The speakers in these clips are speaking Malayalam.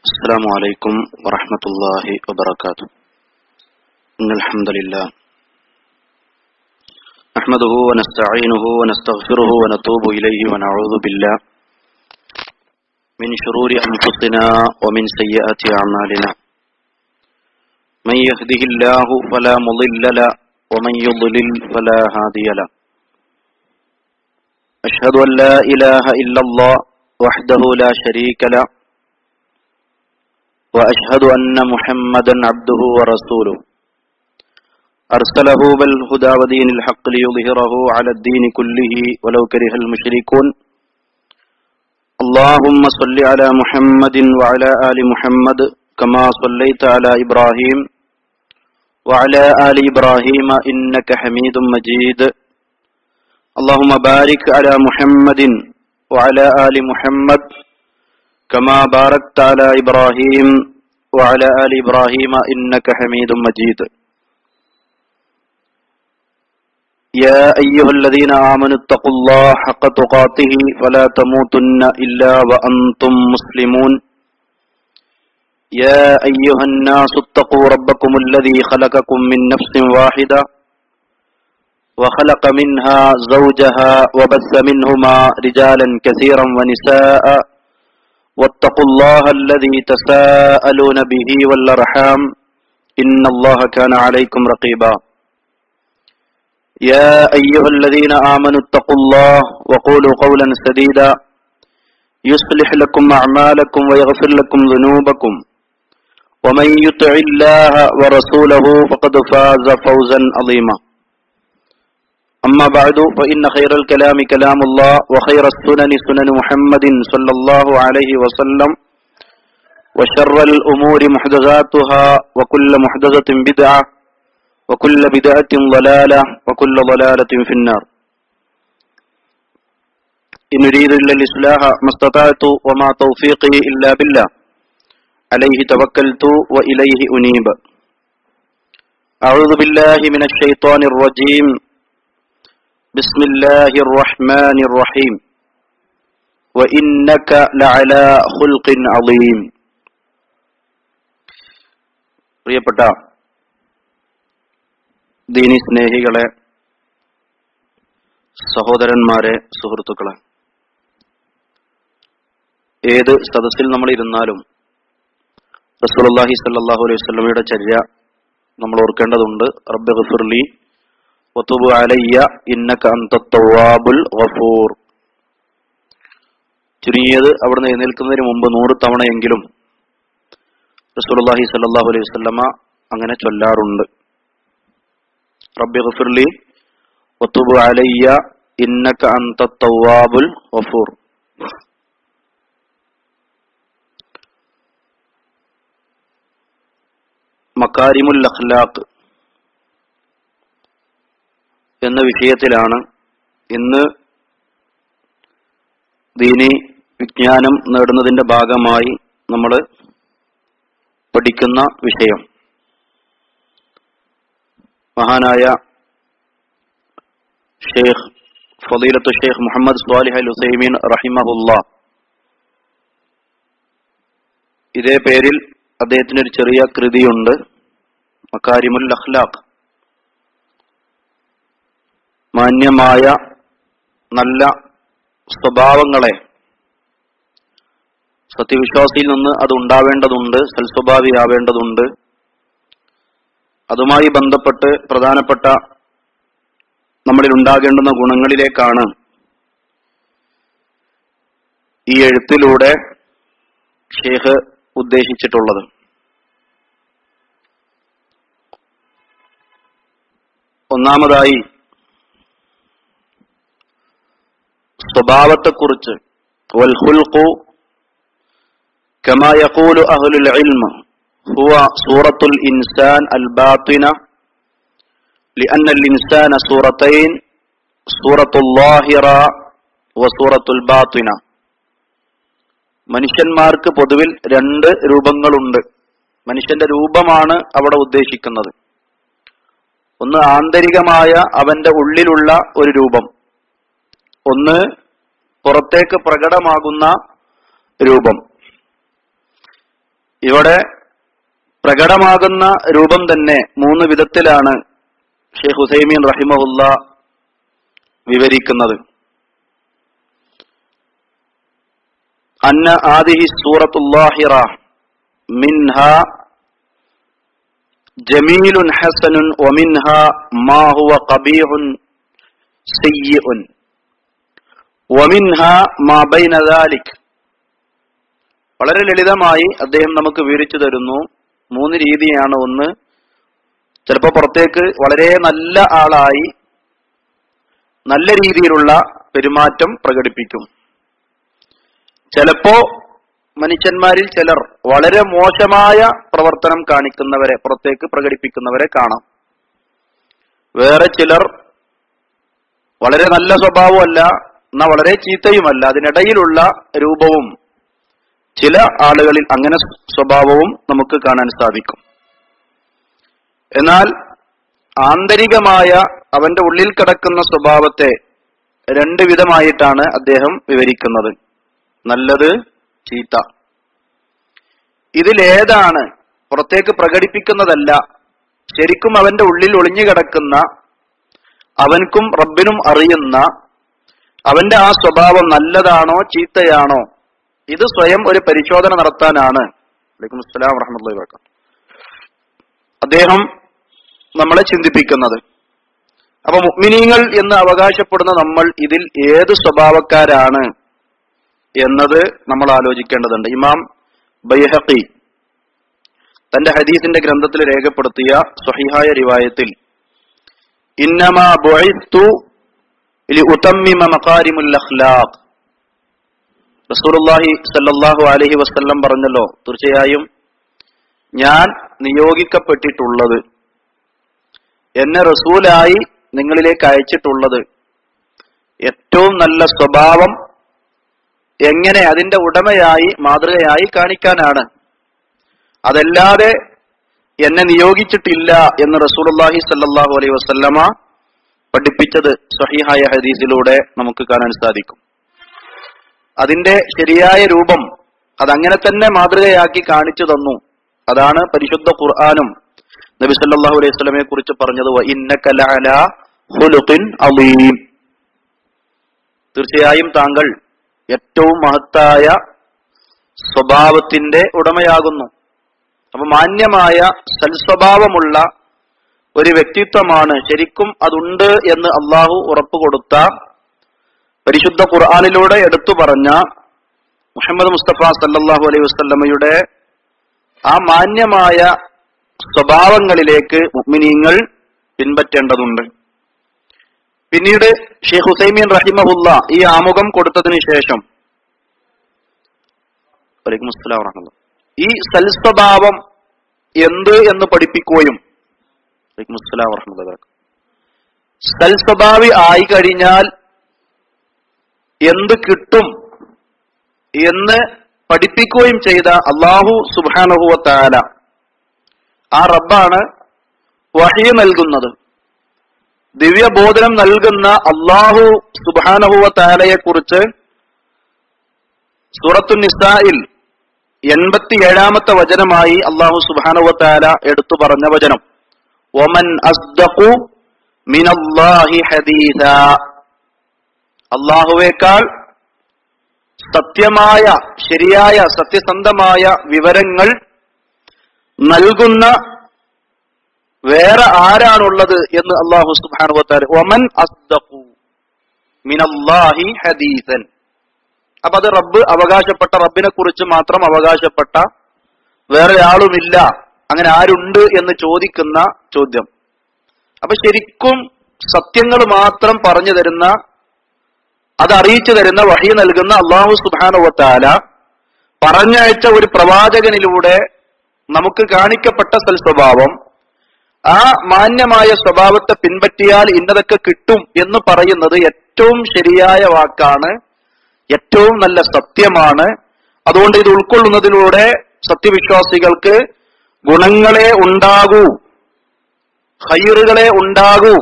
السلام عليكم ورحمة الله وبركاته. إن الحمد لله نحمده ونستعينه ونستغفره ونتوب إليه ونعوذ بالله من شرور أنفسنا ومن سيئات أعمالنا. من يهده الله فلا مضل له ومن يضلل فلا هادي له. أشهد أن لا إله إلا الله وحده لا شريك له وأشهد أن محمدا عبده ورسوله أرسله بالهدى ودين الحق ليظهره على الدين كله ولو كره المشركون. اللهم صل على محمد وعلى آل محمد كما صليت على إبراهيم وعلى آل إبراهيم إنك حميد مجيد. اللهم بارك على محمد وعلى آل محمد كما باركت على إبراهيم وعلى آل إبراهيم إنك حميد مجيد. يا أيها الذين آمنوا اتقوا الله حق تقاته فلا تموتن إلا وأنتم مسلمون. يا أيها الناس اتقوا ربكم الذي خلقكم من نفس واحدة وخلق منها زوجها وبث منهما رجالا كثيرا ونساء واتقوا الله الذي تساءلون به والأرحام إن الله كان عليكم رقيبا. يا أيها الذين آمنوا اتقوا الله وقولوا قولا سديدا يصلح لكم أعمالكم ويغفر لكم ذنوبكم ومن يطع الله ورسوله فقد فاز فوزا عظيما. أما بعد فإن خير الكلام كلام الله وخير السنن سنن محمد صلى الله عليه وسلم وشر الأمور محدثاتها وكل محدثة بدعة وكل بدعة ضلالة وكل ضلالة في النار. إن أريد إلا الإصلاح ما استطعت وما توفيقي إلا بالله عليه توكلت وإليه أنيب. أعوذ بالله من الشيطان الرجيم. بسم الله الرحمن الرحيم. وإنك لعلى خلق عظيم. പ്രിയപ്പെട്ട ദീനി സ്നേഹികളെ, സഹോദരന്മാരെ, സുഹൃത്തുക്കളെ, ഏത് സദസ്സിൽ നമ്മൾ ഇരുന്നാലും റസൂലുള്ളാഹി സ്വല്ലല്ലാഹു അലൈഹി വസല്ലമയുടെ ചര്യ നമ്മൾ ഓർക്കേണ്ടതുണ്ട്. റബ്ബി ഗ്ഫിർലി വതുബ് അലയ്യ ഇന്നക അൻതത് തവ്വാബുൽ ഗഫൂർ. ചുരുങ്ങിയത് അവിടുന്ന് എഴുന്നേൽക്കുന്നതിന് മുമ്പ് 100 തവണയെങ്കിലും റസൂലുള്ളാഹി സ്വല്ലല്ലാഹു അലൈഹി വസല്ലമ അങ്ങനെ ചൊല്ലാറുണ്ട്. റബ്ബി ഗ്ഫിർലി വതുബ് അലയ്യ ഇന്നക അൻതത് തവ്വാബുൽ ഗഫൂർ. മകാരിമുൽ അഖ്ലാഖ് എന്ന വിഷയത്തിലാണ് ഇന്ന് ദീനി വിജ്ഞാനം നേടുന്നതിന്റെ ഭാഗമായി നമ്മൾ പഠിക്കുന്ന വിഷയം. മഹാനായ ഷെയ്ഖ് ഫളീലത്തു ഷെയ്ഖ് മുഹമ്മദ് സ്വാലിഹ് അൽ ഉസൈമീൻ റഹിമഹുല്ലാഹ് ഇതേ പേരിൽ അദ്ദേഹത്തിനൊരു ചെറിയ കൃതിയുണ്ട്, മകാരിമുൽ അഖ്ലാഖ്. മാന്യമായ നല്ല സ്വഭാവങ്ങളെ സത്യവിശ്വാസിയിൽ നിന്ന് അത് ഉണ്ടാവേണ്ടതുണ്ട്, സൽസ്വഭാവിയാവേണ്ടതുണ്ട്. അതുമായി ബന്ധപ്പെട്ട് പ്രധാനപ്പെട്ട നമ്മളിൽ ഉണ്ടാകേണ്ടുന്ന ഗുണങ്ങളിലേക്കാണ് ഈ എഴുത്തിലൂടെ ഷെയ്ഖ് ഉദ്ദേശിച്ചിട്ടുള്ളത്. ഒന്നാമതായി സ്വഭാവത്തെക്കുറിച്ച് വൽ ഖുൽഖു കമാ യഖൂലു അഹ്ലുൽ ഇൽമ് ഹുവ സൂറത്തുൽ ഇൻസാൻ അൽ ബാത്തിന ലിഅന്ന അൽ ഇൻസാന സൂറത്തൈൻ സൂറത്തുൽ ളാഹിറ വ സൂറത്തുൽ ബാത്തിന. മനുഷ്യന്മാർക്ക് പൊതുവിൽ 2 രൂപങ്ങളുണ്ട്. മനുഷ്യന്റെ രൂപമാണ് അവിടെ ഉദ്ദേശിക്കുന്നത്. ഒന്ന് ആന്തരികമായ അവന്റെ ഉള്ളിലുള്ള ഒരു രൂപം, ഒന്ന് പുറത്തേക്ക് പ്രകടമാകുന്ന രൂപം. ഇവിടെ പ്രകടമാകുന്ന രൂപം തന്നെ 3 വിധത്തിലാണ് ഷെയ്ഖ് ഉസൈമീൻ റഹിമഹുല്ല വിവരിക്കുന്നത്. അന്ന ആദിഹി സൂറത്തുൽ ലാഹിറ മിൻഹാ ജമീലുൻ ഹസനുൻ വമിൻഹാ മാ ഹുവ ഖബീഹുൻ സയ്യിഉൻ വമിൻഹാ മാ ബൈന ദാലിക്. വളരെ ലളിതമായി അദ്ദേഹം നമുക്ക് വിവരിച്ചു തരുന്നു. 3 രീതിയാണ്. ഒന്ന്, ചിലപ്പോൾ പുറത്തേക്ക് വളരെ നല്ല ആളായി നല്ല രീതിയിലുള്ള പെരുമാറ്റം പ്രകടിപ്പിക്കും. ചിലപ്പോ മനുഷ്യന്മാരിൽ ചിലർ വളരെ മോശമായ പ്രവർത്തനം കാണിക്കുന്നവരെ, പുറത്തേക്ക് പ്രകടിപ്പിക്കുന്നവരെ കാണാം. വേറെ ചിലർ വളരെ നല്ല സ്വഭാവമല്ല, എന്നാൽ വളരെ ചീത്തയുമല്ല, അതിനിടയിലുള്ള രൂപവും ചില ആളുകളിൽ അങ്ങനെ സ്വഭാവവും നമുക്ക് കാണാൻ സാധിക്കും. എന്നാൽ ആന്തരികമായ അവന്റെ ഉള്ളിൽ കിടക്കുന്ന സ്വഭാവത്തെ 2 വിധമായിട്ടാണ് അദ്ദേഹം വിവരിക്കുന്നത്. നല്ലത്, ചീത്ത. ഇതിലേതാണ് പുറത്തേക്ക് പ്രകടിപ്പിക്കുന്നതല്ല, ശരിക്കും അവന്റെ ഉള്ളിൽ ഒളിഞ്ഞു കിടക്കുന്ന, അവൻക്കും റബ്ബിനും അറിയുന്ന അവന്റെ ആ സ്വഭാവം നല്ലതാണോ ചീത്തയാണോ, ഇത് സ്വയം ഒരു പരിശോധന നടത്താനാണ് വലൈക്കും അസ്സലാം വറഹ്മത്തുള്ളാഹി വബറകാതുഹു അദ്ദേഹം നമ്മളെ ചിന്തിപ്പിക്കുന്നത്. അപ്പൊ മുഅ്മിനീങ്ങൾ എന്ന് അവകാശപ്പെടുന്ന നമ്മൾ ഇതിൽ ഏത് സ്വഭാവക്കാരാണ് എന്നത് നമ്മൾ ആലോചിക്കേണ്ടതുണ്ട്. ഇമാം ബൈഹഖി തന്റെ ഹദീസിന്റെ ഗ്രന്ഥത്തിൽ രേഖപ്പെടുത്തിയ സ്വഹീഹായ റിവായത്തിൽ ഇന്നമാ ബുഇസ്തു ലിഉതമ്മിമ മകാരിമുൽ അഖ്ലാഖ്, റസൂലുള്ളാഹി സ്വല്ലല്ലാഹു അലൈഹി വസല്ലം പറഞ്ഞല്ലോ, തീർച്ചയായും ഞാൻ നിയോഗിക്കപ്പെട്ടിട്ടുള്ളത്, എന്നെ റസൂലായി നിങ്ങളിലേക്ക് അയച്ചിട്ടുള്ളത് ഏറ്റവും നല്ല സ്വഭാവം എങ്ങനെ അതിന്റെ ഉടമയായി മാതൃകയായി കാണിക്കാനാണ്. അതല്ലാതെ എന്നെ നിയോഗിച്ചിട്ടില്ല എന്ന് റസൂലുള്ളാഹി സ്വല്ലല്ലാഹു അലൈഹി വസല്ലമ പഠിപ്പിച്ചത് സ്വഹീഹായ ഹദീസിലൂടെ നമുക്ക് കാണാൻ സാധിക്കും. അതിന്റെ ശരിയായ രൂപം അതങ്ങനെ തന്നെ മാതൃകയാക്കി കാണിച്ചു തന്നു. അതാണ് പരിശുദ്ധ ഖുർആനും നബി സല്ലല്ലാഹു അലൈഹി വസല്ലമയെ കുറിച്ച് പറഞ്ഞത്, വ ഇന്നക ലഅലാ ഖുലുഖിൻ അളീം, തീർച്ചയായും താങ്കൾ ഏറ്റവും മഹത്തായ സ്വഭാവത്തിന്റെ ഉടമയാകുന്നു. അപ്പൊ മാന്യമായ സൽസ്വഭാവമുള്ള ഒരു വ്യക്തിത്വമാണ് ശരിക്കും അതുണ്ട് എന്ന് അള്ളാഹു ഉറപ്പ് കൊടുത്ത, പരിശുദ്ധ ഖുർആനിലൂടെ എടുത്തു പറഞ്ഞ മുഹമ്മദ് മുസ്തഫ സല്ലല്ലാഹു അലൈഹി വസല്ലമയുടെ ആ മാന്യമായ സ്വഭാവങ്ങളിലേക്ക് മുഅ്മിനീങ്ങൾ പിൻപറ്റേണ്ടതുണ്ട്. പിന്നീട് ഷെയ്ഖ് ഉസൈമീൻ റഹിമഹുല്ല ഈ ആമുഖം കൊടുത്തതിന് ശേഷം വലൈക്കും അസ്സലാം വറഹ്മത്തുള്ളാഹി ഈ സൽസ്വഭാവം എന്ത് എന്ന് പഠിപ്പിക്കുകയും വലൈക്കും അസ്സലാം വറഹ്മത്തുള്ളാഹി സൽസ്വഭാവി ആയി കഴിഞ്ഞാൽ എന്ത് കിട്ടും എന്ന് പഠിപ്പിക്കുകയും ചെയ്ത അല്ലാഹു സുബ്ഹാനഹു വ തആല, ആ റബ്ബാണ് വഹി നൽകുന്നത്. ദിവ്യബോധനം നൽകുന്ന അല്ലാഹു സുബ്ഹാനഹു വ തആലയെ കുറിച്ച് സൂറത്തുൻ നിസായിൽ 87-ാമത്തെ വചനമായി അല്ലാഹു സുബ്ഹാനഹു വ തആല എടുത്തു പറഞ്ഞ വചനം, വമൻ അസ്ദഖു മിനല്ലാഹി ഹദീസാ, അല്ലാഹുവേക്കാൾ സത്യമായ ശരിയായ സത്യസന്ധമായ വിവരങ്ങൾ നൽകുന്ന വേറെ ആരാണുള്ളത് എന്ന് അല്ലാഹു സുബ്ഹാനഹു വ തആല, വമൻ അസ്ദഖു മിനല്ലാഹി ഹദീസൻ. അപ്പൊ അത് റബ്ബ് അവകാശപ്പെട്ട, റബ്ബിനെ കുറിച്ച് മാത്രം അവകാശപ്പെട്ട വേറെ ആളുമില്ല, അങ്ങനെ ആരുണ്ട് എന്ന് ചോദിക്കുന്ന ചോദ്യം. അപ്പൊ ശരിക്കും സത്യങ്ങൾ മാത്രം പറഞ്ഞു തരുന്ന, അത് അറിയിച്ചു തരുന്ന, വഹി നൽകുന്ന അല്ലാഹു സുബ്ഹാനഹു വ തആല പറഞ്ഞയച്ച ഒരു പ്രവാചകനിലൂടെ നമുക്ക് കാണിക്കപ്പെട്ട സൽസ്വഭാവം, ആ മാന്യമായ സ്വഭാവത്തെ പിൻപറ്റിയാൽ ഇന്നതൊക്കെ കിട്ടും എന്ന് പറയുന്നത് ഏറ്റവും ശരിയായ വാക്കാണ്, ഏറ്റവും നല്ല സത്യമാണ്. അതുകൊണ്ട് ഇത് ഉൾക്കൊള്ളുന്നതിലൂടെ സത്യവിശ്വാസികൾക്ക് ഗുണങ്ങളെ ഉണ്ടാകൂ, ഖൈറുകളെ ഉണ്ടാകൂ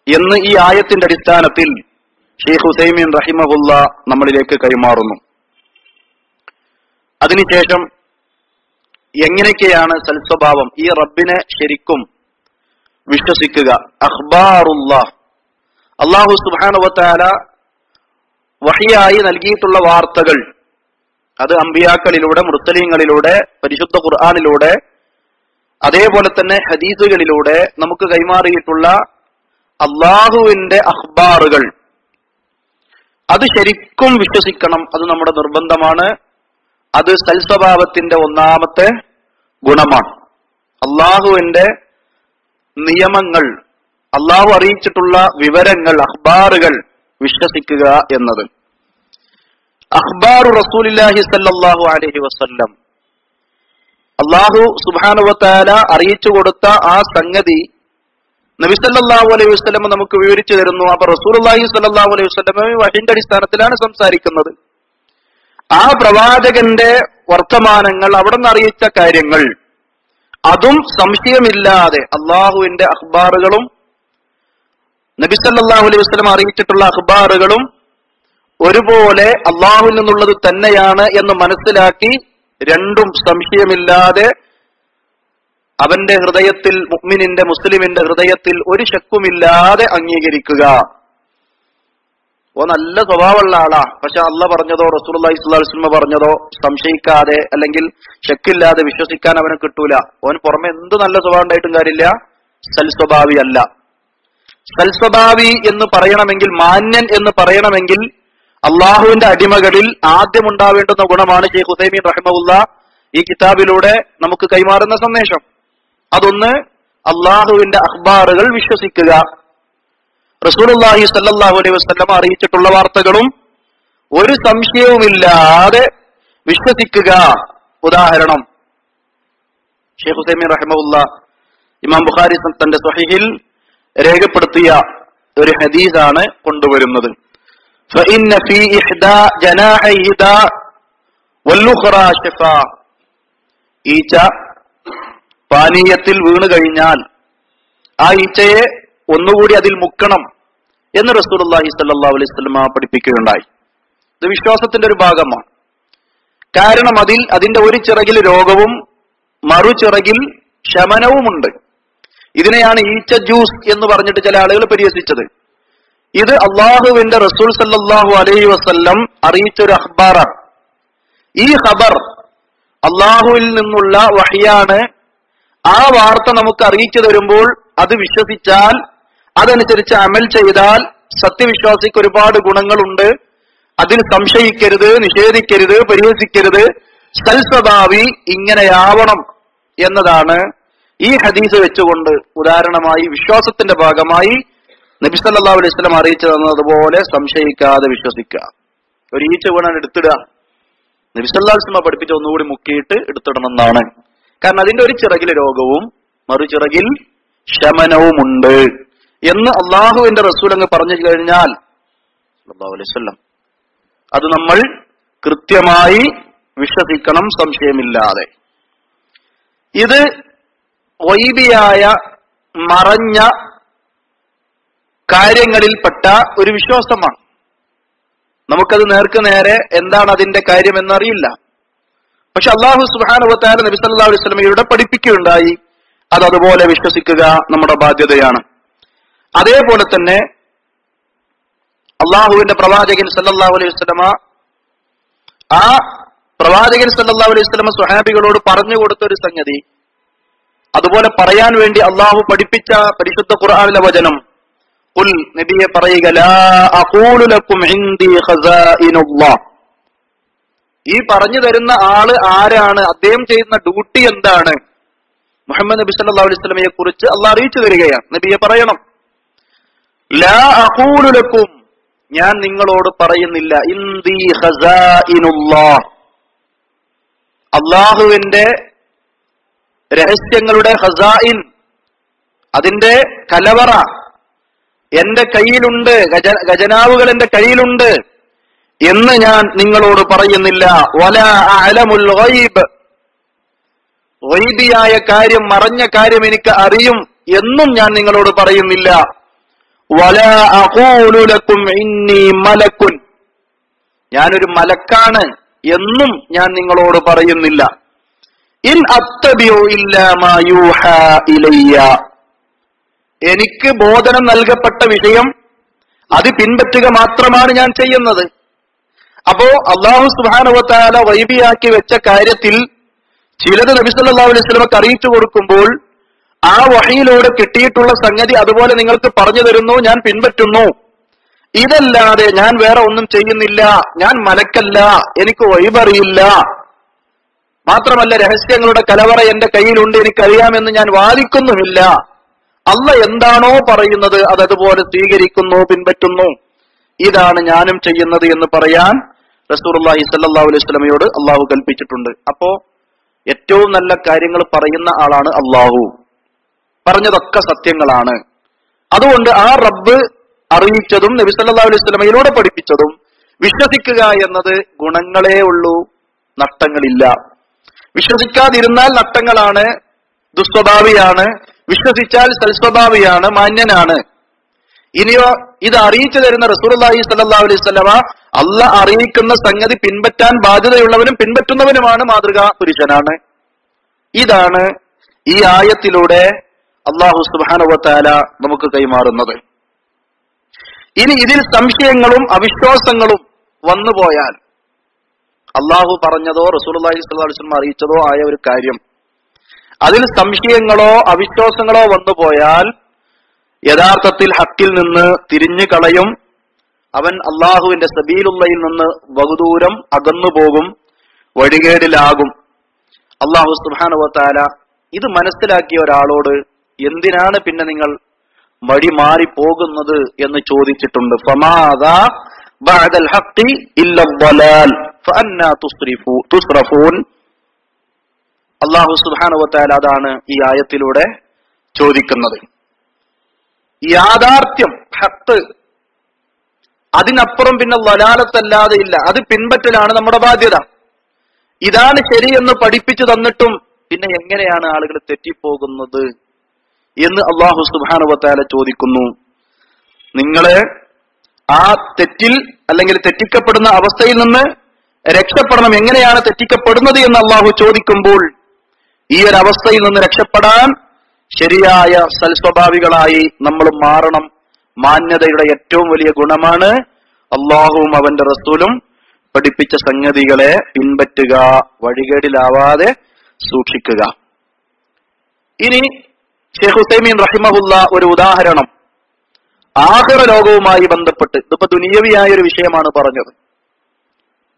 എന്ന് ഈ ആയത്തിന്റെ അടിസ്ഥാനത്തിൽ ഷെയ്ഖ് ഉസൈമീൻ റഹിമഹുല്ല നമ്മളിലേക്ക് കൈമാറുന്നു. അതിനുശേഷം എങ്ങനെയൊക്കെയാണ് സൽസ്വഭാവം? ഈ റബ്ബിനെ ശരിക്കും വിശ്വസിക്കുക. അഖ്ബാറുല്ലാഹ്, അല്ലാഹു സുബ്ഹാനഹു വ തആല വഹിയായി നൽകിയിട്ടുള്ള വാർത്തകൾ, അത് അമ്പിയാക്കളിലൂടെ, മുർസലീങ്ങളിലൂടെ, പരിശുദ്ധ ഖുർആനിലൂടെ, അതേപോലെ തന്നെ ഹദീസുകളിലൂടെ നമുക്ക് കൈമാറിയിട്ടുള്ള അള്ളാഹുവിന്റെ അഖ്ബാറുകൾ, അത് ശരിക്കും വിശ്വസിക്കണം. അത് നമ്മുടെ നിർബന്ധമാണ്. അത് സൽസ്വഭാവത്തിന്റെ ഒന്നാമത്തെ ഗുണമാണ്. അള്ളാഹുവിന്റെ നിയമങ്ങൾ, അള്ളാഹു അറിയിച്ചിട്ടുള്ള വിവരങ്ങൾ, അഖ്ബാറുകൾ വിശ്വസിക്കുക എന്നത്. അഖ്ബാറു റസൂലില്ലാഹി സല്ലല്ലാഹു അലൈഹി വസല്ലം, അള്ളാഹു സുബ്ഹാനഹു വ തആല അറിയിച്ചു കൊടുത്ത ആ സംഗതി നബി സല്ലല്ലാഹു അലൈഹി വസല്ലം നമുക്ക് വിവരിച്ചു തരുന്നു. അപ്പൊ റസൂലുള്ളാഹി സല്ലല്ലാഹു അലൈഹി വസല്ലം വഹീന്റെ അടിസ്ഥാനത്തിലാണ് സംസാരിക്കുന്നത്. ആ പ്രവാചകന്റെ വർത്തമാനങ്ങൾ, അവിടെ നിന്ന് അറിയിച്ച കാര്യങ്ങൾ, അതും സംശയമില്ലാതെ അള്ളാഹുവിന്റെ അഖ്ബാറുകളും നബി സല്ലല്ലാഹു അലൈഹി വസല്ലം അറിയിച്ചിട്ടുള്ള അഖ്ബാറുകളും ഒരുപോലെ അള്ളാഹുവിൽ നിന്നുള്ളത് തന്നെയാണ് എന്ന് മനസ്സിലാക്കി, രണ്ടും സംശയമില്ലാതെ അവന്റെ ഹൃദയത്തിൽ, മുഅ്മിനിന്റെ, മുസ്ലിമിന്റെ ഹൃദയത്തിൽ ഒരു ശക്കുമില്ലാതെ അംഗീകരിക്കുക. നല്ല സ്വഭാവമുള്ള ആളാ, പക്ഷെ അള്ളാഹ് പറഞ്ഞതോ റസൂലുള്ളാഹി സ്വല്ലല്ലാഹു അലൈഹി വസല്ലം പറഞ്ഞതോ സംശയിക്കാതെ അല്ലെങ്കിൽ ശക്കില്ലാതെ വിശ്വസിക്കാൻ അവന് കിട്ടൂല. അവൻ പുറമെ എന്ത് നല്ല സ്വഭാവം ഉണ്ടായിട്ടും കാര്യമില്ല, സൽസ്വഭാവി അല്ല. സൽസ്വഭാവി എന്ന് പറയണമെങ്കിൽ, മാന്യൻ എന്ന് പറയണമെങ്കിൽ, അള്ളാഹുവിന്റെ അടിമകളിൽ ആദ്യം ഉണ്ടാവേണ്ടുന്ന ഗുണമാണ് ശൈഖ് ഉസൈമീൻ റഹിമഹുല്ലാഹ് ഈ കിതാബിലൂടെ നമുക്ക് കൈമാറുന്ന സന്ദേശം. അതൊന്ന്, അള്ളാഹുവിന്റെ അഖ്ബാറുകൾ വിശ്വസിക്കുക. റസൂലുള്ളാഹി സ്വല്ലല്ലാഹു അലൈഹി വസല്ലം അറിയിച്ചിട്ടുള്ള വാർത്തകളും ഒരു സംശയവുമില്ലാതെ വിശ്വസിക്കുക. ഉദാഹരണം, ശൈഖ് ഉസൈമീൻ റഹിമഹുല്ലാഹ് ഇമാം ബുഖാരി തന്റെ സ്വഹീഹിൽ രേഖപ്പെടുത്തിയ ഒരു ഹദീസാണ് കൊണ്ടുവരുന്നത്. فإن في إحدى جناحيه داء والأخرى شفاء. ഈച്ച പാനീയത്തിൽ വീണു കഴിഞ്ഞാൽ ആ ഈച്ചയെ ഒന്നുകൂടി അതിൽ മുക്കണം എന്ന് റസൂലുള്ളാഹി സ്വല്ലല്ലാഹു അലൈഹി വസല്ലം പഠിപ്പിക്കുകയുണ്ടായി. ഇത് വിശ്വാസത്തിന്റെ ഒരു ഭാഗമാണ്. കാരണം അതിന്റെ ഒരു ചിറകിൽ രോഗവും മറു ചിറകിൽ ശമനവുമുണ്ട്. ഇതിനെയാണ് ഈച്ച ജ്യൂസ് എന്ന് പറഞ്ഞിട്ട് ചില ആളുകൾ പരിഹസിച്ചത്. ഇത് അള്ളാഹുവിന്റെ റസൂൽ സല്ലല്ലാഹു അലൈഹി വസല്ലം അറിയിച്ചൊരു അഖ്ബാറാണ്. ഈ ഖബർ അള്ളാഹുവിൽ നിന്നുള്ള വഹിയാണ്. ആ വാർത്ത നമുക്ക് അറിയിച്ചു തരുമ്പോൾ അത് വിശ്വസിച്ചാൽ, അതനുസരിച്ച് അമൽ ചെയ്താൽ സത്യവിശ്വാസിക്ക് ഒരുപാട് ഗുണങ്ങളുണ്ട്. അതിൽ സംശയിക്കരുത്, നിഷേധിക്കരുത്, പരിഹസിക്കരുത്. സൽസ്വഭാവി ഇങ്ങനെയാവണം എന്നതാണ് ഈ ഹദീസ് വെച്ചുകൊണ്ട് ഉദാഹരണമായി, വിശ്വാസത്തിന്റെ ഭാഗമായി നബി സല്ലല്ലാഹു അലൈഹി വസല്ലം അറിയിച്ചു തന്നതുപോലെ സംശയിക്കാതെ വിശ്വസിക്കുക. ഒരു ഈച്ച വീണാൻ എടുത്തിടുക, നബി സല്ലല്ലാഹു അലൈഹി വസല്ലം പഠിപ്പിച്ച ഒന്നുകൂടി മുക്കിയിട്ട് എടുത്തിടണമെന്നാണ്. കാരണം അതിന്റെ ഒരു ചിറകിൽ രോഗവും മറു ചിറകിൽ ശമനവുമുണ്ട് എന്ന് അള്ളാഹുവിന്റെ റസൂൽ അങ്ങ് പറഞ്ഞു കഴിഞ്ഞാൽ സല്ലല്ലാഹു അലൈഹി വസല്ലം, അത് നമ്മൾ കൃത്യമായി വിശ്വസിക്കണം, സംശയമില്ലാതെ. ഇത് ഗൈബിയായ മറഞ്ഞ കാര്യങ്ങളിൽപ്പെട്ട ഒരു വിശ്വാസമാണ്. നമുക്കത് നേർക്ക് നേരെ എന്താണ് അതിന്റെ കാര്യം എന്നറിയില്ല. പക്ഷെ അല്ലാഹു സുബ്ഹാനഹു വ തആല നബി സല്ലല്ലാഹു അലൈഹി വസല്ലമയുടെ പഠിപ്പിക്കുകയുണ്ടായി. അത് അതുപോലെ വിശ്വസിക്കുക നമ്മുടെ ബാധ്യതയാണ്. അതേപോലെ തന്നെ അള്ളാഹുവിന്റെ പ്രവാചകൻ സല്ലല്ലാഹു അലൈഹി വസല്ലമ, ആ പ്രവാചകൻ സല്ലല്ലാഹു അലൈഹി വസല്ലമ സ്വഹാബികളോട് പറഞ്ഞു കൊടുത്ത ഒരു സംഗതി, അതുപോലെ പറയാൻ വേണ്ടി അള്ളാഹു പഠിപ്പിച്ച പരിശുദ്ധ ഖുർആനിലെ വചനം, ഖുൽ, നബിയെ പറയുക, ലാ അഖൂലു ലക്കും ഇൻദി ഖസാഇനുല്ലാഹ്. ഈ പറഞ്ഞു തരുന്ന ആള് ആരാണ്, അദ്ദേഹം ചെയ്യുന്ന ഡ്യൂട്ടി എന്താണ്, മുഹമ്മദ് നബി സല്ലല്ലാഹു അലൈഹി വസല്ലമയെ കുറിച്ച് അള്ളാഹ് അറിയിച്ചു തരികയാണ്. നബിയെ പറയണം, ലാ അഖൂലു ലക്കും, ഞാൻ നിങ്ങളോട് പറയുന്നില്ല, ഇൻദി ഖസാഇനുല്ലാഹ്, അള്ളാഹുവിന്റെ രഹസ്യങ്ങളുടെ ഖസായിൻ, അതിന്റെ കലവറ എന്റെ കയ്യിലുണ്ട്, ഖജനാവുകൾ എന്റെ കയ്യിലുണ്ട് എന്ന് ഞാൻ നിങ്ങളോട് പറയുന്നില്ല. വലാ അഅലമുൽ ഗൈബ്, ഗൈബിയായ കാര്യം, മറഞ്ഞ കാര്യം എനിക്ക് അറിയും എന്നും ഞാൻ നിങ്ങളോട് പറയുന്നില്ല. വലാ അഖൂലു ലക്കും ഇന്നി മലക്കുൻ, ഞാനൊരു മലക്കാണ് എന്നും ഞാൻ നിങ്ങളോട് പറയുന്നില്ല. ഇൻ അത്തബിഉ ഇല്ലാ മാ യൂഹാ ഇലയ്യ, എനിക്ക് ബോധനം നൽകപ്പെട്ട വിഷയം അത് പിൻപറ്റുക മാത്രമാണ് ഞാൻ ചെയ്യുന്നത്. അപ്പോ അല്ലാഹു സുബ്ഹാനഹു വ തആല ഗൈബിയാക്കി വെച്ച കാര്യത്തിൽ ചിലത് നബി സല്ലല്ലാഹു അലൈഹി വസല്ലമക്ക് അറിയിച്ചു കൊടുക്കുമ്പോൾ ആ വഹയിലൂടെ കിട്ടിയിട്ടുള്ള സംഗതി അതുപോലെ നിങ്ങൾക്ക് പറഞ്ഞു തരുന്നു, ഞാൻ പിൻപറ്റുന്നു. ഇതല്ലാതെ ഞാൻ വേറെ ഒന്നും ചെയ്യുന്നില്ല, ഞാൻ മലക്കല്ല, എനിക്ക് ഗൈബറിയില്ല, മാത്രമല്ല രഹസ്യങ്ങളുടെ കലവറ എന്റെ കയ്യിലുണ്ട്, എനിക്കറിയാമെന്ന് ഞാൻ വാദിക്കുന്നുമില്ല. അല്ലാഹ് എന്താണോ പറയുന്നത് അതതുപോലെ സ്വീകരിക്കുന്നു, പിൻപറ്റുന്നു. ഇതാണ് ഞാനും ചെയ്യുന്നത് എന്ന് പറയാൻ റസൂലുള്ളാഹി സ്വല്ലല്ലാഹു അലൈഹി വസല്ലമയോട് അള്ളാഹു കൽപ്പിച്ചിട്ടുണ്ട്. അപ്പോ ഏറ്റവും നല്ല കാര്യങ്ങൾ പറയുന്ന ആളാണ് അള്ളാഹു. പറഞ്ഞതൊക്കെ സത്യങ്ങളാണ്. അതുകൊണ്ട് ആ റബ്ബ് അറിയിച്ചതും നബി സല്ലല്ലാഹു അലൈഹി വസല്ലമയിലൂടെ പഠിപ്പിച്ചതും വിശ്വസിക്കുക എന്നത് ഗുണങ്ങളേ ഉള്ളൂ, നഷ്ടങ്ങളില്ല. വിശ്വസിക്കാതിരുന്നാൽ നഷ്ടങ്ങളാണ്, ദുസ്വഭാവിയാണ്. വിശ്വസിച്ചാൽ സൽസ്വഭാവിയാണ്, മാന്യനാണ്. ഇനിയോ ഇത് അറിയിച്ചു തരുന്ന റസൂലുള്ളാഹി സ്വല്ലല്ലാഹു അലൈഹി വസല്ലമ അല്ലാഹ് അറിയിക്കുന്ന സംഗതി പിൻപറ്റാൻ ബാധ്യതയുള്ളവനും പിൻപറ്റുന്നവനുമാണ്, മാതൃകാ പുരുഷനാണ്. ഇതാണ് ഈ ആയത്തിലൂടെ അല്ലാഹു സുബ്ഹാനഹു വ തആല നമുക്ക് കൈമാറുന്നത്. ഇനി ഇതിൽ സംശയങ്ങളും അവിശ്വാസങ്ങളും വന്നുപോയാൽ, അല്ലാഹു പറഞ്ഞതോ റസൂലുള്ളാഹി സ്വല്ലല്ലാഹു അലൈഹി വസല്ലം അറിയിച്ചതോ ആയ ഒരു കാര്യം അതിൽ സംശയങ്ങളോ അവിശ്വാസങ്ങളോ വന്നുപോയാൽ യഥാർത്ഥത്തിൽ ഹക്കിൽ നിന്ന് തിരിഞ്ഞു കളയും. അവൻ അള്ളാഹുവിന്റെ സബീലുള്ളയിൽ നിന്ന് ബഹുദൂരം അകന്നു പോകും, വഴികേടിലാകും. അല്ലാഹു സുബ്ഹാനഹു വ തആല ഇത് മനസ്സിലാക്കിയ ഒരാളോട് എന്തിനാണ് പിന്നെ നിങ്ങൾ വഴി മാറി പോകുന്നത് എന്ന് ചോദിച്ചിട്ടുണ്ട്. ഫമാദാ ബഅദൽ ഹഖ്ഖി ഇല്ല ളലാൽ ഫഅന്നാ തുസ്റഫൂൻ. അല്ലാഹു സുബ്ഹാനഹു വ തആല അതാണ് ഈ ആയത്തിലൂടെ ചോദിക്കുന്നത്. യാഥാർത്ഥ്യം, ഹഖ്, അതിനപ്പുറം പിന്നെ ളലാലത്തല്ലാതെ ഇല്ല. അത് പിൻപറ്റലാണ് നമ്മുടെ ബാധ്യത. ഇതാണ് ശരിയെന്ന് പഠിപ്പിച്ചു തന്നിട്ടും പിന്നെ എങ്ങനെയാണ് ആളുകൾ തെറ്റിപ്പോകുന്നത് എന്ന് അല്ലാഹു സുബ്ഹാനഹു വ തആല ചോദിക്കുന്നു. നിങ്ങള് ആ തെറ്റിൽ അല്ലെങ്കിൽ തെറ്റിക്കപ്പെടുന്ന അവസ്ഥയിൽ നിന്ന് രക്ഷപ്പെടണം. എങ്ങനെയാണ് തെറ്റിക്കപ്പെടുന്നത് എന്ന് അല്ലാഹു ചോദിക്കുമ്പോൾ ഈ ഒരു അവസ്ഥയിൽ നിന്ന് രക്ഷപ്പെടാൻ ശരിയായ സൽസ്വഭാവികളായി നമ്മൾ മാറണം. മാന്യതയുടെ ഏറ്റവും വലിയ ഗുണമാണ് അല്ലാഹുവും അവന്റെ റസൂലും പഠിപ്പിച്ച സംഗതികളെ പിൻപറ്റുക, വഴികേടിലാവാതെ സൂക്ഷിക്കുക. ഇനി ശൈഖ് ഉസൈമീൻ റഹിമഹുല്ല ഒരു ഉദാഹരണം ആഖിറ ലോകവുമായി ബന്ധപ്പെട്ട്, ഇതിപ്പോ ദുനിയവിയായ ഒരു വിഷയമാണ് പറഞ്ഞത്.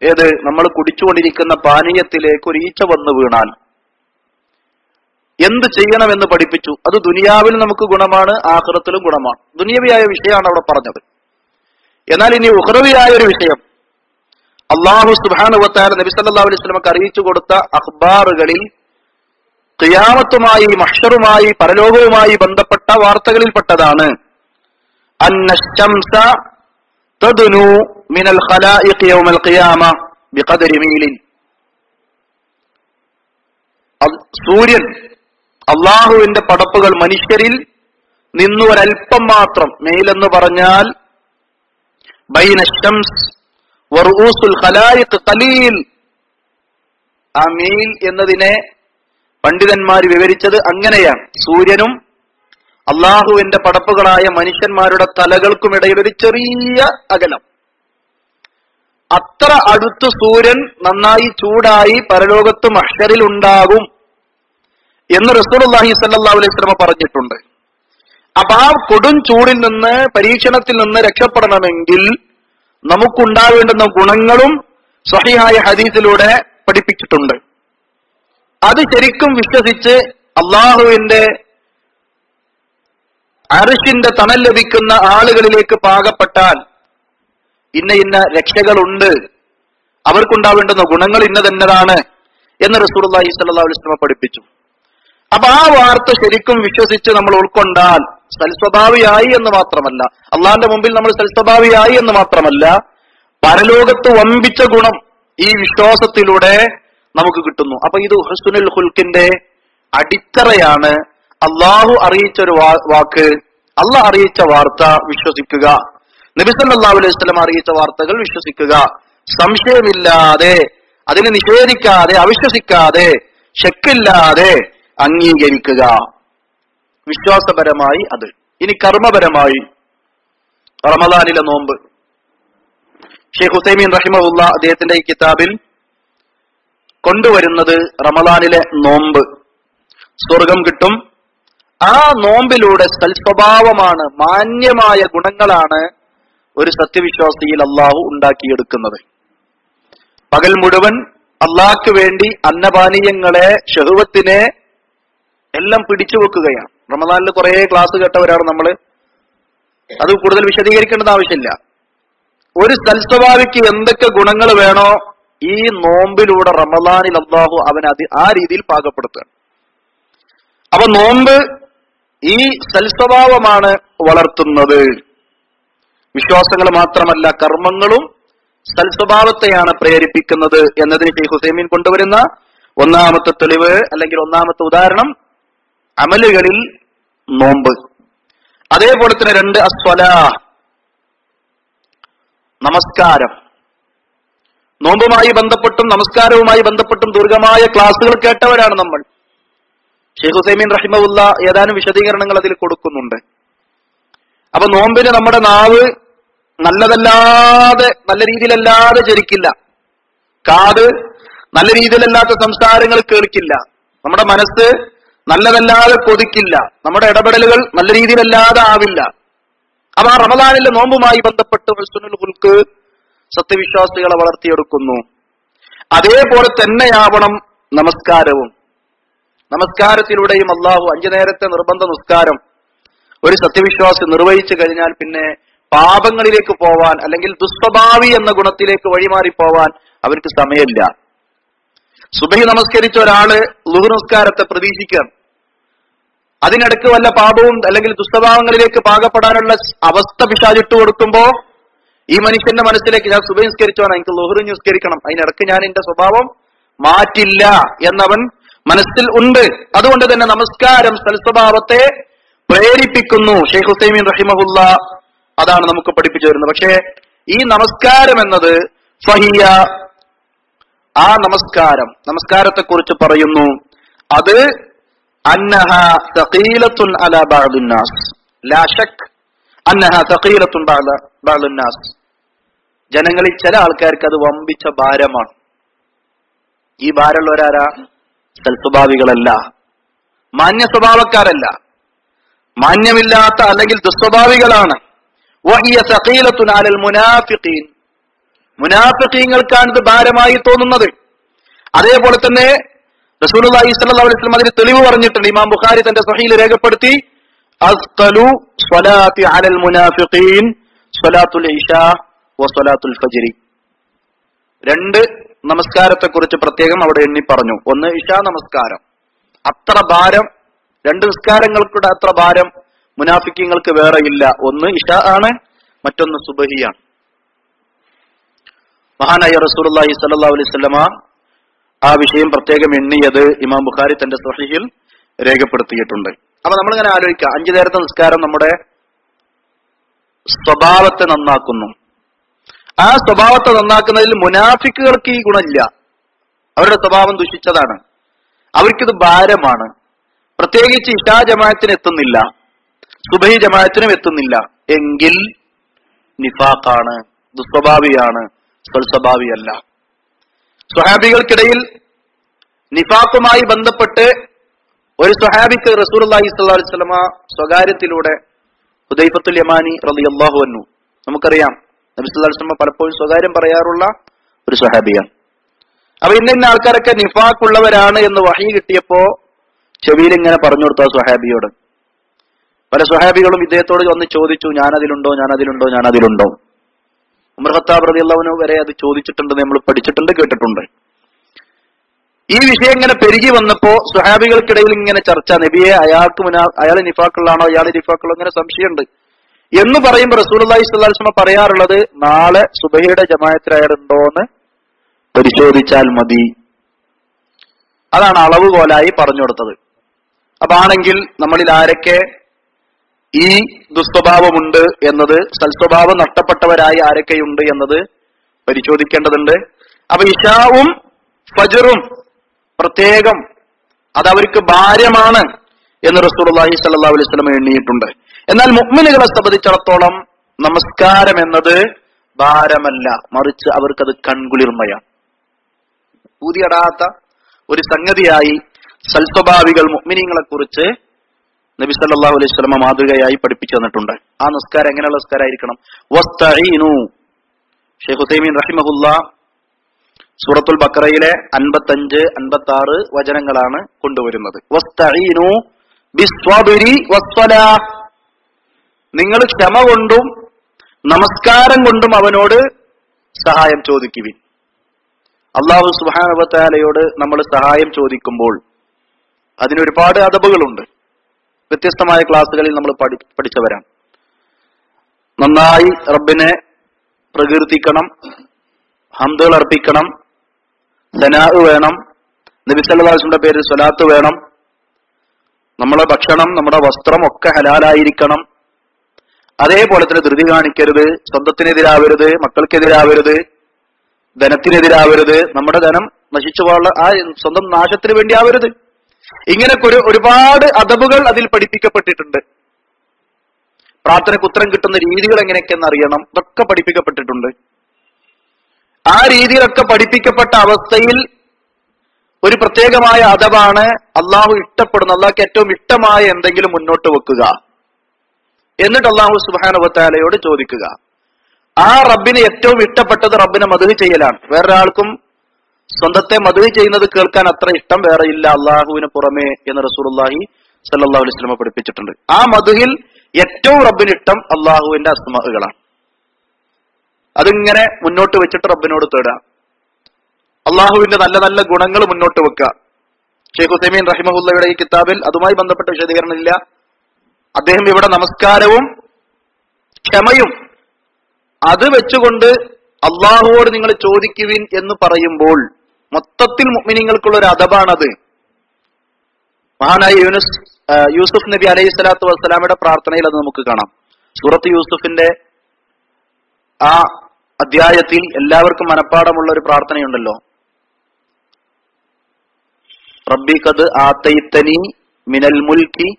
ഏത്? നമ്മൾ കുടിച്ചുകൊണ്ടിരിക്കുന്ന പാനീയത്തിലേക്ക് ഒരു ഈച്ച വന്നു വീണാൽ എന്ത് ചെയ്യണമെന്ന് പഠിപ്പിച്ചു. അത് ദുനിയാവിൽ നമുക്ക് ഗുണമാണ്, ആഖിറത്തിലും ഗുണമാണ്. ദുനിയവിയായ വിഷയമാണ് അവിടെ പറഞ്ഞത്. എന്നാൽ ഇനി ഉഖ്റവിയായ ഒരു വിഷയം, അല്ലാഹു സുബ്ഹാനഹു വ തആല നബി സല്ലല്ലാഹു അലൈഹി വസല്ലമക്ക് അറിയിച്ചു കൊടുത്ത അഖ്ബാറുകളിൽ ഖിയാമത്തുമായി, മഹ്ശറുമായി, പരലോകവുമായി ബന്ധപ്പെട്ട വാർത്തകളിൽപ്പെട്ടതാണ് അന്നശംസ തദ്നു മിനൽ ഖലായിഖി യൗമൽ ഖിയാമ ബിഖദരി മീലിൻ. സൂര്യൻ, അള്ളാഹുവിന്റെ പടപ്പുകൾ മനുഷ്യരിൽ നിന്നു ഒരൽപ്പം മാത്രം, മെയിലെന്ന് പറഞ്ഞാൽ ബൈന ശംസ് വറുഊസുൽ ഖലായിഖ് ഖലീൽ. ആ മെയിൽ എന്നതിനെ പണ്ഡിതന്മാർ വിവരിച്ചത് അങ്ങനെയാണ്. സൂര്യനും അള്ളാഹുവിന്റെ പടപ്പുകളായ മനുഷ്യന്മാരുടെ തലകൾക്കുമിടയിൽ ഒരു ചെറിയ അകലം. അത്ര അടുത്ത് സൂര്യൻ നന്നായി ചൂടായി പരലോകത്ത് മഹ്ശറിൽ ഉണ്ടാകും എന്ന് റസൂലുള്ളാഹി സ്വല്ലല്ലാഹു അലൈഹി വസല്ലം പറഞ്ഞിട്ടുണ്ട്. അപ്പൊ ആ കൊടും ചൂടിൽ നിന്ന്, പരീക്ഷണത്തിൽ നിന്ന് രക്ഷപ്പെടണമെങ്കിൽ നമുക്കുണ്ടാവേണ്ടുന്ന ഗുണങ്ങളും സ്വഹീഹായ ഹദീസിലൂടെ പഠിപ്പിച്ചിട്ടുണ്ട്. അത് ശരിക്കും വിശ്വസിച്ച് അള്ളാഹുവിന്റെ അർശിന്റെ തണൽ ലഭിക്കുന്ന ആളുകളിലേക്ക് പാകപ്പെട്ടാൽ ഇന്ന ഇന്ന രക്ഷകളുണ്ട്, അവർക്കുണ്ടാവേണ്ടുന്ന ഗുണങ്ങൾ ഇന്നതെന്നതാണ് എന്ന് റസൂലുള്ളാഹി സ്വല്ലല്ലാഹു അലൈഹി വസല്ലം പഠിപ്പിച്ചു. അപ്പൊ ആ വാർത്ത ശരിക്കും വിശ്വസിച്ച് നമ്മൾ ഉൾക്കൊണ്ടാൽ സൽസ്വഭാവിയായി എന്ന് മാത്രമല്ല, അള്ളാന്റെ മുമ്പിൽ നമ്മൾ സൽസ്വഭാവിയായി എന്ന് മാത്രമല്ല, പരലോകത്ത് വമ്പിച്ച ഗുണം ഈ വിശ്വാസത്തിലൂടെ നമുക്ക് കിട്ടുന്നു. അപ്പൊ ഇത് ഹുസ്നുൽ ഖുൽഖിന്റെ അടിത്തറയാണ്. അള്ളാഹു അറിയിച്ചൊരു വാക്ക്, അള്ളാഹ് അറിയിച്ച വാർത്ത വിശ്വസിക്കുക, നബി സല്ലല്ലാഹു അലൈഹി വസല്ലം അറിയിച്ച വാർത്തകൾ വിശ്വസിക്കുക. സംശയമില്ലാതെ, അതിനെ നിഷേധിക്കാതെ, അവിശ്വസിക്കാതെ ശക്കില്ലാതെ അംഗീകരിക്കുക, വിശ്വാസപരമായി അത്. ഇനി കർമ്മപരമായി റമദാനിലെ നോമ്പ്. ഷെയ്ഖ് ഉസൈമീൻ റഹിമഹുല്ല അദ്ദേഹത്തിന്റെ ഈ കിതാബിൽ കൊണ്ടുവരുന്നത് റമദാനിലെ നോമ്പ് സ്വർഗം കിട്ടും. ആ നോമ്പിലൂടെ സൽസ്വഭാവമാണ്, മാന്യമായ ഗുണങ്ങളാണ് ഒരു സത്യവിശ്വാസിയിൽ അള്ളാഹു ഉണ്ടാക്കിയെടുക്കുന്നത്. പകൽ മുഴുവൻ അള്ളാഹ്ക്ക് വേണ്ടി അന്നപാനീയങ്ങളെ, ഷഹ്വത്തിനെ എല്ലാം പിടിച്ചു വെക്കുകയാണ്. റമദാനിൽ കുറെ ക്ലാസ് കേട്ടവരാണ് നമ്മള്, അത് കൂടുതൽ വിശദീകരിക്കേണ്ടത് ആവശ്യമില്ല. ഒരു സൽസ്വഭാവിക്ക് എന്തൊക്കെ ഗുണങ്ങൾ വേണോ ഈ നോമ്പിലൂടെ റമദാനിൽ അള്ളാഹു അവൻ ആ രീതിയിൽ പാകപ്പെടുത്തുകയാണ്. അപ്പൊ നോമ്പ് ഈ സൽസ്വഭാവമാണ് വളർത്തുന്നത്. വിശ്വാസങ്ങൾ മാത്രമല്ല, കർമ്മങ്ങളും സൽസ്വഭാവത്തെയാണ് പ്രേരിപ്പിക്കുന്നത് എന്നതിന് ഷെയ്ഖ് ഹുസൈമീൻ കൊണ്ടുവരുന്ന ഒന്നാമത്തെ തെളിവ് അല്ലെങ്കിൽ ഒന്നാമത്തെ ഉദാഹരണം അമലുകളിൽ നോമ്പ്. അതേപോലെ തന്നെ 2 അസ്വലാഹ്, നമസ്കാരം. നോമ്പുമായി ബന്ധപ്പെട്ടും നമസ്കാരവുമായി ബന്ധപ്പെട്ടും ദീർഘമായ ക്ലാസുകൾ കേട്ടവരാണ് നമ്മൾ. ഷെയ്ഖ് ഹുസൈമീൻ റഹിമഹുല്ല ഏതാനും വിശദീകരണങ്ങൾ അതിൽ കൊടുക്കുന്നുണ്ട്. അപ്പൊ നോമ്പിന് നമ്മുടെ നാവ് നല്ല രീതിയിലല്ലാതെ ചരിക്കില്ല, കാത് നല്ല രീതിയിലല്ലാത്ത സംസാരങ്ങൾ കേൾക്കില്ല, നമ്മുടെ മനസ്സ് നല്ലതല്ലാതെ കൊതിക്കില്ല, നമ്മുടെ ഇടപെടലുകൾ നല്ല രീതിയിലല്ലാതെ ആവില്ല. അപ്പൊ ആ റമദാനിലെ നോമ്പുമായി ബന്ധപ്പെട്ട് ഹുസ്നുൽ ഖുൽഖ് സത്യവിശ്വാസികളെ വളർത്തിയെടുക്കുന്നു. അതേപോലെ തന്നെയാവണം നമസ്കാരവും. നമസ്കാരത്തിലൂടെയും അള്ളാഹു 5 നേരത്തെ നിർബന്ധ നിസ്കാരം ഒരു സത്യവിശ്വാസി നിർവഹിച്ചു കഴിഞ്ഞാൽ പിന്നെ പാപങ്ങളിലേക്ക് പോവാൻ അല്ലെങ്കിൽ ദുസ്വഭാവി എന്ന ഗുണത്തിലേക്ക് വഴിമാറിപ്പോവാൻ അവർക്ക് സമയമില്ല. സുബഹി നമസ്കരിച്ച ഒരാള് ളുഹർ നിസ്കാരത്തെ പ്രതീക്ഷിക്കുകയാണ്. അതിനിടക്ക് വല്ല പാപവും അല്ലെങ്കിൽ ദുസ്വഭാവങ്ങളിലേക്ക് പാകപ്പെടാനുള്ള അവസ്ഥ പിശാചിട്ട് കൊടുക്കുമ്പോ ഈ മനുഷ്യന്റെ മനസ്സിലേക്ക് ഞാൻ സുബഹി നിസ്കരിച്ചോണം, എനിക്ക് ളുഹർ നിസ്കരിക്കണം, അതിനിടക്ക് ഞാൻ എന്റെ സ്വഭാവം മാറ്റില്ല എന്നവൻ മനസ്സിൽ ഉണ്ട്. അതുകൊണ്ട് തന്നെ നമസ്കാരം സൽസ്വഭാവത്തെ പ്രേരിപ്പിക്കുന്നു. ഷെയ്ഖ് ഉസൈമീൻ റഹിമഹുല്ല അതാണ് നമുക്ക് പഠിപ്പിച്ചു വരുന്നത്. പക്ഷേ ഈ നമസ്കാരം എന്നത് ഫഹിയ, ആ നമസ്കാരത്തെ കുറിച്ച് പറയുന്നു, അത് അന്നഹ തഖീലത്തുൻ അലാ ബഅദിന്നാസ്, ലാ ശക്ക് അന്നഹ തഖീലത്തുൻ ബഅദിന്നാസ്. ജനങ്ങളിൽ ചില ആൾക്കാർക്ക് അത് വമ്പിച്ച ഭാരമാണ്. ഈ ഭാരമുള്ളവരാരാ? സൽസ്വഭാവികളല്ല, മാന്യ സ്വഭാവക്കാരല്ല, മാന്യമില്ലാത്ത അല്ലെങ്കിൽ ദുസ്വഭാവികളാണ്. വഹിയ സഖീലത്തുൻ അലൽ മുനാഫിഖീൻ, മുനാഫിഖീങ്ങൾക്കാണ് ഇത് ഭാരമായി തോന്നുന്നത്. അതേപോലെ തന്നെ റസൂലുള്ളാഹി സ്വല്ലല്ലാഹു അലൈഹി വസല്ലം അതിന് തെളിവ് പറഞ്ഞിട്ടുണ്ട്. ഇമാം ബുഖാരി തന്റെ സ്വഹീഹിൽ രേഖപ്പെടുത്തി, അസ്ഖലു സ്വലാത്തി അലൽ മുനാഫിഖീൻ സ്വലാത്തുൽ ഇശാ വ സ്വലാത്തുൽ ഫജ്ർ. 2 നമസ്കാരത്തെ കുറിച്ച് പ്രത്യേകം അവിടെ എണ്ണി പറഞ്ഞു. ഒന്ന് ഇശാ നമസ്കാരം, അത്ര ഭാരം, 2 നിസ്കാരങ്ങൾക്കൂടെ അത്ര ഭാരം മുനാഫിക്കീങ്ങൾക്ക് വേറെ ഇല്ല. ഒന്ന് ഇശാ ആണ്, മറ്റൊന്ന് സുബഹിയാണ്. മഹാനായ റസൂലുള്ളാഹി സ്വല്ലല്ലാഹു അലൈഹി വസല്ലമ ആ വിഷയം പ്രത്യേകം എണ്ണിയത് ഇമാം ബുഖാരി തന്റെ സ്വഹീഹിൽ രേഖപ്പെടുത്തിയിട്ടുണ്ട്. അപ്പൊ നമ്മളിങ്ങനെ ആലോചിക്കുക, 5 നേരത്തെ നിസ്കാരം നമ്മുടെ സ്വഭാവത്തെ നന്നാക്കുന്നു. ആ സ്വഭാവത്തെ നന്നാക്കുന്നതിൽ മുനാഫിക്കുകൾക്ക് ഈ ഗുണമില്ല. അവരുടെ സ്വഭാവം ദുഷിച്ചതാണ്, അവർക്കിത് ഭാരമാണ്. പ്രത്യേകിച്ച് ഇശാ ജമാഅത്തിന് എത്തുന്നില്ല, സുബഹി ജമാഅത്തിനും എത്തുന്നില്ല എങ്കിൽ നിഫാഖാണ്, ദുസ്വഭാവിയാണ്, സ്വൽസ്വഭാവിയല്ല. സ്വഹാബികൾക്കിടയിൽ നിഫാഖുമായി ബന്ധപ്പെട്ട് ഒരു സ്വഹാബിക്ക് റസൂലുള്ളാഹി സ്വല്ലല്ലാഹു അലൈഹി വസല്ലമ സ്വകാര്യത്തിലൂടെ ഹുദൈഫത്തുൽ യമാനി റളിയല്ലാഹു അൻഹു, നമുക്കറിയാം നബി സല്ലല്ലാഹു അലൈഹി വസല്ലമ പലപ്പോഴും സ്വകാര്യം പറയാറുള്ള ഒരു സ്വഹാബിയാണ്. അപ്പൊ ഇന്ന ആൾക്കാരൊക്കെ നിഫാഖുള്ളവരാണ് എന്ന് വഹി കിട്ടിയപ്പോ ചെവിയിൽ ഇങ്ങനെ പറഞ്ഞു കൊടുത്തു ആ സ്വഹാബിയോട്. പല സ്വഹാബികളും ഇദ്ദേഹത്തോട് വന്ന് ചോദിച്ചു, ഞാനതിലുണ്ടോ. ഉമർ ഖത്താബ് റളിയല്ലാഹു അൻഹു വരെ അത് ചോദിച്ചിട്ടുണ്ടെന്ന് നമ്മൾ പഠിച്ചിട്ടുണ്ട്, കേട്ടിട്ടുണ്ട്. ഈ വിഷയം ഇങ്ങനെ പെരുകി വന്നപ്പോ സ്വഹാബികൾക്കിടയിൽ ഇങ്ങനെ ചർച്ച, നബിയെ അയാൾ നിഫാഖുള്ളാണോ, അയാൾ നിഫാഖുള്ള, ഇങ്ങനെ സംശയമുണ്ട് എന്ന് പറയുമ്പോൾ റസൂലുള്ളാഹി സ്വല്ലല്ലാഹു അലൈഹി വസല്ലം പറയാറുള്ളത്, നാളെ സുബഹിയുടെ ജമാഅത്തിൽ അയാളുണ്ടോന്ന് പരിശോധിച്ചാൽ മതി. അതാണ് അളവുകോലായി പറഞ്ഞു കൊടുത്തത്. അപ്പൊ ആണെങ്കിൽ നമ്മളിൽ ആരൊക്കെ ഈ ദുസ്വഭാവമുണ്ട് എന്നത്, സൽസ്വഭാവം നഷ്ടപ്പെട്ടവരായി ആരൊക്കെയുണ്ട് എന്നത് പരിശോധിക്കേണ്ടതുണ്ട്. അപ്പൊ ഇശാവും ഫജ്റും പ്രത്യേകം അത് അവർക്ക് ഭാരമാണ് എന്ന് റസൂലുള്ളാഹി സ്വല്ലല്ലാഹു അലൈഹി വസല്ലം എണ്ണിയിട്ടുണ്ട്. എന്നാൽ മുഅ്മിനുകളെ സംബന്ധിച്ചിടത്തോളം നമസ്കാരം എന്നത് ഭാരമല്ല, മറിച്ച് അവർക്കത് കൺകുളിർമയാണ്. ഊതിയടാത്ത ഒരു സംഗതിയായി സൽസ്വഭാവികൾ മുഅ്മിനീങ്ങളെ കുറിച്ച് നബി സല്ലല്ലാഹു അലൈഹി വസല്ലം മാതൃകയായി പഠിപ്പിച്ചു തന്നിട്ടുണ്ട്. ആ നിസ്കാരം എങ്ങനെയുള്ള നിസ്കാരമായിരിക്കണം? വസ്തഈനു. ഷെയ്ഖ് ഉസൈമീൻ റഹിമഹുല്ലാഹ് സൂറത്തുൽ ബഖറയിലെ 55, 56 വചനങ്ങളാണ് കൊണ്ടുവരുന്നത്. വസ്തഈനു ബിസ്വബ്രി വസ്സലാഹ്. നിങ്ങൾ ക്ഷമ കൊണ്ടും നമസ്കാരം കൊണ്ടും അവനോട് സഹായം ചോദിക്കുവിൻ. അല്ലാഹു സുബ്ഹാനഹു വ തആലയോട് നമ്മൾ സഹായം ചോദിക്കുമ്പോൾ അതിനൊരുപാട് അദബുകളുണ്ട്. വ്യത്യസ്തമായ ക്ലാസ്സുകളിൽ നമ്മൾ പഠിച്ചവരാണ്. നന്നായി റബ്ബിനെ പ്രകീർത്തിക്കണം, ഹംദുകൾ അർപ്പിക്കണം, സനാഅ് വേണം, നബി സല്ലല്ലാഹു അലൈഹി വസല്ലമയുടെ പേരിൽ സ്വലാത്ത് വേണം, നമ്മളെ ഭക്ഷണം, നമ്മുടെ വസ്ത്രം ഒക്കെ ഹലാലായിരിക്കണം. അതേപോലെ തന്നെ ധൃതി കാണിക്കരുത്, സ്വന്തത്തിനെതിരാവരുത്, മക്കൾക്കെതിരാവരുത്, ധനത്തിനെതിരാവരുത്, നമ്മുടെ ധനം നശിച്ചു പോകാനുള്ള ആ സ്വന്തം നാശത്തിന് വേണ്ടി ആവരുത്. ഇങ്ങനൊക്കെ ഒരുപാട് അദബുകൾ അതിൽ പഠിപ്പിക്കപ്പെട്ടിട്ടുണ്ട്. പ്രാർത്ഥനയ്ക്ക് ഉത്തരം കിട്ടുന്ന രീതികൾ എങ്ങനെയൊക്കെയെന്ന് അറിയണം, ഇതൊക്കെ പഠിപ്പിക്കപ്പെട്ടിട്ടുണ്ട്. ആ രീതിയിലൊക്കെ പഠിപ്പിക്കപ്പെട്ട അവസ്ഥയിൽ ഒരു പ്രത്യേകമായ അദബാണ് അള്ളാഹു ഇഷ്ടപ്പെടുന്ന, അള്ളാഹ്ക്ക് ഏറ്റവും ഇഷ്ടമായ എന്തെങ്കിലും മുന്നോട്ട് വെക്കുക, എന്നിട്ട് അള്ളാഹു സുബ്ഹാനഹു വ തആലയോട് ചോദിക്കുക. ആ റബ്ബിന് ഏറ്റവും ഇഷ്ടപ്പെട്ടത് റബ്ബിനെ മദ്ഹ് ചെയ്യലാണ്. വേറൊരാൾക്കും സ്വന്തത്തെ മദ്ഹ് ചെയ്യുന്നത് കേൾക്കാൻ അത്ര ഇഷ്ടം വേറെ ഇല്ല അള്ളാഹുവിന് പുറമെ എന്ന് റസൂലുള്ളാഹി സ്വല്ലല്ലാഹു അലൈഹി വസല്ലം പഠിപ്പിച്ചിട്ടുണ്ട്. ആ മദ്ഹിൽ ഏറ്റവും റബ്ബിന് ഇഷ്ടം അള്ളാഹുവിന്റെ അസ്മാഉകളാണ്. അതിങ്ങനെ മുന്നോട്ട് വെച്ചിട്ട് റബ്ബിനോട് തേടുക, അള്ളാഹുവിന്റെ നല്ല നല്ല ഗുണങ്ങൾ മുന്നോട്ട് വെക്കുക. ഷെയ്ഖ് ഉസൈമീൻ റഹിമഹുല്ലയുടെ ഈ കിതാബിൽ അതുമായി ബന്ധപ്പെട്ട വിശദീകരണമില്ല. അദ്ദേഹം ഇവിടെ നമസ്കാരവും ക്ഷമയും അത് വെച്ചുകൊണ്ട് അള്ളാഹുവോട് നിങ്ങൾ ചോദിക്കുവിൻ എന്ന് പറയുമ്പോൾ മൊത്തത്തിൽ മുഅ്മിനീങ്ങൾക്കുള്ള ഒരു അദബാണത്. മഹാനായ യൂസുഫ് നബി അലൈഹി സ്വലാത്തു വസ്സലാമയുടെ പ്രാർത്ഥനയിൽ അത് നമുക്ക് കാണാം. സൂറത്ത് യൂസുഫിന്റെ ആ അധ്യായത്തിൽ എല്ലാവർക്കും മനഃപ്പാടമുള്ള ഒരു പ്രാർത്ഥനയുണ്ടല്ലോ. റബ്ബി ഖദ് ആതൈതനി മിനൽ മുൽക്കി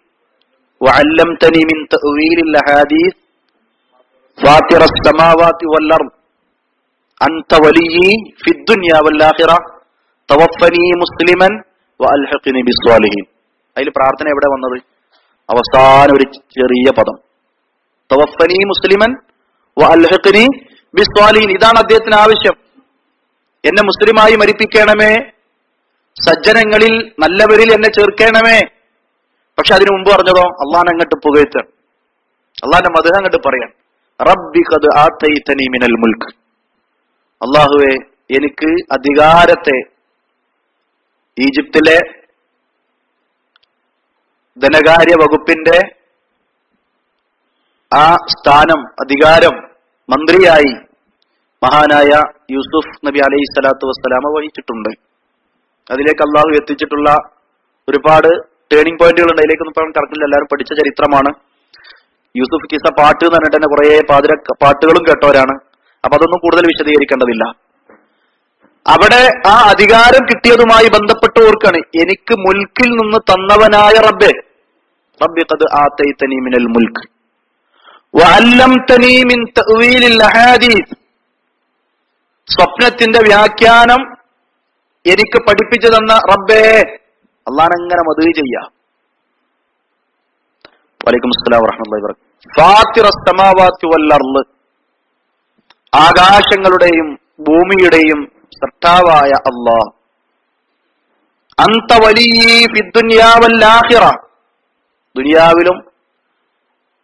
വഅല്ലംതനി മിൻ തഅ്വീലിൽ അഹാദീസ് ഫാത്തിറസ് സമാവാതി വൽ അർദ് അൻത വലിയി ഫിദ് ദുനിയ വൽ ആഖിറ തവഫനി മുസ്ലിമൻ വഅൽഹിഖ്നി ബിസ്സാലിഹീൻ. അതിൽ പ്രാർത്ഥന എവിടെ വന്നത്? അവസാനം ഒരു ചെറിയ പദം, തവഫനി മുസ്ലിമൻ വഅൽഹിഖ്നി ബിസ്സാലിഹീൻ. ഇതാണ് അദ്ദേഹത്തിന് ആവശ്യം. എന്നെ മുസ്ലിമായി മരിപ്പിക്കണമേ, സജ്ജനങ്ങളിൽ നല്ലവരിൽ എന്നെ ചേർക്കണമേ. പക്ഷെ അതിനു മുമ്പ് പറഞ്ഞതോ അള്ളാഹനെ അങ്ങോട്ട് പുകഴ്ത്താൻ, അള്ളാഹിന്റെ മദ്ഹ് അങ്ങോട്ട് പറയാൻ. റബ്ബി ഖദ് ആതൈതനി മിനൽ മുൽക്ക്. അള്ളാഹുവേ, എനിക്ക് അധികാരത്തെ, ഈജിപ്തിലെ ധനകാര്യ വകുപ്പിന്റെ ആ സ്ഥാനം, അധികാരം മന്ത്രിയായി മഹാനായ യൂസുഫ് നബി അലൈഹി സ്വലാത്തു വസ്സലാമ വഹിച്ചിട്ടുണ്ട്. അതിലേക്ക് അള്ളാഹു എത്തിച്ചിട്ടുള്ള ഒരുപാട് ടേണിംഗ് പോയിന്റുകളുണ്ട്. അതിലേക്കൊന്നും പറയാൻ കറക്റ്റില്ല, എല്ലാവരും പഠിച്ച ചരിത്രമാണ്. യൂസുഫ് കിസ പാട്ട് എന്ന് പറഞ്ഞിട്ട് തന്നെ കുറെ പാട്ടുകളും കേട്ടവരാണ്. അപ്പൊ അതൊന്നും കൂടുതൽ വിശദീകരിക്കേണ്ടതില്ല. അവിടെ ആ അധികാരം കിട്ടിയതുമായി ബന്ധപ്പെട്ട് ഓർക്കാണ്, എനിക്ക് മുൽക്കിൽ നിന്ന് തന്നവനായ റബ്ബേ, റബ്ബി ഖദ് ആതൈതനി മിനൽ മുൽക്ക് വഅല്ലംതനി മിൻ തഅ്വീലിൽ അഹാദീസ്. സ്വപ്നത്തിന്റെ വ്യാഖ്യാനം എനിക്ക് പഠിപ്പിച്ചു തന്ന റബ്ബേ. അള്ളാഹനെ മദ്ഹ് ചെയ്യാം. വലൈക്കും അസ്സലാം വറഹ്മത്തുള്ളാഹി വബറകാതുഹു. ഫാത്തിറസ് സമാവാതി വൽ അർദ്. ആകാശങ്ങളുടെയും ഭൂമിയുടെയും സൃഷ്ടാവായ അല്ലാഹ്. അൻത വലിയി ഫിദ് ദുനിയ വൽ ആഖിറ. ദുനിയാവിലും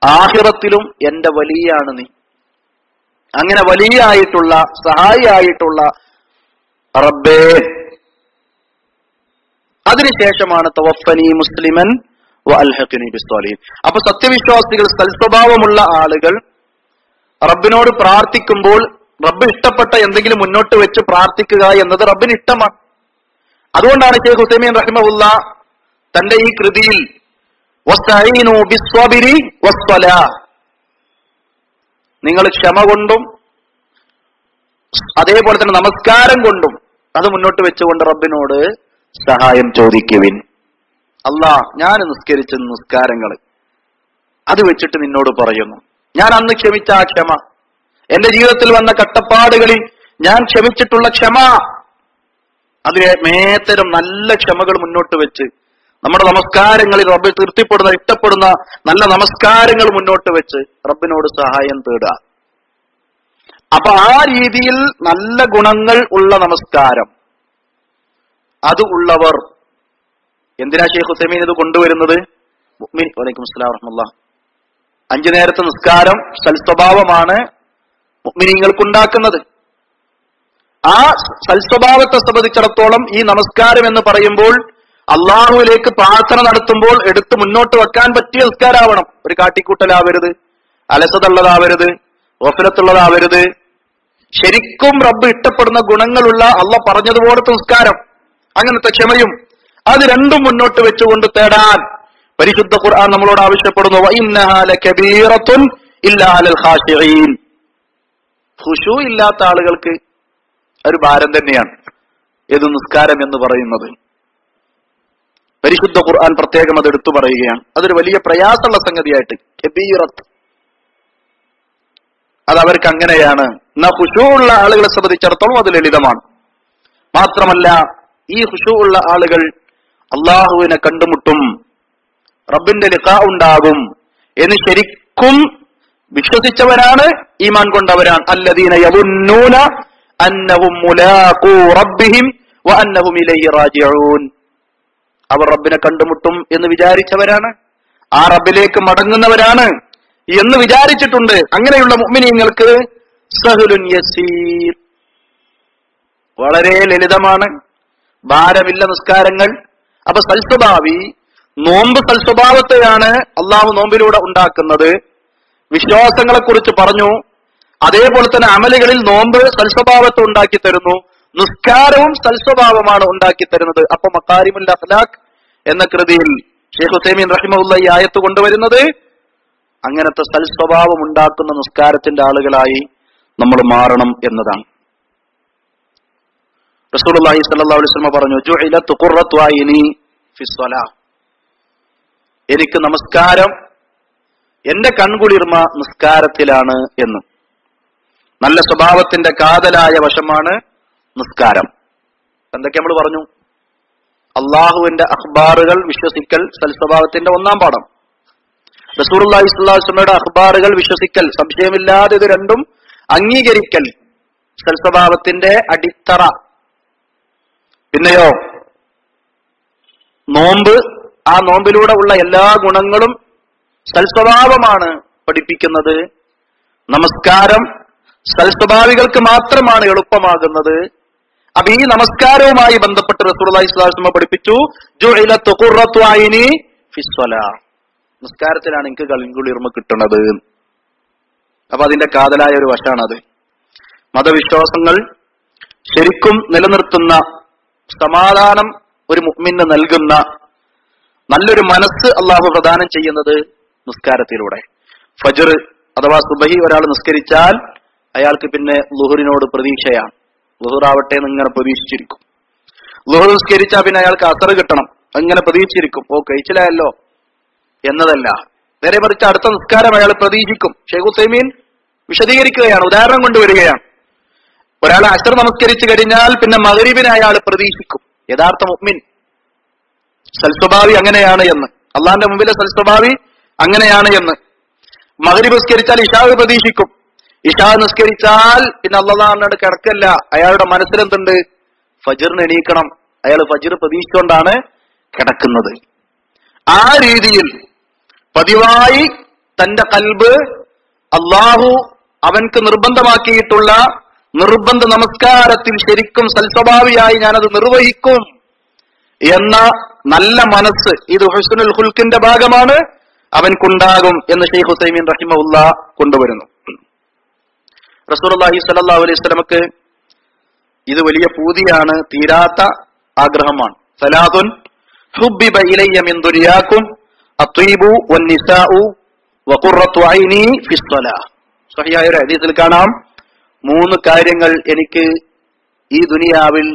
ആഖിറത്തിലും എന്റെ വലിയാണ് നീ. അങ്ങനെ വലിയായിട്ടുള്ള, സഹായിയായിട്ടുള്ള റബ്ബേ. അതിനുശേഷമാണ് തവഫനി മുസ്ലിമൻ വഅൽഹിഖ്നി ബിസ്സാലിഹീൻ. അപ്പൊ സത്യവിശ്വാസികൾ, സൽസ്വഭാവമുള്ള ആളുകൾ റബ്ബിനോട് പ്രാർത്ഥിക്കുമ്പോൾ റബ്ബ് ഇഷ്ടപ്പെട്ട എന്തെങ്കിലും മുന്നോട്ട് വെച്ച് പ്രാർത്ഥിക്കുക എന്നത് റബ്ബിന് ഇഷ്ടമാണ്. അതുകൊണ്ടാണ് ഷെയ്ഖ് ഉസൈമീൻ റഹിമഹുല്ലാഹ് തന്റെ ഈ കൃതിയിൽ വസ്തഈനു ബിസ്സബ്രി വസ്സലാഹ്, നിങ്ങൾ ക്ഷമ കൊണ്ടും അതേപോലെ തന്നെ നമസ്കാരം കൊണ്ടും അത് മുന്നോട്ട് വെച്ചുകൊണ്ട് റബ്ബിനോട് സഹായം ചോദിക്കുവിൻ. അല്ലാ, ഞാൻ നിസ്കരിച്ച നിസ്കാരങ്ങൾ അത് വെച്ചിട്ട് നിന്നോട് പറയുന്നു, ഞാൻ അന്ന് ക്ഷമിച്ച ആ ക്ഷമ, എന്റെ ജീവിതത്തിൽ വന്ന കട്ടപ്പാടുകളിൽ ഞാൻ ക്ഷമിച്ചിട്ടുള്ള ക്ഷമ, അതിലെ മേത്തരം നല്ല ക്ഷമകൾ മുന്നോട്ട് വെച്ച് നമ്മുടെ നമസ്കാരങ്ങളിൽ റബ്ബ് തൃപ്തിപ്പെടുന്ന ഇഷ്ടപ്പെടുന്ന നല്ല നമസ്കാരങ്ങൾ മുന്നോട്ട് വെച്ച് റബ്ബിനോട് സഹായം തേടുക. അപ്പൊ ആ രീതിയിൽ നല്ല ഗുണങ്ങൾ ഉള്ള നമസ്കാരം അത് ഉള്ളവർ, എന്തിനാ ഷെയ്ഖ് ഉസൈമീൻ ഇത് കൊണ്ടുവരുന്നത്? മുഅ്മിൻ, വലൈക്കും അസ്സലാം വറഹ്മത്തുള്ളാഹി, 5 നേരത്തെ നിസ്കാരം സൽസ്വഭാവമാണ് മുഅ്മിനീങ്ങൾക്കുണ്ടാക്കുന്നത്. ആ സൽസ്വഭാവത്തെ സംബന്ധിച്ചിടത്തോളം ഈ നമസ്കാരം എന്ന് പറയുമ്പോൾ അള്ളാഹുവിലേക്ക് പ്രാർത്ഥന നടത്തുമ്പോൾ എടുത്ത് മുന്നോട്ട് വെക്കാൻ പറ്റിയ നിസ്കാരാവണം. ഒരു കാട്ടിക്കൂട്ടലാവരുത്, അലസതയുള്ളതാവരുത്, ഗഫലത്തുള്ളതാവരുത്. ശരിക്കും റബ്ബ് ഇഷ്ടപ്പെടുന്ന ഗുണങ്ങളുള്ള അള്ളാഹ് പറഞ്ഞതുപോലത്തെ നിസ്കാരം, അങ്ങനത്തെ ക്ഷമയും, അത് രണ്ടും മുന്നോട്ട് വെച്ചുകൊണ്ട് തേടാൻ പരിശുദ്ധ ഖുർആൻ നമ്മളോട് ആവശ്യപ്പെടുന്നു. വഇന്നഹാ ലകബീറത്തുൻ ഇല്ലാ അലൽ ഖാശിഈൻ. ഖുശൂ ഇല്ലാത്ത ആളുകൾക്ക് ഒരു ഭാരം തന്നെയാണ് ഏത് നിസ്കാരം എന്ന് പറയുന്നത്. പരിശുദ്ധ ഖുർആൻ പ്രത്യേകം അത് എടുത്തു പറയുകയാണ്. അതൊരു വലിയ പ്രയാസമുള്ള സംഗതിയായിട്ട്, കബീറത്ത്, അത് അവർക്ക് അങ്ങനെയാണ്. എന്നാ ഖുശൂ ഉള്ള ആളുകളെ സംബന്ധിച്ചിടത്തോളം അത് ലളിതമാണ്. മാത്രമല്ല ഈ ഖുശൂ ഉള്ള ആളുകൾ അള്ളാഹുവിനെ കണ്ടുമുട്ടും, റബ്ബിന്റെ ലിഖാ ഉണ്ടാകും എന്ന് ശരിക്കും വിശ്വസിച്ചവരാണ്, ഈമാൻ കൊണ്ടവരാണ്. അല്ലദീന യവുന്നൂന അന്നഹും മുലാഖൂ റബ്ബിഹിം വഅന്നഹും ഇലൈഹി റാജിഊൻ. അവർ റബ്ബിനെ കണ്ടുമുട്ടും എന്ന് വിചാരിച്ചവരാണ്, ആ റബ്ബിലേക്ക് മടങ്ങുന്നവരാണ് എന്ന് വിചാരിച്ചിട്ടുണ്ട്. അങ്ങനെയുള്ള മുഅ്മിനീങ്ങൾക്ക് സഹലുൻ യസീർ, വളരെ ലളിതമാണ്, ഭാരമില്ല നിസ്കാരങ്ങൾ. അപ്പൊ സൽസ്വഭാവി, നോമ്പ് സൽസ്വഭാവത്തെയാണ് അള്ളാഹു നോമ്പിലൂടെ ഉണ്ടാക്കുന്നത്. വിശ്വാസങ്ങളെ കുറിച്ച് പറഞ്ഞു, അതേപോലെ തന്നെ അമലുകളിൽ നോമ്പ് സൽസ്വഭാവത്തെ ഉണ്ടാക്കി തരുന്നു, നിസ്കാരവും സൽസ്വഭാവമാണ് ഉണ്ടാക്കി തരുന്നത്. അപ്പൊ മക്കാരിമുൽ അഖ്ലാഖ് എന്ന കൃതിയിൽ ഷെയ്ഖ് ഉസൈമീൻ റഹിമഹുല്ലാഹി ഈ ആയത്ത് കൊണ്ടുവരുന്നത് അങ്ങനത്തെ സൽസ്വഭാവം ഉണ്ടാക്കുന്ന നിസ്കാരത്തിന്റെ ആളുകളായി നമ്മൾ മാറണം എന്നതാണ്. റസൂലുള്ളാഹി സ്വല്ലല്ലാഹു അലൈഹി വസല്ലം പറഞ്ഞു, ജുഇലത് ഖുർറത്തു ഐനി ഫിസ്സലാ. എനിക്ക് നമസ്കാരം, എന്റെ കൺകുളിർമ നിസ്കാരത്തിലാണ് എന്ന്. നല്ല സ്വഭാവത്തിന്റെ കാതലായ വശമാണ് നിസ്കാരം. എന്തൊക്കെ നമ്മൾ പറഞ്ഞു? അള്ളാഹുവിന്റെ അഖ്ബാറുകൾ വിശ്വസിക്കൽ സൽസ്വഭാവത്തിന്റെ ഒന്നാം പാഠം. റസൂലുള്ളാഹി സ്വല്ലല്ലാഹു അലൈഹി വസല്ലമയുടെ അഖ്ബാറുകൾ വിശ്വസിക്കൽ, സംശയമില്ലാതെ ഇത് രണ്ടും അംഗീകരിക്കൽ സൽസ്വഭാവത്തിന്റെ അടിത്തറ. പിന്നെയോ നോമ്പ്, ആ നോമ്പിലൂടെ ഉള്ള എല്ലാ ഗുണങ്ങളും സൽസ്വഭാവമാണ് പഠിപ്പിക്കുന്നത്. നമസ്കാരം സൽസ്വഭാവികൾക്ക് മാത്രമാണ് എളുപ്പമാകുന്നത്. അപ്പൊ ഈ നമസ്കാരവുമായി ബന്ധപ്പെട്ട് റസൂലുള്ളാഹി സ്വല്ലല്ലാഹു അലൈഹി വസല്ലം പഠിപ്പിച്ചു, ജുഇലത് ഖുർറത്തു ഐനി ഫിസ്സലാ. നിസ്കാരത്തിലാണ് എനിക്ക് കൺകുളിർമ കിട്ടുന്നത്. അപ്പൊ അതിന്റെ കാതലായ ഒരു വശാണത്. മതവിശ്വാസങ്ങൾ ശരിക്കും നിലനിർത്തുന്ന, സമാധാനം ഒരു മുഅ്മിന് നൽകുന്ന നല്ലൊരു മനസ്സ് അള്ളാഹു പ്രദാനം ചെയ്യുന്നത് നിസ്കാരത്തിലൂടെ. ഫജ്ർ അഥവാ സുബഹി ഒരാൾ നിസ്കരിച്ചാൽ അയാൾക്ക് പിന്നെ ളുഹറിനോട് പ്രതീക്ഷയാണ്. ളുഹറാവട്ടെ എന്ന് ഇങ്ങനെ പ്രതീക്ഷിച്ചിരിക്കും. ളുഹർ നിസ്കരിച്ചാൽ പിന്നെ അയാൾക്ക് അസർ കിട്ടണം, അങ്ങനെ പ്രതീക്ഷിച്ചിരിക്കും. ഓ കഴിച്ചില്ലായല്ലോ എന്നതല്ല, നേരെ മറിച്ച് അടുത്ത നിസ്കാരം അയാൾ പ്രതീക്ഷിക്കും. ഷെയ്ഖ് ഉസൈമീൻ വിശദീകരിക്കുകയാണ്, ഉദാഹരണം കൊണ്ടുവരികയാണ്. ഒരാൾ അസർ നമസ്കരിച്ചു കഴിഞ്ഞാൽ പിന്നെ മഗ്രിബിനെ അയാൾ പ്രതീക്ഷിക്കും. യഥാർത്ഥ മുഅ്മിൻ സൽസ്വഭാവി അങ്ങനെയാണ് എന്ന്, അള്ളാന്റെ മുമ്പിലെ സൽസ്വഭാവി അങ്ങനെയാണ് എന്ന്. മഗ്രിബ് നിസ്കരിച്ചാൽ ഇശാവ് പ്രതീക്ഷിക്കും. ഇശാ നിസ്കരിച്ചാൽ പിന്നെ അള്ളാഹ് കിടക്കല്ല, അയാളുടെ മനസ്സിലെന്തുണ്ട്? ഫജ്റിന് എണീക്കണം. അയാൾ ഫജ്ർ പ്രതീക്ഷിച്ചുകൊണ്ടാണ് കിടക്കുന്നത്. ആ രീതിയിൽ പതിവായി തന്റെ ഖൽബ് അള്ളാഹു അവൻക്ക് നിർബന്ധമാക്കിയിട്ടുള്ള നിർബന്ധ നമസ്കാരത്തിൽ ശരിക്കും സൽസ്വഭാവിയായി ഞാനത് നിർവഹിക്കും എന്ന നല്ല മനസ്സ്, ഇത് ഹുസ്നുൽ ഖുൽഖിന്റെ ഭാഗമാണ്, അവൻക്കുണ്ടാകും എന്ന് ഷെയ്ഖ് ഉസൈമീൻ റഹിമഹുല്ലാഹ് കൊണ്ടുവരുന്നു. റസൂലുള്ളാഹി സ്വല്ലല്ലാഹു അലൈഹി വസല്ലമക്ക് ഇത് വലിയ പൂതിയാണ്, തീരാത്ത ആഗ്രഹമാണ്. സലാത്തുൻ ഹുബ്ബിബ ഇലയ്യ മിൻ ദുനിയാകും അത്വീബു വന്നിസാഉ വഖുറത്തു ഐനി ഫിസ്സലാ. സ്വഹീഹായ ഒരു ഹദീസിൽ കാണാം, 3 കാര്യങ്ങൾ എനിക്ക് ഈ ദുനിയാവിൽ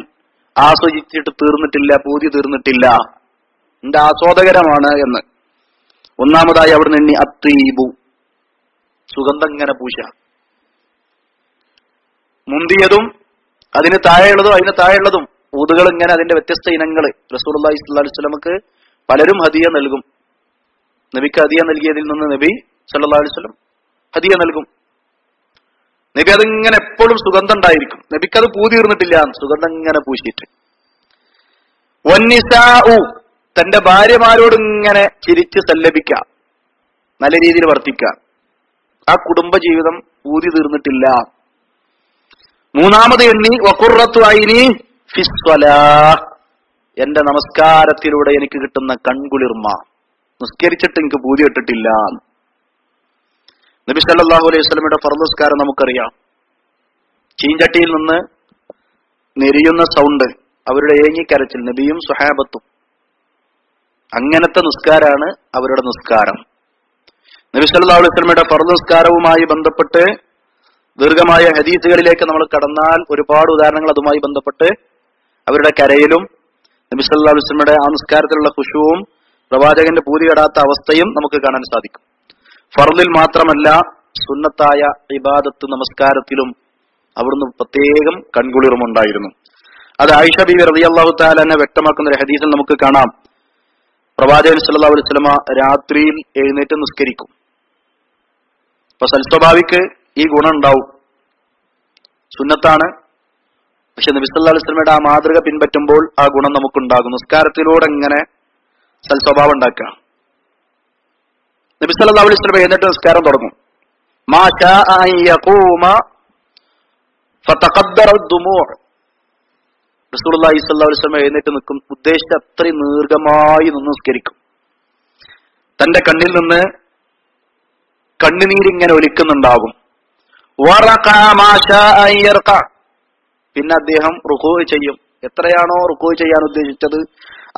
ആസ്വദിച്ചിട്ട് തീർന്നിട്ടില്ല, പൂതി തീർന്നിട്ടില്ല. എന്റെ ആസ്വാദകരമാണ് എന്ന്. ഒന്നാമതായി അവിടുന്ന് എണ്ണി അത്തീബു, സുഗന്ധം ഇങ്ങനെ പൂശ. മുന്തിയതും അതിന് താഴെയുള്ളതും അതിന് താഴെയുള്ളതും ഊതുകൾ ഇങ്ങനെ അതിന്റെ വ്യത്യസ്ത ഇനങ്ങൾ റസൂലുള്ളാഹി സ്വല്ലല്ലാഹു അലൈഹി വസല്ലമക്ക് പലരും ഹദിയ നൽകും. നബിക്ക് ഹദിയ നൽകിയതിൽ നിന്ന് നബി സല്ലല്ലാഹു അലൈഹി വസല്ലം ഹദിയ നൽകും. നബി അതിങ്ങനെ എപ്പോഴും സുഗന്ധം ഉണ്ടായിരിക്കും. നബിക്കത് പൂതീർന്നിട്ടില്ല, സുഗന്ധം ഇങ്ങനെ പൂശിയിട്ട്. വന്നിസാഉ, തന്റെ ഭാര്യമാരോട് ഇങ്ങനെ ചിരിച്ച് സല്ലപിക്കാം, നല്ല രീതിയിൽ വർത്തിക്കാം. ആ കുടുംബ ജീവിതം പൂതി തീർന്നിട്ടില്ല. മൂന്നാമത് എണ്ണി വഖുറത്തു ഐനി ഫിസ്വലാഹ്, എന്റെ നമസ്കാരത്തിലൂടെ എനിക്ക് കിട്ടുന്ന കൺകുളിർമ, നിസ്കരിച്ചിട്ട് എനിക്ക് പൂതി കിട്ടിട്ടില്ല. നബി സല്ലല്ലാഹു അലൈഹി വസല്ലമയുടെ ഫർദ് നിസ്കാരം നമുക്കറിയാം. ചീഞ്ചട്ടിയിൽ നിന്ന് നെരിയുന്ന സൗണ്ട്, അവരുടെ ഏങ്ങിക്കരച്ചിൽ, നബിയും സ്വഹാബത്തും, അങ്ങനത്തെ നിസ്കാരാണ് അവരുടെ നിസ്കാരം. നബി സല്ലല്ലാഹു അലൈഹി വസല്ലമയുടെ ഫർദ് നിസ്കാരവുമായി ബന്ധപ്പെട്ട് ദീർഘമായ ഹദീസുകളിലേക്ക് നമ്മൾ കടന്നാൽ ഒരുപാട് ഉദാഹരണങ്ങൾ അതുമായി ബന്ധപ്പെട്ട് അവരുടെ കരയിലും നബി സല്ലല്ലാഹു അലൈഹി വസല്ലമയുടെ ആ നിസ്കാരത്തിലുള്ള ഖുശൂവും പ്രവാചകന്റെ പൂതി കെടാത്ത അവസ്ഥയും നമുക്ക് കാണാൻ സാധിക്കും. ഫർദിൽ മാത്രമല്ല, സുന്നത്തായ ഇബാദത്ത് നമസ്കാരത്തിലും അവിടുന്ന് പ്രത്യേകം കൺകുളിർമുണ്ടായിരുന്നു. അത് ആയിഷ ബീവി റളിയല്ലാഹു തആല അൻഹ വ്യക്തമാക്കുന്ന ഒരു ഹദീസിൽ നമുക്ക് കാണാം. പ്രവാചകൻ സല്ലല്ലാഹു അലൈഹി വസല്ലമ രാത്രിയിൽ എഴുന്നേറ്റ് നിസ്കരിക്കും. അപ്പൊ സൽസ്വഭാവിക്ക് ഈ ഗുണം ഉണ്ടാവും, സുന്നത്താണ്. പക്ഷെ നബി സല്ലല്ലാഹു അലൈഹി വസല്ലമയുടെ ആ മാതൃക പിൻപറ്റുമ്പോൾ ആ ഗുണം നമുക്കുണ്ടാകും. നിസ്കാരത്തിലൂടെ എങ്ങനെ സൽസ്വഭാവം ഉണ്ടാക്കുക. നബി സല്ലല്ലാഹു അലൈഹി വസല്ലം എഴുന്നേറ്റ് നിസ്കാരം തുടങ്ങും. മാ ശാഅ അൻ യഖൂമ ഫതഖദ്ദറ അദ്ദുമൂ', റസൂലുള്ളാഹി സ്വല്ലല്ലാഹു അലൈഹി വസല്ലം എഴുന്നേറ്റ് നിൽക്കും, ഉദ്ദേശിച്ച അത്രയും ദീർഘമായി നിന്ന് നിസ്കരിക്കും. തന്റെ കണ്ണിൽ നിന്ന് കണ്ണുനീരിങ്ങനെ ഒലിക്കുന്നുണ്ടാകും. പിന്നെ അദ്ദേഹം റുകൂ ചെയ്യും. എത്രയാണോ റുകൂ ചെയ്യാൻ ഉദ്ദേശിച്ചത്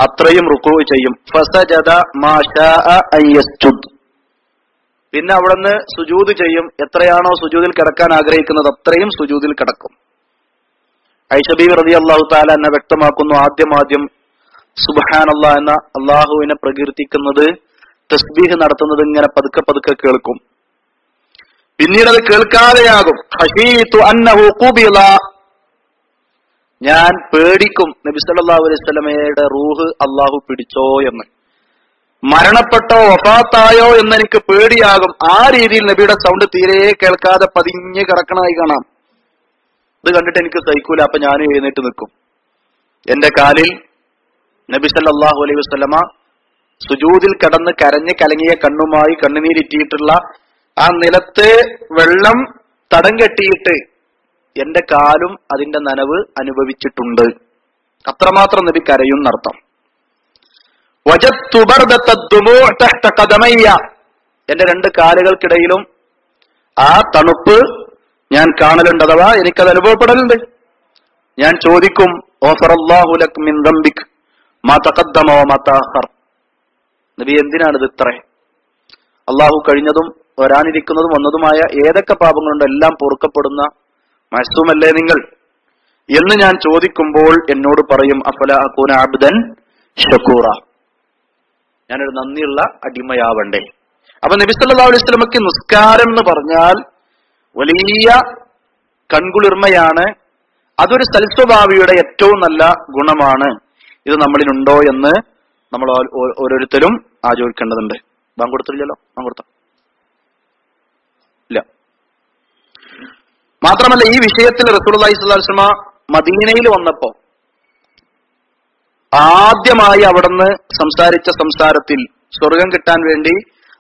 അത്രയും റുകൂ ചെയ്യും. ഫസജദ മാ ശാഅ അൻ യസ്ജുദ്, പിന്നെ അവിടുന്ന് സുജൂദ് ചെയ്യും. എത്രയാണോ സുജൂദിൽ കിടക്കാൻ ആഗ്രഹിക്കുന്നത് അത്രയും സുജൂദിൽ കിടക്കും. ആയിഷ ബീവി റളിയല്ലാഹു തആല അൻഹ വ്യക്തമാക്കുന്നു, ആദ്യം സുബ്ഹാനല്ലാഹ് എന്ന അല്ലാഹുവിനെ പ്രകീർത്തിക്കുന്നത്, തസ്ബീഹ് നടത്തുന്നത് ഇങ്ങനെ പതുക്കെ പതുക്കെ കേൾക്കും. പിന്നീട് അത് കേൾക്കാതെയാകും. ഖശീതു അന്നഹു ഖുബില, ഞാൻ പേടിക്കും നബി സല്ലല്ലാഹു അലൈഹി വസല്ലമയുടെ റൂഹ് അല്ലാഹു പിടിച്ചോ എന്ന്, മരണപ്പെട്ടോ വഫാത്തായോ എന്നെനിക്ക് പേടിയാകും. ആ രീതിയിൽ നബിയുടെ സൗണ്ട് തീരെ കേൾക്കാതെ പതിഞ്ഞ് കിടക്കണമായി കാണാം. ഇത് കണ്ടിട്ട് എനിക്ക് സഹിക്കൂല. അപ്പൊ ഞാനും എഴുന്നേറ്റ് നിൽക്കും. എന്റെ കാലിൽ നബി സല്ലല്ലാഹു അലൈഹി വസല്ലമ സുജൂദിൽ കടന്ന് കരഞ്ഞ് കലങ്ങിയ കണ്ണുമായി കണ്ണുനീരിറ്റിയിട്ടുള്ള ആ നിലത്ത് വെള്ളം തടം കെട്ടിയിട്ട് എന്റെ കാലും അതിന്റെ നനവ് അനുഭവിച്ചിട്ടുണ്ട്. അത്രമാത്രം നബി കരയുന്നർത്ഥം. വജദ്തു ബർദത അദ്ദുമൂ' തഹ്ത ഖദമയ്യ, എന്റെ രണ്ട് കാലുകൾക്കിടയിലും ആ തണുപ്പ് ഞാൻ കാണലുണ്ട്, അഥവാ എനിക്കത് അനുഭവപ്പെടലുണ്ട്. ഞാൻ ചോദിക്കും, ഗഫറല്ലാഹു ലക മിൻ ദംബിക് മാ തഖദ്ദമ വമാ തഅഖർ, നബി എന്തിനാണിത് ഇത്ര? അള്ളാഹു കഴിഞ്ഞതും വരാനിരിക്കുന്നതും വന്നതുമായ ഏതൊക്കെ പാപങ്ങളുണ്ടോ എല്ലാം പൊറുക്കപ്പെടുന്ന മഅ്സൂമല്ലേ നിങ്ങൾ എന്ന് ഞാൻ ചോദിക്കുമ്പോൾ എന്നോട് പറയും, അഫല അകൂന അബ്ദൻ ശകൂറ, ഞാനൊരു നന്ദിയുള്ള അടിമയാവണ്ടേ. അപ്പൊ നബി സല്ലല്ലാഹു അലൈഹി വസല്ലമക്ക് നിസ്കാരം എന്ന് പറഞ്ഞാൽ വലിയ കൺകുളിർമയാണ്. അതൊരു സൽസ്വഭാവിയുടെ ഏറ്റവും നല്ല ഗുണമാണ്. ഇത് നമ്മളിലുണ്ടോ എന്ന് നമ്മൾ ഓരോരുത്തരും ആലോചിക്കേണ്ടതുണ്ട്. ബാങ്ക് കൊടുത്തില്ലല്ലോ? ബാങ്ക് കൊടുത്ത ഇല്ല. മാത്രമല്ല, ഈ വിഷയത്തിൽ റസൂലുള്ളാഹി സ്വല്ലല്ലാഹു അലൈഹി വസല്ലം മദീനയിൽ വന്നപ്പോ ആദ്യമായി അവിടുന്ന് സംസാരിച്ച സംസാരത്തിൽ സ്വർഗം കിട്ടാൻ വേണ്ടി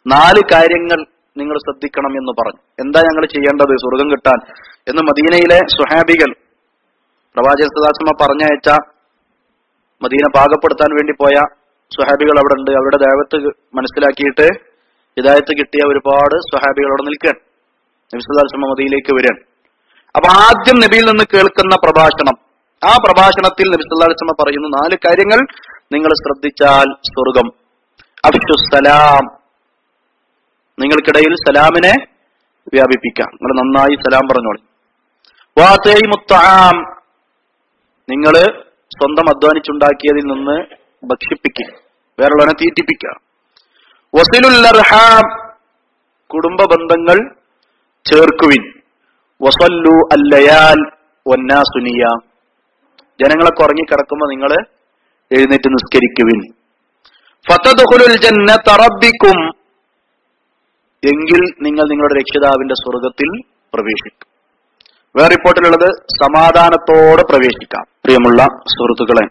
4 കാര്യങ്ങൾ നിങ്ങൾ ശ്രദ്ധിക്കണം എന്ന് പറഞ്ഞു. എന്താ ഞങ്ങൾ ചെയ്യേണ്ടത് സ്വർഗം കിട്ടാൻ എന്ന് മദീനയിലെ സ്വഹാബികൾ, പ്രവാചകൻ സല്ലല്ലാഹു അലൈഹി വസല്ലം പറഞ്ഞയച്ച മദീന പാകപ്പെടുത്താൻ വേണ്ടി പോയ സ്വഹാബികൾ അവിടെ ഉണ്ട്. അവരുടെ ദഅവത്ത് മനസ്സിലാക്കിയിട്ട് ഹിദായത്ത് കിട്ടിയ ഒരുപാട് സ്വഹാബികൾ അവിടെ നിൽക്കുകയാണ്. നബി സല്ലല്ലാഹു അലൈഹി വസല്ലം മദീനയിലേക്ക് വരികയാണ്. അപ്പൊ ആദ്യം നബിയിൽ നിന്ന് കേൾക്കുന്ന പ്രഭാഷണം, ആ പ്രഭാഷണത്തിൽ നബി സല്ലല്ലാഹു അലൈഹി വസല്ലം പറയുന്നു 4 കാര്യങ്ങൾ നിങ്ങൾ ശ്രദ്ധിച്ചാൽ സ്വർഗം. അഫ്ശുസ്സലാം, നിങ്ങൾക്കിടയിൽ സലാമിനെ വ്യാപിപ്പിക്കാം, നിങ്ങൾ നന്നായി സലാം പറഞ്ഞോളി. വാതൈമുത്ത്ആം, നിങ്ങൾ സ്വന്തം അധ്വാനിച്ചുണ്ടാക്കിയതിൽ നിന്ന് ഭക്ഷിപ്പിക്കുക, വേറുള്ളവനെ തീറ്റിപ്പിക്കുക. വസിലുൽ അർഹാം, കുടുംബ ബന്ധങ്ങൾ ചേർക്കുവിൻ. വസല്ലു അല്ലയാൽ വന്നാസു നിയാം, ജനങ്ങളൊക്കെ ഉറങ്ങിക്കിടക്കുമ്പോൾ നിങ്ങൾ എഴുന്നേറ്റ് നിസ്കരിക്കുവിൻ. ഫതദ്ഖുലുൽ ജന്നത റബ്ബിക്കും, എങ്കിൽ നിങ്ങൾ നിങ്ങളുടെ രക്ഷിതാവിന്റെ സ്വർഗത്തിൽ പ്രവേശിക്കും. വേറെ റിപ്പോർട്ടിലുള്ളത് സമാധാനത്തോടെ പ്രവേശിക്കാം. പ്രിയമുള്ള സുഹൃത്തുക്കളെ,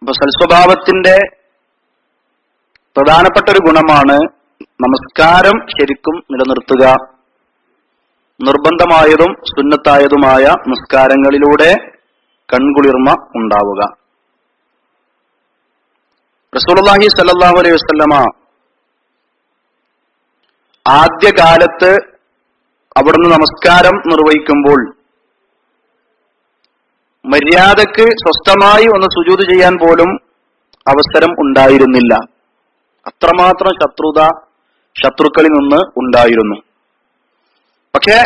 ഇപ്പൊ സൽസ്വഭാവത്തിന്റെ പ്രധാനപ്പെട്ട ഒരു ഗുണമാണ് നമസ്കാരം ശരിക്കും നിലനിർത്തുക. നിർബന്ധമായതും സുന്നത്തായതുമായ നിസ്കാരങ്ങളിലൂടെ കൺകുളിർമ ഉണ്ടാവുക. റസൂലുള്ളാഹി സ്വല്ലല്ലാഹു അലൈഹി വസല്ലമ ആദ്യകാലത്ത് അവിടുന്ന് നമസ്കാരം നിർവഹിക്കുമ്പോൾ മര്യാദക്ക് സ്വസ്ഥമായി ഒന്ന് സുജൂദ് ചെയ്യാൻ പോലും അവസരം ഉണ്ടായിരുന്നില്ല. അത്രമാത്രം ശത്രുക്കളിൽ നിന്ന് ഉണ്ടായിരുന്നു. പക്ഷെ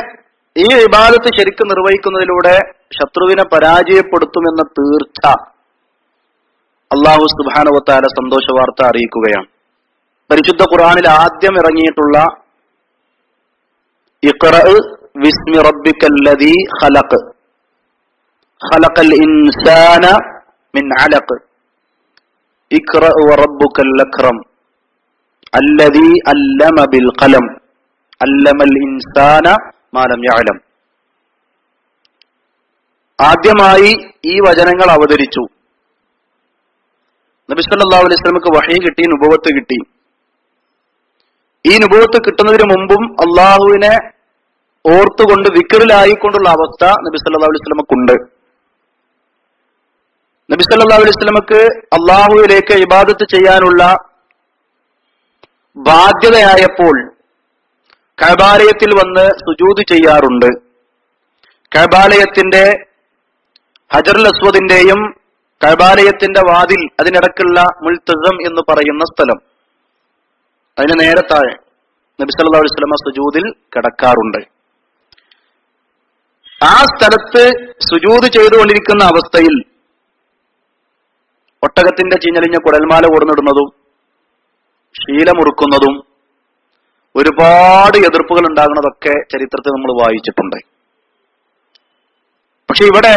ഈ ഇബാദത്ത് ശരിക്കും നിർവഹിക്കുന്നതിലൂടെ ശത്രുവിനെ പരാജയപ്പെടുത്തുമെന്ന തീർച്ച അല്ലാഹു സുബ്ഹാനഹു വ തആല സന്തോഷ വാർത്ത അറിയിക്കുകയാണ്. പരിശുദ്ധ ഖുർആനിൽ ആദ്യം ഇറങ്ങിയിട്ടുള്ള ഇഖ്റഅ ബിസ്മി റബ്ബിക്കല്ലദീ ഖലഖ് ഖലഖൽ ഇൻസാന മിൻ അലഖ് ഇഖ്റഅ വറബ്ബുക്കൽ അക്രം അല്ലദീ അല്ലമ ബിൽ ഖലം അല്ലമൽ ഇൻസാന മാ ലം യഅലം. ആദ്യമായി ഈ വചനങ്ങൾ അവതരിച്ചു. നബി സല്ലല്ലാഹു അലൈഹി വസല്ലമക്ക് വഹീ കിട്ടി, നുബുവത്ത് കിട്ടി. ഈ നുബുവത്ത് കിട്ടുന്നതിന് മുമ്പും അള്ളാഹുവിനെ ഓർത്തുകൊണ്ട് വിക്റിലായിക്കൊണ്ടുള്ള അവസ്ഥ നബി സല്ലല്ലാഹു അലൈഹി വസല്ലമക്കുണ്ട്. നബി സല്ലല്ലാഹു അലൈഹി വസല്ലമക്ക് അള്ളാഹുവിലേക്ക് ഇബാദത്ത് ചെയ്യാനുള്ള ബാധ്യതയായപ്പോൾ കഅബാലയത്തിൽ വന്ന് സുജൂദ് ചെയ്യാറുണ്ട്. കഅബാലയത്തിന്റെ ഹജറുൽ അസ്വദിന്റെയും കഅബാലയത്തിന്റെ വാതിൽ, അതിനിടക്കുള്ള മുൽതസം എന്ന് പറയുന്ന സ്ഥലം, അതിന് നേരെ താഴെ നബി സല്ലല്ലാഹു അലൈഹി വസല്ലമ സുജൂദിൽ കിടക്കാറുണ്ട്. ആ സ്ഥലത്ത് സുജൂദ് ചെയ്തുകൊണ്ടിരിക്കുന്ന അവസ്ഥയിൽ ഒട്ടകത്തിന്റെ ചീഞ്ഞലിഞ്ഞ കുടൽമാല കൊടുന്നിടുന്നതും ശീലമുറുക്കുന്നതും ഒരുപാട് എതിർപ്പുകൾ ഉണ്ടാകുന്നതൊക്കെ ചരിത്രത്തിൽ നമ്മൾ വായിച്ചിട്ടുണ്ട്. പക്ഷെ ഇവിടെ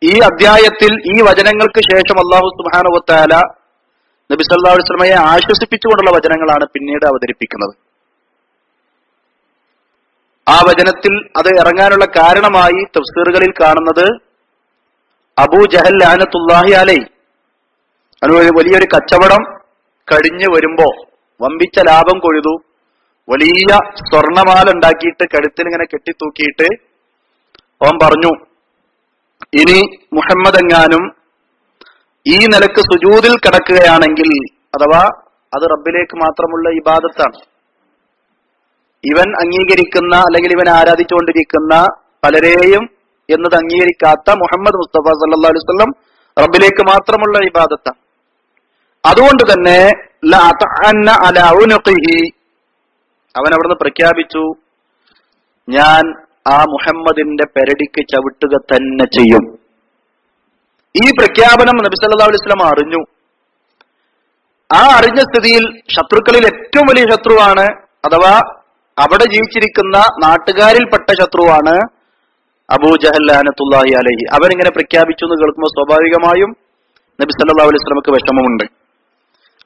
ഈ അധ്യായത്തിൽ ഈ വചനങ്ങൾക്ക് ശേഷം അല്ലാഹു സുബ്ഹാനഹു വ തആല നബി സല്ലല്ലാഹു അലൈഹി വസല്ലമയെ ആശ്വസിപ്പിച്ചുകൊണ്ടുള്ള വചനങ്ങളാണ് പിന്നീട് അവതരിപ്പിക്കുന്നത്. ആ വചനത്തിൽ അത് ഇറങ്ങാനുള്ള കാരണമായി തഫ്സീറുകളിൽ കാണുന്നത് അബൂ ജഹൽ ലഅനത്തുല്ലാഹി അലൈഹി വലിയൊരു കച്ചവടം കഴിഞ്ഞു വരുമ്പോ വമ്പിച്ച ലാഭം കൊഴുതു വലിയ സ്വർണമാല ഉണ്ടാക്കിയിട്ട് കഴുത്തിൽ ഇങ്ങനെ കെട്ടിത്തൂക്കിയിട്ട് അവൻ പറഞ്ഞു, ഇനി മുഹമ്മദ് എങ്ങാനും ഈ നിലക്ക് സുജൂദിൽ കിടക്കുകയാണെങ്കിൽ, അഥവാ അത് റബ്ബിലേക്ക് മാത്രമുള്ള ഇബാദത്താണ്, ഇവൻ അംഗീകരിക്കുന്ന അല്ലെങ്കിൽ ഇവൻ ആരാധിച്ചുകൊണ്ടിരിക്കുന്ന പലരെയും എന്നത് അംഗീകരിക്കാത്ത മുഹമ്മദ് മുസ്തഫ സല്ലല്ലാഹു അലൈഹി വസല്ലം റബ്ബിലേക്ക് മാത്രമുള്ള ഇബാദത്താണ്. അതുകൊണ്ട് തന്നെ അവൻ അവിടുന്ന് പ്രഖ്യാപിച്ചു, ഞാൻ ആ മുഹമ്മദിന്റെ പെരടിക്ക് ചവിട്ടുക തന്നെ ചെയ്യും. ഈ പ്രഖ്യാപനം നബി സല്ലല്ലാഹു അലൈഹി വസല്ലം അറിഞ്ഞു. ആ അറിഞ്ഞ സ്ഥിതിയിൽ ശത്രുക്കളിൽ ഏറ്റവും വലിയ ശത്രുവാണ്, അഥവാ അവിടെ ജീവിച്ചിരിക്കുന്ന നാട്ടുകാരിൽപ്പെട്ട ശത്രുവാണ് അബൂ ജഹൽ ലഅനത്തുല്ലാഹി അലൈഹി. അവനിങ്ങനെ പ്രഖ്യാപിച്ചു എന്ന് കേൾക്കുമ്പോൾ സ്വാഭാവികമായും നബി സല്ലല്ലാഹു അലൈഹി വസല്ലമക്ക് വിഷമമുണ്ട്.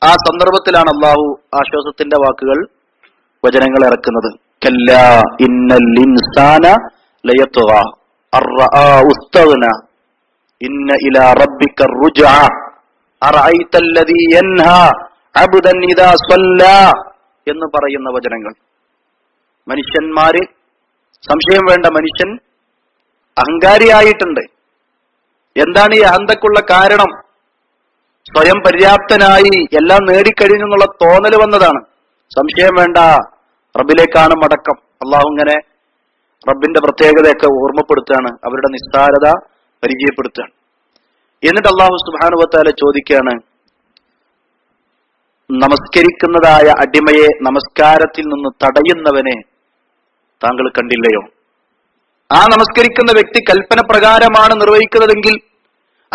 ആ സന്ദർഭത്തിലാണ് അല്ലാഹു ആശ്വാസത്തിന്റെ വാക്കുകൾ, വചനങ്ങൾ ഇറക്കുന്നത്. കല്ലാ ഇന്നൽ ഇൻസാന ലയത്ഗാ അർറആഉ ഇസ്തഗ്നാ ഇന്ന ഇലാ റബ്ബിക റുജ്അ അറഅയ്തല്ലദീ യൻഹാ അബ്ദൻ ഇദാ സ്വല്ലാ എന്ന് പറയുന്ന വചനങ്ങൾ. മനുഷ്യന്മാര്, സംശയം വേണ്ട, മനുഷ്യൻ അഹങ്കാരിയായിട്ടുണ്ട്. എന്താണ് ഈ അഹന്തക്കുള്ള കാരണം? സ്വയം പര്യാപ്തനായി എല്ലാം നേടിക്കഴിഞ്ഞു എന്നുള്ള തോന്നൽ വന്നതാണ്. സംശയം വേണ്ട, റബ്ബിലേക്കാണ് മടക്കം. അള്ളാഹു ഇങ്ങനെ റബ്ബിന്റെ പ്രത്യേകതയൊക്കെ ഓർമ്മപ്പെടുത്തുകയാണ്, അവരുടെ നിസ്സാരത പരിചയപ്പെടുത്തുകയാണ്. എന്നിട്ട് അള്ളാഹു സുബ്ഹാനഹു വ തആല ചോദിക്കുകയാണ്, നമസ്കരിക്കുന്നതായ അടിമയെ നമസ്കാരത്തിൽ നിന്ന് തടയുന്നവനെ താങ്കൾ കണ്ടില്ലയോ? ആ നമസ്കരിക്കുന്ന വ്യക്തി കൽപ്പന പ്രകാരമാണ് നിർവഹിക്കുന്നതെങ്കിൽ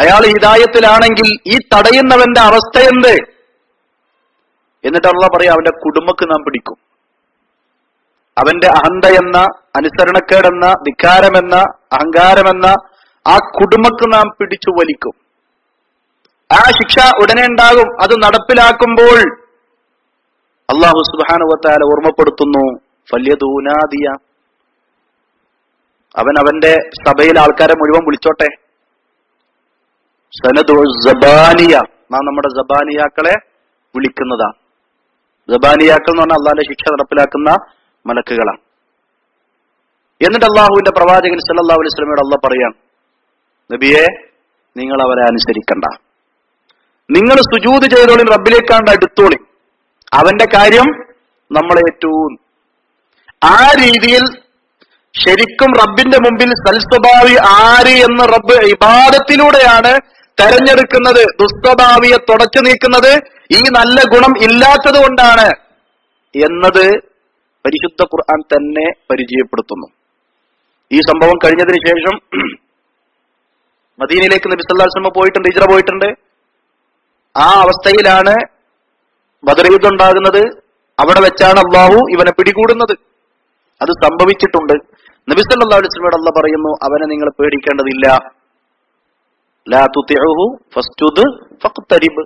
അയാൾ ഹിദായത്തിലാണെങ്കിൽ ഈ തടയുന്നവന്റെ അവസ്ഥ എന്ത്? എന്നിട്ട് അള്ളാഹ് പറയാ, അവന്റെ കുടുംബക്ക് നാം പിടിക്കും. അവന്റെ അഹന്ത എന്ന, അനുസരണക്കേടെന്ന, ധിക്കാരമെന്ന, അഹങ്കാരമെന്ന ആ കുടുംബക്ക് നാം പിടിച്ചു വലിക്കും. ആ ശിക്ഷ ഉടനെ ഉണ്ടാകും. അത് നടപ്പിലാക്കുമ്പോൾ അള്ളാഹു സുബ്ഹാനഹു വ തആല ഓർമ്മപ്പെടുത്തുന്നു, ഫല്യദൂനാദിയ, അവൻ അവന്റെ സഭയിലെ ആൾക്കാരെ മുഴുവൻ വിളിച്ചോട്ടെ. സനദു സബാനിയ, നാം നമ്മുടെ സബാനിയാക്കളെ വിളിക്കുന്നതാണ്. സബാനിയാക്കൾ എന്ന് പറഞ്ഞാൽ അള്ളാഹിന്റെ ശിക്ഷ നടപ്പിലാക്കുന്ന മലക്കുകളാണ്. എന്നിട്ട് അള്ളാഹുവിന്റെ പ്രവാചകൻ സല്ലല്ലാഹു അലൈഹി വസല്ലമയോട് അള്ളാഹ് പറയാം, നബിയെ, നിങ്ങൾ അവരെ അനുസരിക്കണ്ട, നിങ്ങൾ സുജൂദ് ചെയ്തോളി, റബ്ബിലേക്കാണ്ട് അടുത്തോളി, അവന്റെ കാര്യം നമ്മളേറ്റവും. ആ രീതിയിൽ ശരിക്കും റബ്ബിന്റെ മുമ്പിൽ സൽസ്വഭാവി ആര് എന്ന് റബ്ബ് ഇബാദത്തിലൂടെയാണ് തെരഞ്ഞെടുക്കുന്നത്. ദുസ്വഭാവിയെ തുടച്ചു നീക്കുന്നത് ഈ നല്ല ഗുണം ഇല്ലാത്തത് കൊണ്ടാണ് എന്നത് പരിശുദ്ധ ഖുർആൻ തന്നെ പരിചയപ്പെടുത്തുന്നു. ഈ സംഭവം കഴിഞ്ഞതിന് ശേഷം മദീനയിലേക്ക് നബി സല്ലല്ലാഹു അലൈഹി വസല്ലം പോയിട്ടുണ്ട്, ഹിജ്റ പോയിട്ടുണ്ട്. ആ അവസ്ഥയിലാണ് ബദർ യുദ്ധം ഉണ്ടാകുന്നത്. അവിടെ വെച്ചാണ് അള്ളാഹു ഇവനെ പിടികൂടുന്നത്. അത് സംഭവിച്ചിട്ടുണ്ട്. നബി സല്ലല്ലാഹു അലൈഹി വസല്ലം അള്ളാഹ് പറയുന്നു, അവനെ നിങ്ങൾ പേടിക്കേണ്ടതില്ല. ലാ തുതിഉഹു ഫസ്ജുദ് ഫഖ്തരിബ്,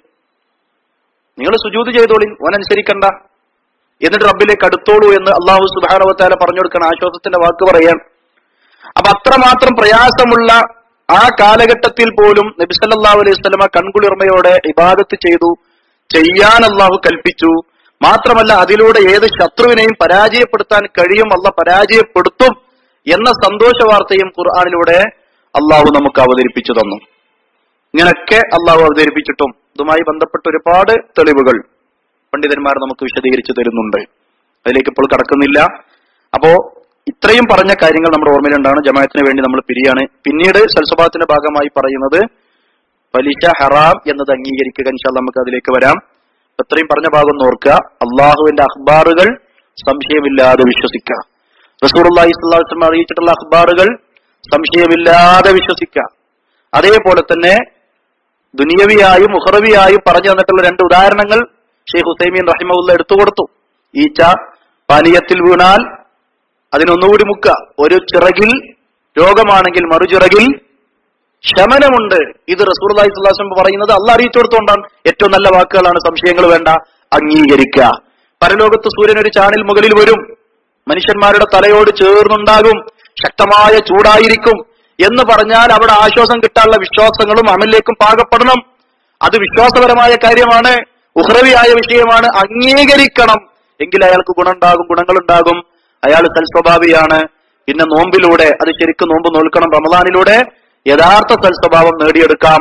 നിങ്ങൾ സുജൂദ് ചെയ്തോളി, ഓനനുസരിക്കണ്ട, എന്നിട്ട് റബ്ബിലേക്ക് അടുത്തോളൂ എന്ന് അള്ളാഹു സുബ്ഹാനഹു വ തആല പറഞ്ഞു കൊടുക്കണം. ആശ്വാസത്തിന്റെ വാക്ക് പറയാൻ. അപ്പൊ അത്രമാത്രം പ്രയാസമുള്ള ആ കാലഘട്ടത്തിൽ പോലും നബി സല്ലല്ലാഹു അലൈഹി വസല്ലമ കൺകുളിർമയോടെ ഇബാദത്ത് ചെയ്തു, ചെയ്യാൻ അള്ളാഹു കൽപ്പിച്ചു. മാത്രമല്ല അതിലൂടെ ഏത് ശത്രുവിനെയും പരാജയപ്പെടുത്താൻ കഴിയും, അള്ളാഹ് പരാജയപ്പെടുത്തും എന്ന സന്തോഷ വാർത്തയും ഖുർആനിലൂടെ അള്ളാഹു നമുക്ക് അവതരിപ്പിച്ചു തന്നു. ഇങ്ങനൊക്കെ അള്ളാഹു അവതരിപ്പിച്ചിട്ടും ഇതുമായി ബന്ധപ്പെട്ട ഒരുപാട് തെളിവുകൾ പണ്ഡിതന്മാർ നമുക്ക് വിശദീകരിച്ചു തരുന്നുണ്ട്. അതിലേക്ക് ഇപ്പോൾ കടക്കുന്നില്ല. അപ്പോ ഇത്രയും പറഞ്ഞ കാര്യങ്ങൾ നമ്മുടെ ഓർമ്മയിലുണ്ടാണ്. ജമാഅത്തിന് വേണ്ടി നമ്മൾ പിരിയാണ്. പിന്നീട് സൽസ്വഭാവത്തിന്റെ ഭാഗമായി പറയുന്നത് പലിശ ഹറാം എന്നത് അംഗീകരിക്കുക. ഇൻഷാ അല്ലാഹ് നമുക്ക് അതിലേക്ക് വരാം. അത്രയും പറഞ്ഞ ഭാഗം ഓർക്കുക. അള്ളാഹുവിന്റെ അഖ്ബാറുകൾ സംശയമില്ലാതെ വിശ്വസിക്കുക. റസൂലുള്ളാഹി സ്വല്ലല്ലാഹു അലൈഹി വസല്ലം അറിയിച്ചിട്ടുള്ള അഖ്ബാറുകൾ സംശയമില്ലാതെ വിശ്വസിക്കുക. അതേപോലെ തന്നെ ദുനിയവിയായും ഉഖറവിയായും പറഞ്ഞു തന്നിട്ടുള്ള രണ്ട് ഉദാഹരണങ്ങൾ ഷെയ്ഖ് ഉസൈമീൻ റഹിമഹുല്ലാഹ് എടുത്തു കൊടുത്തു. ഈച്ച പാനീയത്തിൽ വീണാൽ അതിനൊന്നുകൂടി മുക്കുക. ഒരു ചിറകിൽ രോഗമാണെങ്കിൽ മറുചിറകിൽ ശമനമുണ്ട്. ഇത് റസൂലുള്ളാഹി സ്വല്ലല്ലാഹു അലൈഹി വസല്ലം പറയുന്നത് അള്ളാഹ് അറിയിച്ചു കൊടുത്തുകൊണ്ടാണ്. ഏറ്റവും നല്ല വാക്കുകളാണ്. സംശയങ്ങൾ വേണ്ട, അംഗീകരിക്കുക. പരലോകത്ത് സൂര്യൻ ഒരു ചാണിൽ മുകളിൽ വരും, മനുഷ്യന്മാരുടെ തലയോട് ചേർന്നുണ്ടാകും, ശക്തമായ ചൂടായിരിക്കും എന്ന് പറഞ്ഞാൽ അവിടെ ആശ്വാസം കിട്ടാനുള്ള വിശ്വാസങ്ങളും അമലിലേക്കും പാകപ്പെടണം. അത് വിശ്വാസപരമായ കാര്യമാണ്, ഉഖ്റവിയായ വിഷയമാണ്. അംഗീകരിക്കണം. എങ്കിൽ അയാൾക്ക് ഗുണമുണ്ടാകും, ഗുണങ്ങളുണ്ടാകും. അയാൾ സൽസ്വഭാവിയാണ്. പിന്നെ നോമ്പിലൂടെ, അത് ശരിക്കും നോമ്പ് നോൽക്കണം, റമദാനിലൂടെ യഥാർത്ഥ സൽസ്വഭാവം നേടിയെടുക്കാം.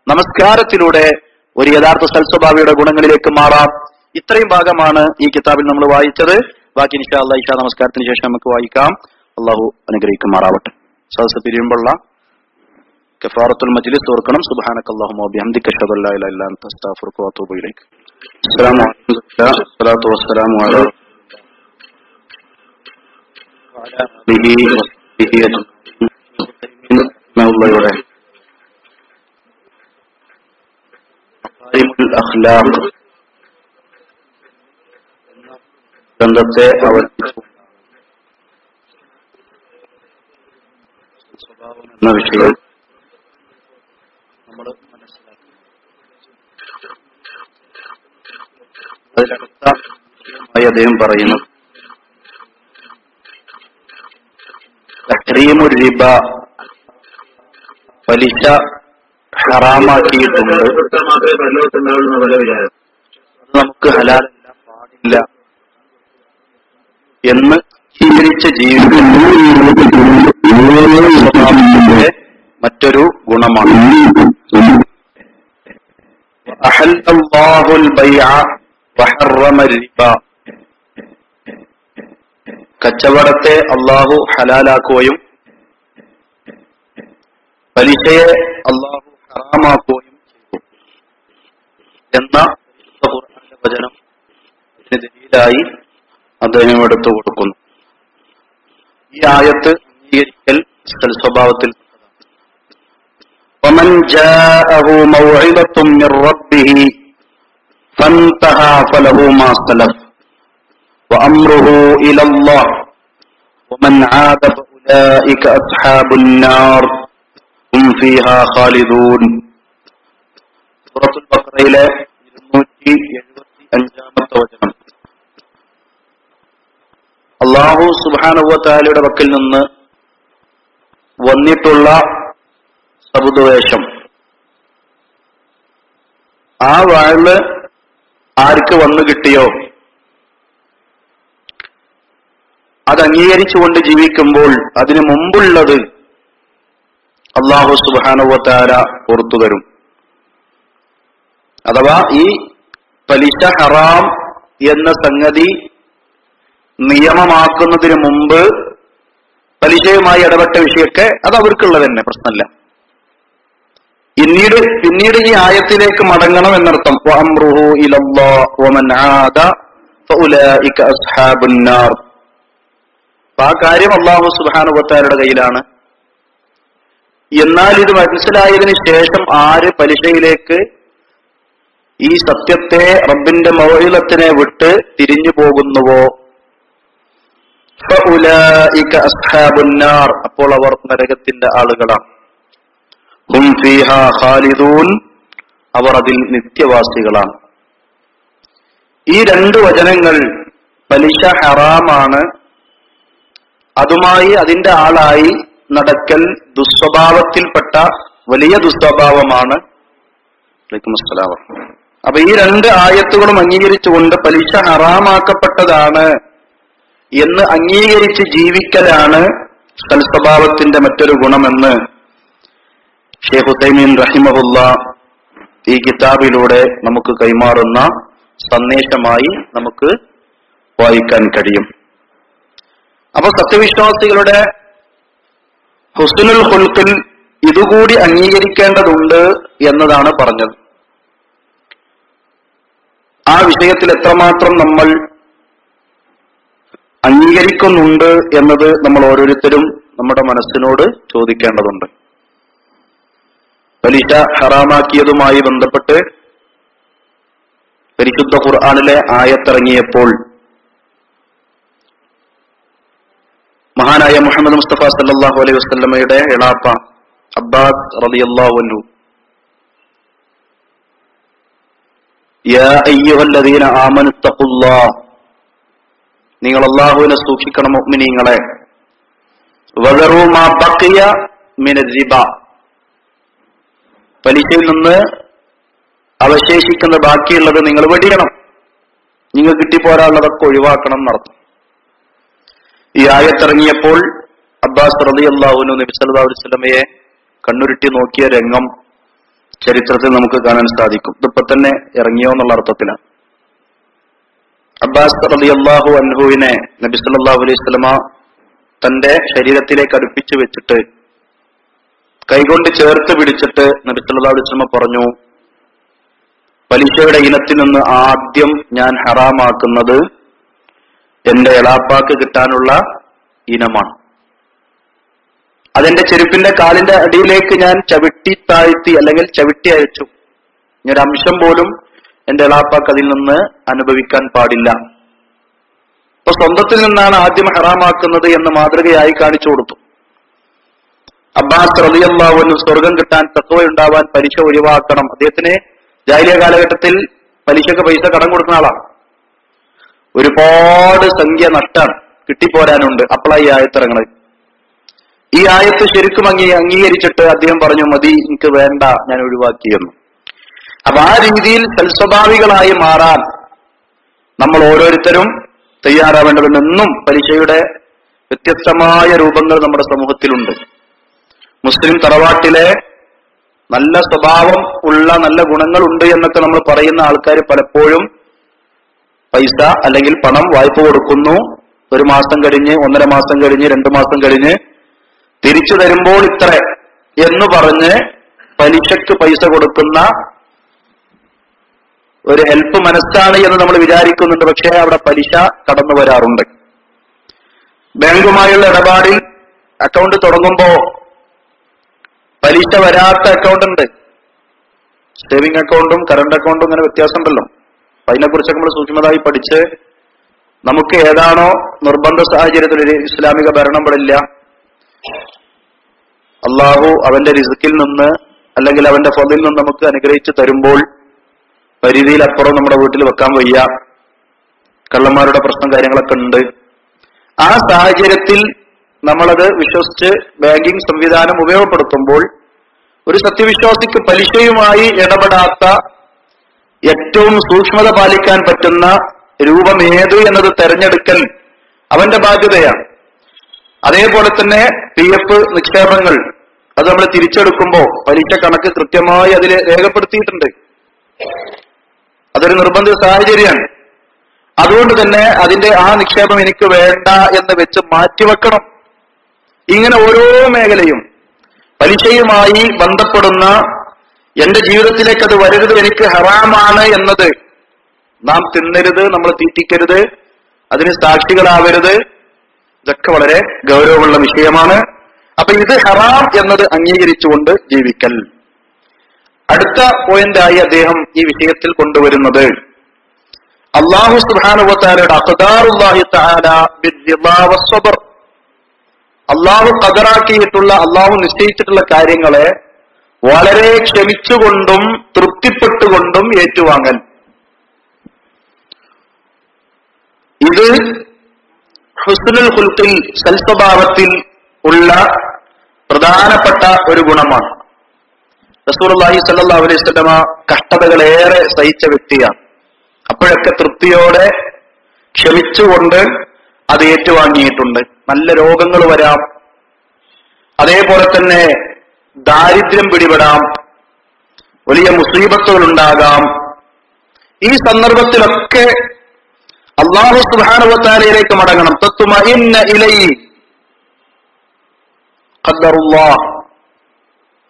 നമസ്കാരത്തിലൂടെ ഒരു യഥാർത്ഥ സൽസ്വഭാവിയുടെ ഗുണങ്ങളിലേക്ക് മാറാം. ഇത്രയും ഭാഗമാണ് ഈ കിതാബിൽ നമ്മൾ വായിച്ചത്. ബാക്കി ഇൻഷാ അല്ലാഹ് ഇശാ നമസ്കാരത്തിന് ശേഷം നമുക്ക് വായിക്കാം. അള്ളാഹു അനുഗ്രഹിക്കുമാറാവട്ടെ. സദസ്സ് പിരിയുമ്പോഴുള്ള കഫാറത്തുൽ മജ്ലിസ് ഓർക്കണം. സുബ്ഹാനക്കല്ലാഹുമ്മ വബിഹംദിക അഷ്ഹദു അല്ലാ ഇലാഹ ഇല്ല അൻത അസ്തഗ്ഫിറുക വഅതൂബു ഇലൈക്. അസ്സലാമു അലൈക്കും വറഹ്മത്തുള്ളാഹി വസ്സലാമു അലാ ഗ്രന്ഥത്തെ അവതരിപ്പിച്ചു എന്ന വിഷയം നമ്മൾ മനസ്സിലാക്കി. അതിലടുത്തായി അദ്ദേഹം പറയുന്നു, തഹ്രീമുർ റിബ, പലിശ ഹറാമാക്കിയിട്ടുണ്ട്. നമുക്ക് ഹലാലല്ല, പാടില്ല എന്ന് സ്വീകരിച്ച ജീവിതത്തിന്റെ മറ്റൊരു ഗുണമാണ്. അഹല്ലല്ലാഹുൽ ബൈഅ വഹറമ റിബ, കച്ചവടത്തെ അള്ളാഹു ഹലാലാക്കുകയും പലിശയെ അള്ളാഹു ഹറാമാക്കുകയും ചെയ്തു എന്ന ഖുർആനിലെ വചനം ദലീലായി അദ്ദേഹം എടുത്തു കൊടുക്കുന്നു. ഈ ആയത്ത് അംഗീകരിക്കൽ സൽസ്വഭാവത്തിൽ ومن جاءه موعظة من ربه فانتهى فله ما سلف وأمره إلى الله ومن عاد فأولئك أصحاب النار هم فيها خالدون. സൂറത്തുൽ ബഖറയിലെ 275-ാമത്തെ വചനം. അല്ലാഹു സുബ്ഹാനഹു വ തആലയുടെ പക്കൽ നിന്ന് വന്നിട്ടുള്ള സബുദ്വേഷം, ആ വാഴ് ആർക്ക് വന്നു കിട്ടിയോ അത് അംഗീകരിച്ചുകൊണ്ട് ജീവിക്കുമ്പോൾ അതിനു മുമ്പുള്ളത് അല്ലാഹു സുബ്ഹാനഹു വ തആല പുറത്തു തരും. അഥവാ ഈ പലിശ ഹറാം എന്ന സംഗതി നിയമമാക്കുന്നതിന് മുമ്പ് പലിശയുമായി ഇടപെട്ട വിഷയമൊക്കെ അത് അവർക്കുള്ളത് തന്നെ, പ്രശ്നമല്ല. പിന്നീട് ഈ ആയത്തിലേക്ക് മടങ്ങണം എന്നർത്ഥം. വഅംറുഹു ഇലല്ലാഹ് വമൻ ആദ ഫഉലൈക അസ്ഹാബുൻ നാർ. ആ കാര്യം അല്ലാഹു സുബ്ഹാനഹു വ തആലയുടെ കയ്യിലാണ്. എന്നാൽ ഇത് മനസ്സിലായതിനു ശേഷം ആര് പലിശയിലേക്ക്, ഈ സത്യത്തെ, റബ്ബിന്റെ മൗഇദത്തിനെ വിട്ട് തിരിഞ്ഞു പോകുന്നുവോ ഫഉലൈക അസ്ഹാബുൻ നാർ, അപ്പോൾ അവർ നരകത്തിന്റെ ആളുകളാണ്. ഹും ഫീഹാ ഖാലിദൂൻ, അവർ അതിൽ നിത്യവാസികളാണ്. ഈ രണ്ട് വചനങ്ങൾ പലിശ ഹറാമാണ്, അതുമായി അതിന്റെ ആളായി നടക്കൽ ദുസ്വഭാവത്തിൽപ്പെട്ട വലിയ ദുസ്വഭാവമാണ്. വലൈക്കും അസ്സലാം. അപ്പൊ ഈ രണ്ട് ആയത്തുകളും അംഗീകരിച്ചുകൊണ്ട് പലിശ ഹറാമാക്കപ്പെട്ടതാണ് എന്ന് അംഗീകരിച്ച് ജീവിക്കലാണ് സൽസ്വഭാവത്തിന്റെ മറ്റൊരു ഗുണമെന്ന് ഷെയ്ഖ് ഉസൈമീൻ റഹിമഹുല്ലാ ഈ കിതാബിലൂടെ നമുക്ക് കൈമാറുന്ന സന്ദേശമായി നമുക്ക് വായിക്കാൻ കഴിയും. അപ്പൊ സത്യവിശ്വാസികളുടെ ഹുസ്നുൽ ഖുൽഖിൽ ഇതുകൂടി അംഗീകരിക്കേണ്ടതുണ്ട് എന്നതാണ് പറഞ്ഞത്. ആ വിഷയത്തിൽ എത്രമാത്രം നമ്മൾ അംഗീകരിക്കുന്നുണ്ട് എന്നത് നമ്മൾ ഓരോരുത്തരും നമ്മുടെ മനസ്സിനോട് ചോദിക്കേണ്ടതുണ്ട്. പലിശ ഹറാമാക്കിയതുമായി ബന്ധപ്പെട്ട് പരിശുദ്ധ ഖുർആനിലെ ആയത്തിറങ്ങിയപ്പോൾ മഹാനായ മുഹമ്മദ് മുസ്തഫ സല്ലല്ലാഹു അലൈഹി വസല്ലമയുടെ എളാപ്പ അബ്ബാസ് റളിയല്ലാഹു അൻഹു യാ അയ്യുഹല്ലദീന ആമനു തഖുല്ലാഹ്, നിങ്ങൾ അല്ലാഹുവിനെ സൂക്ഷിക്കണം മുഅ്മിനീങ്ങളെ, വദറൂ മാ ബഖിയ മിനർ റിബ, പലിശയിൽ നിന്ന് അവശേഷിക്കുന്ന ബാക്കിയുള്ളത് നിങ്ങൾ വെടിയണം, നിങ്ങൾ കിട്ടിപ്പോരാനുള്ളതൊക്കെ ഒഴിവാക്കണം എന്നർത്ഥം. ഈ ആയത്തിറങ്ങിയപ്പോൾ അബ്ബാസ് റളിയല്ലാഹു അൻഹു നബി സല്ലല്ലാഹു അലൈഹി വസല്ലമയെ കണ്ണുരുട്ടി നോക്കിയ രംഗം ചരിത്രത്തിൽ നമുക്ക് കാണാൻ സാധിക്കും. ഇതിപ്പോ തന്നെ ഇറങ്ങിയോ എന്നുള്ള അർത്ഥത്തിലാണ്. അബ്ബാസ് റളിയല്ലാഹു അൻഹുവിനെ നബി സല്ലല്ലാഹു അലൈഹി വസല്ലമ തന്റെ ശരീരത്തിലേക്ക് അടുപ്പിച്ചു വെച്ചിട്ട് കൈകൊണ്ട് ചേർത്ത് പിടിച്ചിട്ട് നബി സല്ലല്ലാഹു അലൈഹി വസല്ലമ പറഞ്ഞു, പലിശയുടെ ഇനത്തിൽ നിന്ന് ആദ്യം ഞാൻ ഹറാമാക്കുന്നത് എന്റെ എളാപ്പാക്ക് കിട്ടാനുള്ള ഇനമാണ്. അതെന്റെ ചെരുപ്പിന്റെ കാലിന്റെ അടിയിലേക്ക് ഞാൻ ചവിട്ടി താഴ്ത്തി അല്ലെങ്കിൽ ചവിട്ടി അയച്ചു. ഒരംശം പോലും എന്റെ എളാപ്പാക്ക് അതിൽ നിന്ന് അനുഭവിക്കാൻ പാടില്ല. അപ്പൊ സ്വന്തത്തിൽ നിന്നാണ് ആദ്യം ഹറാമാക്കുന്നത് എന്ന് മാതൃകയായി കാണിച്ചു കൊടുത്തു. അബ്ബാസ് റളിയല്ലാഹു അൻഹു സ്വർഗം കിട്ടാൻ തഖ്വയുണ്ടാവാൻ പലിശ ഒഴിവാക്കണം. അദ്ദേഹത്തിന് ജാഹിലിയ കാലഘട്ടത്തിൽ പലിശക്ക് പൈസ കടം കൊടുക്കുന്ന ആളാണ്. ഒരുപാട് സംഖ്യ നഷ്ടാണ്, കിട്ടിപ്പോരാനുണ്ട്. അപ്പോഴാണ് ഈ ആയത്തിറങ്ങണത്. ഈ ആയത്ത് ശരിക്കും അംഗീകരിച്ചിട്ട് അദ്ദേഹം പറഞ്ഞു, മതി, എനിക്ക് വേണ്ട, ഞാൻ ഒഴിവാക്കിയെന്നു. അപ്പൊ ആ രീതിയിൽ സൽസ്വഭാവികളായി മാറാൻ നമ്മൾ ഓരോരുത്തരും തയ്യാറാവേണ്ടതുണ്ട്. എന്നും പലിശയുടെ വ്യത്യസ്തമായ രൂപങ്ങൾ നമ്മുടെ സമൂഹത്തിലുണ്ട്. മുസ്ലിം തറവാട്ടിലെ നല്ല സ്വഭാവം ഉള്ള നല്ല ഗുണങ്ങളുണ്ട് എന്നൊക്കെ നമ്മൾ പറയുന്ന ആൾക്കാർ പലപ്പോഴും പൈസ അല്ലെങ്കിൽ പണം വായ്പ കൊടുക്കുന്നു. ഒരു മാസം കഴിഞ്ഞ്, 1.5 മാസം കഴിഞ്ഞ്, 2 മാസം കഴിഞ്ഞ് തിരിച്ചു തരുമ്പോൾ ഇത്ര എന്ന് പറഞ്ഞ് പലിശക്ക് പൈസ കൊടുക്കുന്ന ഒരു ഹെൽപ്പ് മനസ്സാണ് എന്ന് നമ്മൾ വിചാരിക്കുന്നുണ്ട്. പക്ഷേ അവിടെ പലിശ കടന്നു വരാറുണ്ട്. ബാങ്കുമായുള്ള ഇടപാടിൽ അക്കൗണ്ട് തുടങ്ങുമ്പോ പലിശ വരാത്ത അക്കൗണ്ട് ഉണ്ട്. സേവിങ് അക്കൗണ്ടും കറണ്ട് അക്കൗണ്ടും ഇങ്ങനെ വ്യത്യാസമുണ്ടല്ലോ. അപ്പൊ അതിനെക്കുറിച്ചൊക്കെ നമ്മൾ സൂക്ഷ്മമായി പഠിച്ച് നമുക്ക് ഏതാണോ നിർബന്ധ സാഹചര്യത്തിൽ ഒരു ഇസ്ലാമിക ഭരണം പെടില്ല, അള്ളാഹു അവന്റെ റിസ്കിൽ നിന്ന് അല്ലെങ്കിൽ അവന്റെ ഫളിൽ നിന്ന് നമുക്ക് അനുഗ്രഹിച്ചു തരുമ്പോൾ പരിധിയിലപ്പുറം നമ്മുടെ വീട്ടിൽ വെക്കാൻ വയ്യ, കള്ളന്മാരുടെ പ്രശ്നം കാര്യങ്ങളൊക്കെ ഉണ്ട്. ആ സാഹചര്യത്തിൽ നമ്മളത് വിശ്വസിച്ച് ബാങ്കിങ് സംവിധാനം ഉപയോഗപ്പെടുത്തുമ്പോൾ ഒരു സത്യവിശ്വാസിക്ക് പലിശയുമായി ഇടപെടാത്ത ഏറ്റവും സൂക്ഷ്മത പാലിക്കാൻ പറ്റുന്ന രൂപം ഏത് എന്നത് തെരഞ്ഞെടുക്കൽ അവന്റെ ബാധ്യതയാണ്. അതേപോലെ തന്നെ PF നിക്ഷേപങ്ങൾ അത് നമ്മൾ തിരിച്ചെടുക്കുമ്പോൾ പലിശ കണക്ക് കൃത്യമായി അതിൽ രേഖപ്പെടുത്തിയിട്ടുണ്ട്. അതൊരു നിർബന്ധിത സാഹചര്യമാണ്. അതുകൊണ്ട് തന്നെ അതിന്റെ ആ നിക്ഷേപം എനിക്ക് വേണ്ട എന്ന് വെച്ച് മാറ്റിവെക്കണം. ഇങ്ങനെ ഓരോ മേഖലയും പലിശയുമായി ബന്ധപ്പെടുന്ന എന്റെ ജീവിതത്തിലേക്ക് അത് വരരുത്, എനിക്ക് ഹറാമാണ് എന്നത് നാം തിന്നരുത്, നമ്മൾ തീറ്റിക്കരുത്, അതിന് സാക്ഷികളാവരുത്. ഇതൊക്കെ വളരെ ഗൗരവമുള്ള വിഷയമാണ്. അപ്പൊ ഇത് ഹറാം എന്നത് അംഗീകരിച്ചുകൊണ്ട് ജീവിക്കൽ. അടുത്ത പോയിന്റായി അദ്ദേഹം ഈ വിഷയത്തിൽ കൊണ്ടുവരുന്നത് അല്ലാഹു സുബ്ഹാനഹു വ തആലയുടെ അഖ്ദാറുല്ലാഹി തആല ബിർരിദാ വസ്സബ്ർ, അള്ളാഹു ഖദറാക്കിയിട്ടുള്ള അള്ളാഹു നിശ്ചയിച്ചിട്ടുള്ള കാര്യങ്ങളെ വളരെ ക്ഷമിച്ചുകൊണ്ടും തൃപ്തിപ്പെട്ടുകൊണ്ടും ഏറ്റുവാങ്ങൽ. ഇത് ഹുസ്നുൽ ഖുൽഖിൽ സൽസ്വഭാവത്തിൽ ഉള്ള പ്രധാനപ്പെട്ട ഒരു ഗുണമാണ്. റസൂലുള്ളാഹി സ്വല്ലല്ലാഹു അലൈഹി വസല്ലമ കഷ്ടതകളേറെ സഹിച്ച വ്യക്തിയാണ്. അപ്പോഴൊക്കെ തൃപ്തിയോടെ ക്ഷമിച്ചുകൊണ്ട് അത് ഏറ്റുവാങ്ങിയിട്ടുണ്ട്. നല്ല രോഗങ്ങൾ വരാം, അതേപോലെ തന്നെ ദാരിദ്ര്യം പിടിപെടാം, വലിയ മുസീബത്തുകൾ ഉണ്ടാകാം. ഈ സന്ദർഭത്തിലൊക്കെ അല്ലാഹു സുബ്ഹാനഹു വ തആലയിലേക്ക് മടങ്ങണം. തത്മഇന്ന ഇലൈഹി ഖദറുല്ലാഹ്,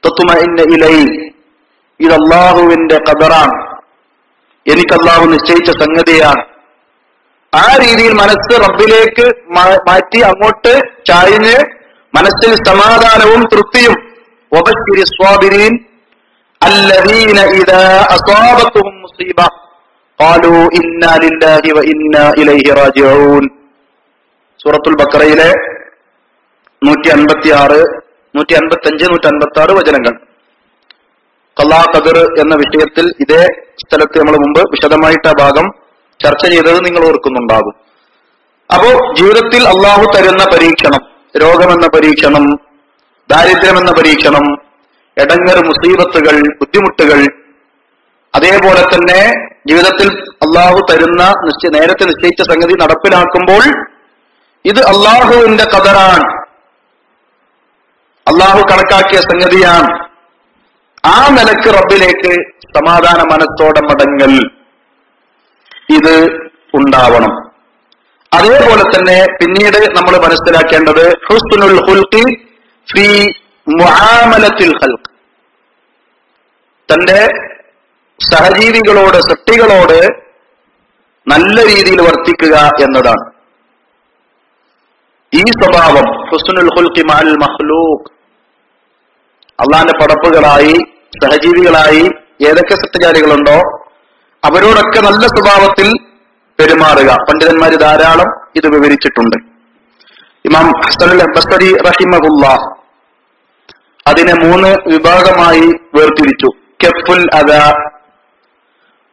തത്മഇന്ന ഇലൈഹി, ഇത് അല്ലാഹുവിന്റെ ഖദറാണ്, എനിക്ക് അല്ലാഹു നിശ്ചയിച്ച സംഗതിയാണ്. ആ രീതിയിൽ മനസ്സ് റബ്ബിലേക്ക് മാറ്റി അങ്ങോട്ട് ചായ്ഞ്ഞ് മനസ്സിൽ സമാധാനവും തൃപ്തിയും. വബശ്ശിരി സ്വാബിരീൻ അല്ലദീന ഇദാ അസാബത്തുഹും മുസീബ ഖാലൂ ഇന്നാ ലില്ലാഹി വ ഇന്നാ ഇലൈഹി റാജിഊൻ. സൂറത്തുൽ ബഖറയിലെ 156, 155, 156 വചനങ്ങൾ. ഖലാ ഖദർ എന്ന വിഷയത്തിൽ ഇതേ സ്ഥലത്ത് നമ്മൾ മുമ്പ് വിശദമായിട്ട് ആ ഭാഗം ചർച്ച ചെയ്തത് നിങ്ങൾ ഓർക്കുന്നുണ്ടാകും. അപ്പോ ജീവിതത്തിൽ അള്ളാഹു തരുന്ന പരീക്ഷണം, രോഗമെന്ന പരീക്ഷണം, ദാരിദ്ര്യമെന്ന പരീക്ഷണം, എടങ്ങർ, മുസീബത്തുകൾ, ബുദ്ധിമുട്ടുകൾ, അതേപോലെ തന്നെ ജീവിതത്തിൽ അള്ളാഹു തരുന്ന നേരത്തെ നിശ്ചയിച്ച സംഗതി നടപ്പിലാക്കുമ്പോൾ ഇത് അള്ളാഹുവിന്റെ ഖദറാണ്, അള്ളാഹു കണക്കാക്കിയ സംഗതിയാണ്. ആ നിലക്ക് റബ്ബിലേക്ക് സമാധാന മനസ്സോടെ മടങ്ങൽ ഇത് ഉണ്ടാവണം. അതേപോലെ തന്നെ പിന്നീട് നമ്മൾ മനസ്സിലാക്കേണ്ടത് ഹുസ്നുൽ ഖുൽഖി ഫീ മുആമലത്തിൽ ഖൽഖ്, തന്റെ സഹജീവികളോട്, സൃഷ്ടികളോട് നല്ല രീതിയിൽ വർത്തിക്കുക എന്നതാണ്. ഈ സ്വഭാവം ഹുസ്നുൽ ഖുൽഖി മഅൽ മഖ്ലൂഖ്, അള്ളാന്റെ പടപ്പുകളായി സഹജീവികളായി ഏതൊക്കെ സൃഷ്ടിജാലികളുണ്ടോ അവരോടൊക്കെ നല്ല സ്വഭാവത്തിൽ പെരുമാറുക. പണ്ഡിതന്മാര് ധാരാളം ഇത് വിവരിച്ചിട്ടുണ്ട്. ഇമാം ഹസനുൽ ബസ്രി റഹിമഹുല്ലാഹ് അതിനെ 3 വിഭാഗമായി വേർതിരിച്ചു. കഫുൽ അദാ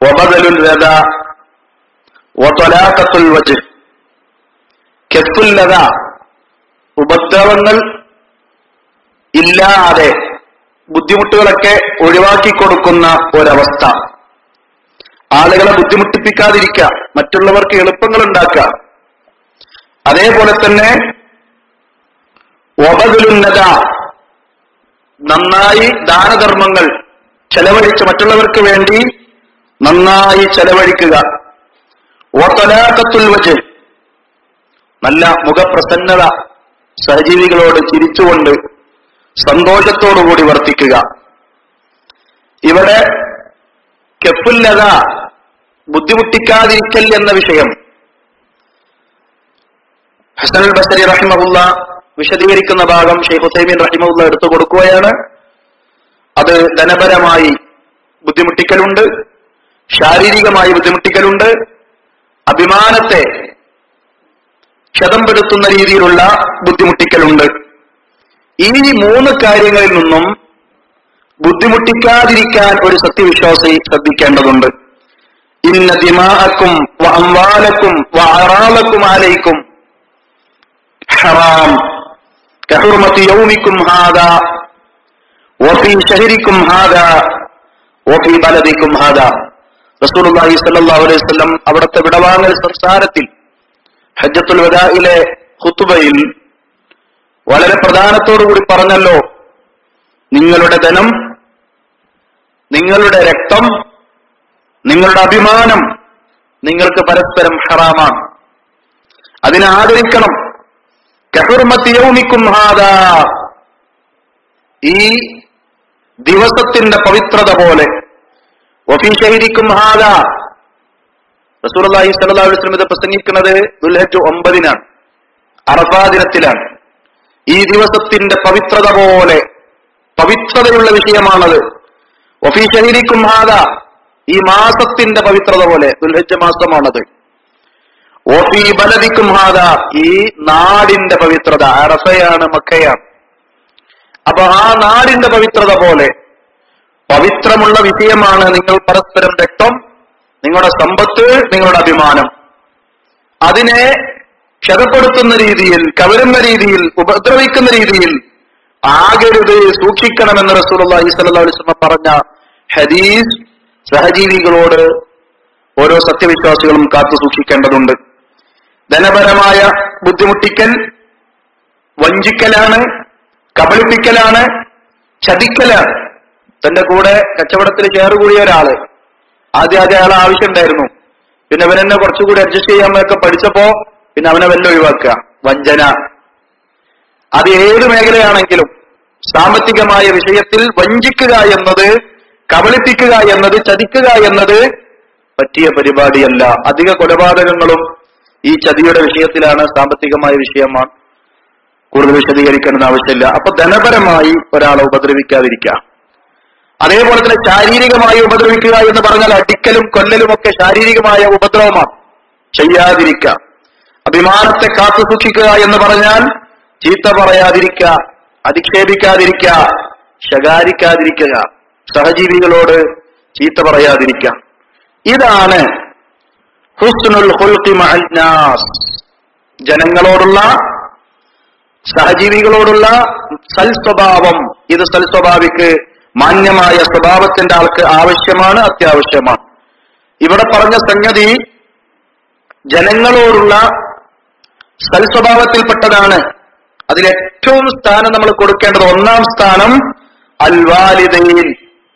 വബദലുൽ രദാ വതലാഖത്തുൽ വജ്ഹ്. കഫുൽ അദാ, ഉപദ്രവങ്ങൾ ഇല്ലാതെ ബുദ്ധിമുട്ടുകളൊക്കെ ഒഴിവാക്കി കൊടുക്കുന്ന ഒരവസ്ഥ, ആളുകളെ ബുദ്ധിമുട്ടിപ്പിക്കാതിരിക്കുക, മറ്റുള്ളവർക്ക് എളുപ്പങ്ങൾ ഉണ്ടാക്കുക. അതേപോലെ തന്നെ വബദലുന്നത, നന്നായി ദാനധർമ്മങ്ങൾ ചെലവഴിച്ച് മറ്റുള്ളവർക്ക് വേണ്ടി നന്നായി ചെലവഴിക്കുക. വതലാഖത്തുൽ വജ്ഹ്, നല്ല മുഖപ്രസന്നത, സഹജീവികളോട് ചിരിച്ചുകൊണ്ട് സന്തോഷത്തോടുകൂടി വർത്തിക്കുക. ഇവിടെ കഫുല്ലത, ബുദ്ധിമുട്ടിക്കാതിരിക്കൽ എന്ന വിഷയം ഹസനുൽ ബസ്രി റഹിമഹുല്ലാ വിശദീകരിക്കുന്ന ഭാഗം ഷെയ്ഖ് ഉസൈമീൻ റഹിമഹുല്ലാ എടുത്തു കൊടുക്കുകയാണ്. അത് ധനപരമായി ബുദ്ധിമുട്ടിക്കലുണ്ട്, ശാരീരികമായി ബുദ്ധിമുട്ടിക്കലുണ്ട്, അഭിമാനത്തെ ക്ഷതംപ്പെടുത്തുന്ന രീതിയിലുള്ള ബുദ്ധിമുട്ടിക്കലുണ്ട്. ഈ 3 കാര്യങ്ങളിൽ നിന്നും ബുദ്ധിമുട്ടിക്കാതിരിക്കാൻ ഒരു സത്യവിശ്വാസി ശ്രദ്ധിക്കേണ്ടതുണ്ട്. ഇന്ന ദിമാഅക്കും വ അംവാലക്കും വ അറാലക്കും അലൈക്കും ഹറാം കഹുർമത്തി യൗമിക്കും ഹാദാ വഫീ ശഹരിക്കും ഹാദാ വഫീ ബലദിക്കും ഹാദാ. റസൂലുള്ളാഹി സ്വല്ലല്ലാഹു അലൈഹി വസല്ലം അവിടുത്തെ വിടവാങ്ങൽ സംസാരത്തിൽ ഹജ്ജത്തുൽ വദാഇലെ ഖുത്ബയിൽ വളരെ പ്രധാനത്തോടുകൂടി പറഞ്ഞല്ലോ, നിങ്ങളുടെ ധനം, നിങ്ങളുടെ രക്തം, നിങ്ങളുടെ അഭിമാനം നിങ്ങൾക്ക് പരസ്പരം ഹറാമാണ്. അതിനെ ആദരിക്കണം. കഹുർമത്തി യൗമിക്കും ഹാദാ, ഈ ദിവസത്തിന്റെ പവിത്രത പോലെ. വഫീ ശഹരിക്കും ഹാദാ, റസൂലുള്ളാഹി സ്വല്ലല്ലാഹു അലൈഹി വസല്ലം ഇത് പ്രസംഗിക്കുന്നത് ദുൽഹജ്ജ് 9-നാണ്, അറഫാ ദിനത്തിലാണ്. ഈ ദിവസത്തിന്റെ പവിത്രത പോലെ പവിത്രതയുള്ള വിഷയമാണത്. വഫീ ശഹരിക്കും ഹാദാ, ഈ മാസത്തിന്റെ പവിത്രത പോലെ, ദുൽഹജ്ജ് മാസമാണത്. വഫീ ബലദിക്കും ഹാദാ, ഈ നാടിന്റെ പവിത്രത, അറഫയാണ്, മക്കയാണ്. അപ്പൊ ആ നാടിന്റെ പവിത്രത പോലെ പവിത്രമുള്ള വിഷയമാണ് നിങ്ങൾ പരസ്പരം രക്തം, നിങ്ങളുടെ സമ്പത്ത്, നിങ്ങളുടെ അഭിമാനം. അതിനെ ക്ഷതപ്പെടുത്തുന്ന രീതിയിൽ, കവരുന്ന രീതിയിൽ, ഉപദ്രവിക്കുന്ന രീതിയിൽ ആകരുത്, സൂക്ഷിക്കണമെന്ന് റസൂലുള്ളാഹി സ്വല്ലല്ലാഹു അലൈഹി വസല്ലം പറഞ്ഞ ഹദീസ് സഹജീവികളോട് ഓരോ സത്യവിശ്വാസികളും കാത്തു സൂക്ഷിക്കേണ്ടതുണ്ട്. ധനപരമായ ബുദ്ധിമുട്ടിക്കൽ വഞ്ചിക്കലാണ്, കബളിപ്പിക്കലാണ്, ചതിക്കലാണ്. തന്റെ കൂടെ കച്ചവടത്തിൽ ചേർകൂടിയ ഒരാള് ആദ്യം അയാളെ ആവശ്യമുണ്ടായിരുന്നു, പിന്നെ അവനെന്നെ കുറച്ചുകൂടി അഡ്ജസ്റ്റ് ചെയ്യാമെന്നൊക്കെ പഠിച്ചപ്പോ പിന്നെ അവനെ വല്ല ഒഴിവാക്കുക. വഞ്ചന, അത് ഏത് മേഖലയാണെങ്കിലും സാമ്പത്തികമായ വിഷയത്തിൽ വഞ്ചിക്കുക എന്നത്, കബളിപ്പിക്കുക എന്നത്, ചതിക്കുക എന്നത് പറ്റിയ പരിപാടിയല്ല. അധിക കൊലപാതകങ്ങളും ഈ ചതിയുടെ വിഷയത്തിലാണ്, സാമ്പത്തികമായ വിഷയമാണ്. കൂടുതൽ വിശദീകരിക്കേണ്ടെന്ന് ആവശ്യമില്ല. അപ്പൊ ധനപരമായി ഒരാളെ ഉപദ്രവിക്കാതിരിക്കുക. അതേപോലെ തന്നെ ശാരീരികമായി ഉപദ്രവിക്കുക എന്ന് പറഞ്ഞാൽ അടിക്കലും കൊല്ലലും ഒക്കെ ശാരീരികമായ ഉപദ്രവമാണ്, ചെയ്യാതിരിക്കുക. അഭിമാനത്തെ കാത്തു സൂക്ഷിക്കുക എന്ന് പറഞ്ഞാൽ ചീത്ത പറയാതിരിക്കുക, അധിക്ഷേപിക്കാതിരിക്കുക, ശകാരിക്കാതിരിക്കുക, സഹജീവികളോട് ചീത്ത പറയാതിരിക്കുക. ഇതാണ് ഹുസ്നുൽ ഖുൽഖി മഅൽ നാസ്, ജനങ്ങളോടുള്ള, സഹജീവികളോടുള്ള സൽസ്വഭാവം. ഇത് സൽസ്വഭാവിക്ക്, മാന്യമായ സ്വഭാവത്തിന്റെ ആൾക്ക് ആവശ്യമാണ്, അത്യാവശ്യമാണ്. ഇവിടെ പറഞ്ഞ സംഗതി ജനങ്ങളോടുള്ള സൽസ്വഭാവത്തിൽപ്പെട്ടതാണ്. അതിലേറ്റവും സ്ഥാനം നമ്മൾ കൊടുക്കേണ്ടത്, 1-ാം സ്ഥാനം അൽ വാലിദൈൻ,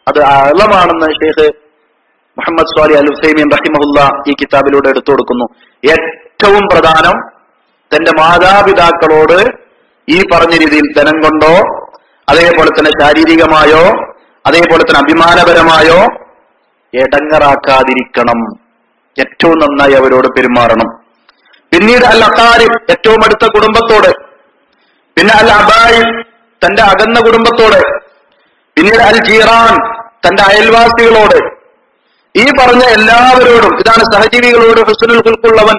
അത് അഅ്ളമാണെന്ന് ഷെയ്ഖ് മുഹമ്മദ് സ്വാലിഹ് അൽ ഉസൈമീൻ റഹിമഹുല്ലാ ഈ കിതാബിലൂടെ എടുത്തു കൊടുക്കുന്നു. ഏറ്റവും പ്രധാനം തന്റെ മാതാപിതാക്കളോട് ഈ പറഞ്ഞ രീതിയിൽ ധനം കൊണ്ടോ, അതേപോലെ തന്നെ ശാരീരികമായോ, അതേപോലെ തന്നെ അഭിമാനപരമായോ എടങ്ങറാക്കാതിരിക്കണം. ഏറ്റവും നന്നായി അവരോട് പെരുമാറണം. പിന്നീട് അൽ അഖാരിബ്, ഏറ്റവും അടുത്ത കുടുംബത്തോട്. പിന്നെ അൽ അബായി, തന്റെ അകന്ന കുടുംബത്തോട്. പിന്നീട് അൽ ജീറാൻ, തന്റെ അയൽവാസികളോട്. ഈ പറഞ്ഞ എല്ലാവരോടും, ഇതാണ് സഹജീവികളോട് ഹുസ്നുൽ ഖുൽഖുള്ളവൻ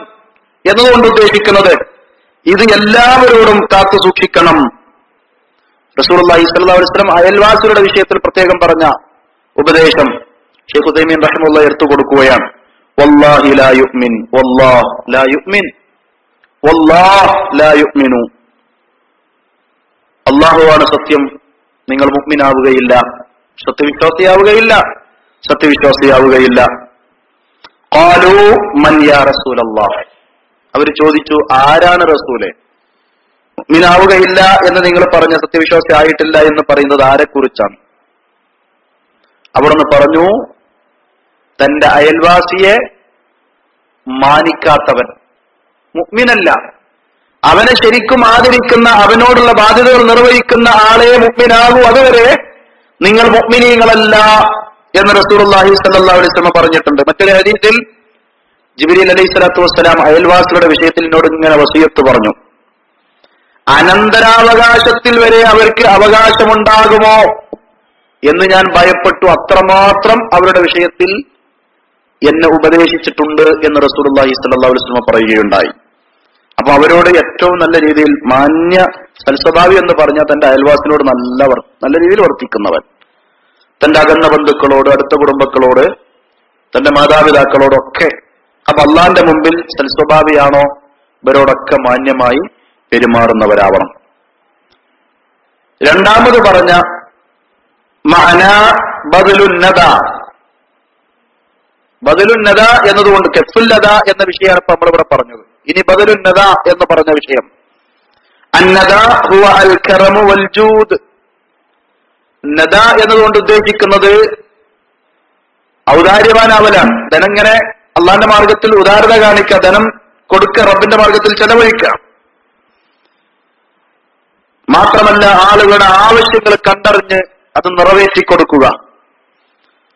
എന്നതുകൊണ്ട് ഉദ്ദേശിക്കുന്നത്. ഇത് എല്ലാവരോടും കാത്തു സൂക്ഷിക്കണം. റസൂലുള്ളാഹി സ്വല്ലല്ലാഹു അലൈഹി വസല്ലം അയൽവാസികളുടെ വിഷയത്തിൽ പ്രത്യേകം പറഞ്ഞ ഉപദേശം ഷെയ്ഖ് ഉസൈമീൻ റഹിമഹുല്ലാഹ് എടുത്തു കൊടുക്കുകയാണ്. വല്ലാഹി ലാ യുഅ്മിൻ, വല്ലാഹ് ലാ യുഅ്മിൻ, വല്ലാഹ് ലാ യുഅ്മിനു. അല്ലാഹുവാണ് സത്യം, നിങ്ങൾ മുഅ്മിനാവുകയില്ല, സത്യവിശ്വാസിയാവുകയില്ല, സത്യവിശ്വാസിയാവുകയില്ല. ഖാലൂ മൻ യാ റസൂലല്ലാഹ്, അവർ ചോദിച്ചു, ആരാണ് റസൂലേ? മുഅ്മിനാവുകയില്ല എന്ന് നിങ്ങൾ പറഞ്ഞ, സത്യവിശ്വാസി ആയിട്ടില്ല എന്ന് പറയുന്നത് ആരെക്കുറിച്ചാണ്? അവിടുന്ന് പറഞ്ഞു, തന്റെ അയൽവാസിയെ മാനിക്കാത്തവൻ മുഅ്മിനല്ല. അവനെ ശരിക്കും ആദരിക്കുന്ന, അവനോടുള്ള ബാധ്യതകൾ നിർവഹിക്കുന്ന ആളെ മുഅ്മിനാകൂ, അതുവരെ നിങ്ങൾ മുഅ്മിനീങ്ങളല്ല എന്ന് റസൂലുള്ളാഹി സ്വല്ലല്ലാഹു അലൈഹി വസല്ലം പറഞ്ഞിട്ടുണ്ട്. മറ്റൊരു ഹദീസിൽ ജിബ്രീൽ അലൈഹിസ്സലാത്തു വസ്സലാം അയൽവാസികളുടെ വിഷയത്തിൽ എന്നോട് ഇങ്ങനെ വസിയത്ത് പറഞ്ഞു, അനന്തരാവകാശത്തിൽ വരെ അവർക്ക് അവകാശമുണ്ടാകുമോ എന്ന് ഞാൻ ഭയപ്പെട്ടു, അത്രമാത്രം അവരുടെ വിഷയത്തിൽ എന്നെ ഉപദേശിച്ചിട്ടുണ്ട് എന്ന് റസൂലുള്ളാഹി സ്വല്ലല്ലാഹു അലൈഹി വസല്ലം പറയുകയുണ്ടായി. അപ്പൊ അവരോട് ഏറ്റവും നല്ല രീതിയിൽ മാന്യ സൽസ്വഭാവി എന്ന് പറഞ്ഞാൽ തന്റെ അയൽവാസിനോട് നല്ല രീതിയിൽ വർത്തിക്കുന്നവൻ, തന്റെ അകന്ന ബന്ധുക്കളോട്, അടുത്ത കുടുംബക്കളോട്, തന്റെ മാതാപിതാക്കളോടൊക്കെ. അപ്പൊ അള്ളാന്റെ മുമ്പിൽ സൽസ്വഭാവിയാണോ ഇവരോടൊക്കെ മാന്യമായി പെരുമാറുന്നവരാവണം. രണ്ടാമത് പറഞ്ഞ മഅന ബദലുന്നദ, ബദലുന്നദ എന്നതുകൊണ്ട് കഫുല്ലദ എന്ന വിഷയമാണ് ഇപ്പൊ നമ്മളിവിടെ പറഞ്ഞത്. ഇനി ബദലുന്നദ എന്ന് പറഞ്ഞ വിഷയം, അന്നദ ഹുവ അൽ കറമു വൽ ജൂദ്. നദ എന്നതുകൊണ്ട് ഉദ്ദേശിക്കുന്നത് ഔദാര്യവാനാവലാണ്. ധനങ്ങനെ അള്ളാന്റെ മാർഗത്തിൽ ഉദാരത കാണിക്കുക, ധനം കൊടുക്കുക, റബ്ബിന്റെ മാർഗത്തിൽ ചെലവഴിക്കുക. മാത്രമല്ല ആളുകളുടെ ആവശ്യങ്ങൾ കണ്ടറിഞ്ഞ് അത് നിറവേറ്റിക്കൊടുക്കുക.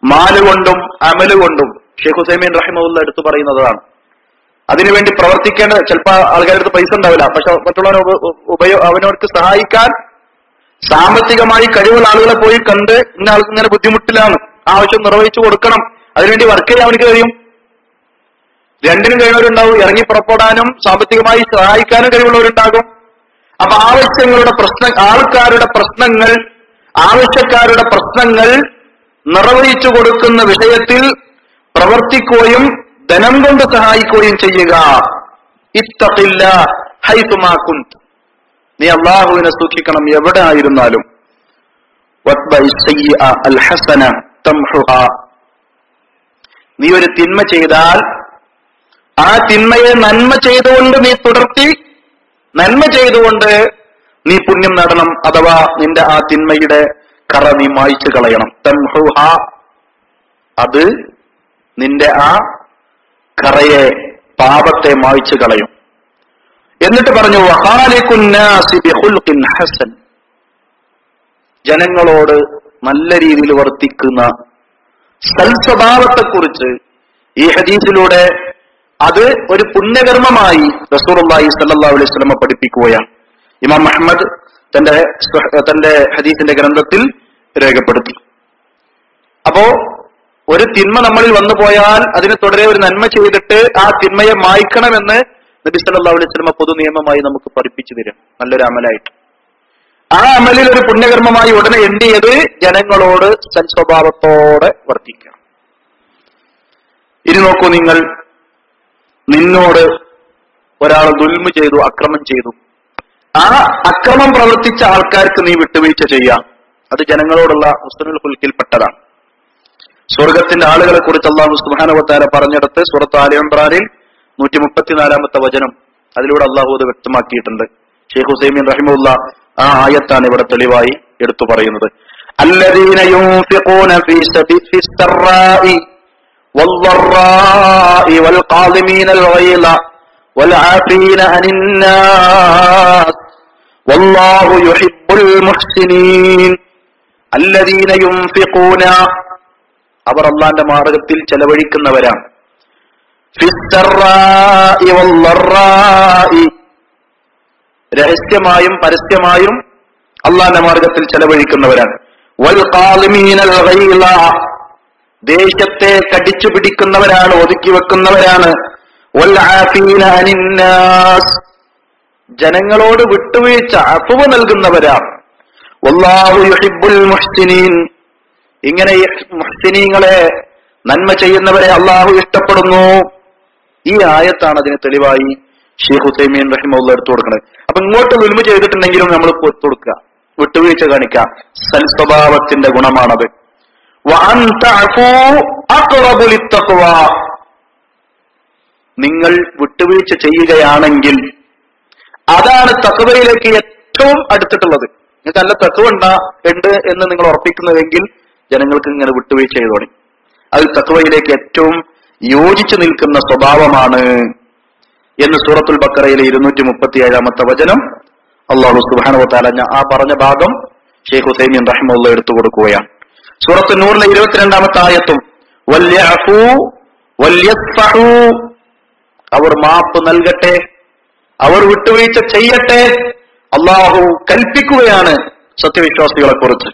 മാല് കൊണ്ടും അമല് കൊണ്ടും ഷെയ്ഖ് ഹുസൈമീൻ റഹിമഹുല്ല എടുത്തു പറയുന്നതാണ്. അതിനുവേണ്ടി പ്രവർത്തിക്കേണ്ട ചിലപ്പോൾ ആൾക്കാരുടെ അടുത്ത് പൈസ ഉണ്ടാവില്ല, പക്ഷെ മറ്റുള്ളവരെ അവനവർക്ക് സഹായിക്കാൻ സാമ്പത്തികമായി കഴിവുള്ള ആളുകളെ പോയി കണ്ട് ഇന്ന ആൾക്ക് ഇങ്ങനെ ബുദ്ധിമുട്ടിലാണ്, ആവശ്യം നിർവഹിച്ചു കൊടുക്കണം, അതിനുവേണ്ടി വർക്ക് ചെയ്യാൻ അവനക്ക് കഴിയും. രണ്ടിനും കഴിവുള്ളവരുണ്ടാവും, ഇറങ്ങി പുറപ്പെടാനും സാമ്പത്തികമായി സഹായിക്കാനും കഴിവുള്ളവരുണ്ടാകും. അപ്പൊ ആൾക്കാരുടെ പ്രശ്നങ്ങൾ, ആവശ്യക്കാരുടെ പ്രശ്നങ്ങൾ നിർവഹിച്ചു കൊടുക്കുന്ന വിഷയത്തിൽ പ്രവർത്തിക്കുകയും ധനം കൊണ്ട് സഹായിക്കുകയും ചെയ്യുക. ഇത്തഖില്ലാഹ് ഹൈതുമാ കുന്ത്, നീ അല്ലാഹുവിനെ സൂക്ഷിക്കണം എവിടെ ആയിരുന്നാലും. നീ ഒരു തിന്മ ചെയ്താൽ ആ തിന്മയെ നന്മ ചെയ്തുകൊണ്ട് നീ തുടർത്തി, നന്മ ചെയ്തുകൊണ്ട് നീ പുണ്യം നേടണം. അഥവാ നിന്റെ ആ തിന്മയുടെ കറ നീ മായ്ച്ചു കളയണം. തംഹുഹ, അത് നിന്റെ ആ കറയെ, പാപത്തെ മായ്ച്ചു കളയും. എന്നിട്ട് പറഞ്ഞു വഖാലിഖുന്നാസി ബിഖുൽഖിൻ ഹസൻ, ജനങ്ങളോട് നല്ല രീതിയിൽ വർത്തിക്കുന്ന സൽസ്വഭാവത്തെക്കുറിച്ച് ഈ ഹദീസിലൂടെ അത് ഒരു പുണ്യകർമ്മമായി റസൂലുള്ളാഹി സ്വല്ലല്ലാഹു അലൈഹി വസല്ലം പഠിപ്പിക്കുകയാണ്. ഇമാം അഹ്മദ് തന്റെ ഹദീസിന്റെ ഗ്രന്ഥത്തിൽ രേഖപ്പെടുത്തി. അപ്പോ ഒരു തിന്മ നമ്മളിൽ വന്നു പോയാൽ അതിന് തുടരെ ഒരു നന്മ ചെയ്തിട്ട് ആ തിന്മയെ മായ്ക്കണമെന്ന് നബി സല്ലല്ലാഹു അലൈഹി വസല്ലം പൊതു നിയമമായി നമുക്ക് പഠിപ്പിച്ചു തരും, നല്ലൊരു അമലായിട്ട്. ആ അമലിൽ ഒരു പുണ്യകർമ്മമായി ഉടനെ എണ്ണിയത് ജനങ്ങളോട് സൽസ്വഭാവത്തോടെ വർത്തിക്കുക. ഇനി നോക്കൂ, നിന്നോട് ഒരാൾ ദുൽമ ചെയ്തു, അക്രമം ചെയ്തു, ആ അക്രമം പ്രവർത്തിച്ച ആൾക്കാർക്ക് നീ വിട്ടുവീഴ്ച ചെയ്യാം. അത് ജനങ്ങളോടുള്ള ഹുസ്നുൽ ഖുൽഖിൽപ്പെട്ടതാണ്. സ്വർഗത്തിന്റെ ആളുകളെ കുറിച്ച് അല്ലാഹു സുബ്ഹാനഹു വ തആല പറഞ്ഞിടത്ത് സൂറത്ത് ആല ഇംറാനിൽ 134-ാമത്തെ വചനം, അതിലൂടെ അല്ലാഹു അത് വ്യക്തമാക്കിയിട്ടുണ്ട്. ഷെയ്ഖ് ഹുസൈമീൻ റഹിമഹുല്ല ആ ആയത്താണ് ഇവിടെ തെളിവായി എടുത്തു പറയുന്നത്. അല്ലദീന യുൻഫിഖൂന ഫിസ്സറാഇ വൽളറാഇ വൽഖാദിമീനൽ ഗൈള വൽആഫീന അനിന്നാസ് വല്ലാഹു യുഹിബ്ബുൽ മുഹ്സിനീൻ. അല്ലദീന യുൻഫിഖൂന, അവർ അല്ലാഹുവിന്റെ മാർഗ്ഗത്തിൽ ചെലവഴിക്കുന്നവരാണ്. ഫിസ്സറാഇ വൽളറാഇ, രഹസ്യമായും പരസ്യമായും അല്ലാഹുവിന്റെ മാർഗ്ഗത്തിൽ ചെലവഴിക്കുന്നവരാണ്. വൽഖാദിമീനൽ ഗൈള, ദേശത്തെ കടിച്ചു പിടിക്കുന്നവരാണ്, ഒതുക്കി വെക്കുന്നവരാണ്. വൽആഫീന അനിന്നാസ്, ജനങ്ങളോട് വിട്ടുവീഴ്ച അഫ്വ് നൽകുന്നവരാണ്. വല്ലാഹു യുഹിബ്ബുൽ മുഹ്സിനീൻ, ഇങ്ങനെ മുഹ്സിനീങ്ങളെ, നന്മ ചെയ്യുന്നവരെ അള്ളാഹു ഇഷ്ടപ്പെടുന്നു. ഈ ആയത്താണ് അതിന് തെളിവായി ഷെയ്ഖ് ഹുസൈമീൻ റഹിമഹുല്ലാ എടുത്തു കൊടുക്കുന്നത്. അപ്പൊ ഇങ്ങോട്ട് ദുൽമ ചെയ്തിട്ടുണ്ടെങ്കിലും നമ്മൾ പൊത്തു കൊടുക്കുക, വിട്ടുവീഴ്ച കാണിക്കുക, സൽസ്വഭാവത്തിന്റെ ഗുണമാണത്. നിങ്ങൾ വിട്ടുവീഴ്ച ചെയ്യുകയാണെങ്കിൽ അതാണ് തഖ്വയിലേക്ക് ഏറ്റവും അടുത്തിട്ടുള്ളത്. നിങ്ങൾക്ക് നല്ല തഖ്വ ഉണ്ട് എന്ന് നിങ്ങൾ ഉറപ്പിക്കുന്നതെങ്കിൽ ജനങ്ങൾക്ക് ഇങ്ങനെ വിട്ടുവീഴ്ച ചെയ്തോളി. അത് തഖ്വയിലേക്ക് ഏറ്റവും യോജിച്ചു നിൽക്കുന്ന സ്വഭാവമാണ് എന്ന് സൂറത്തുൽ ബഖറയിലെ 237-ാമത്തെ വചനം അല്ലാഹു സുബ്ഹാനഹു വ തആല ആ പറഞ്ഞ ഭാഗം ഷെയ്ഖ് ഹുസൈമീൻ റഹിമഹുല്ലാ എടുത്തു കൊടുക്കുകയാണ്. സൂറത്തുൽ നൂറിലെ 22-ാമത്തെ ആയത്തും വൽയഅഫു വൽയസ്ഫഹു, അവർ മാപ്പ് നൽകട്ടെ, അവർ വിട്ടുവീഴ്ച ചെയ്യട്ടെ, അല്ലാഹു കൽപ്പിക്കുകയാണ് സത്യവിശ്വാസികളെ കുറിച്ച്.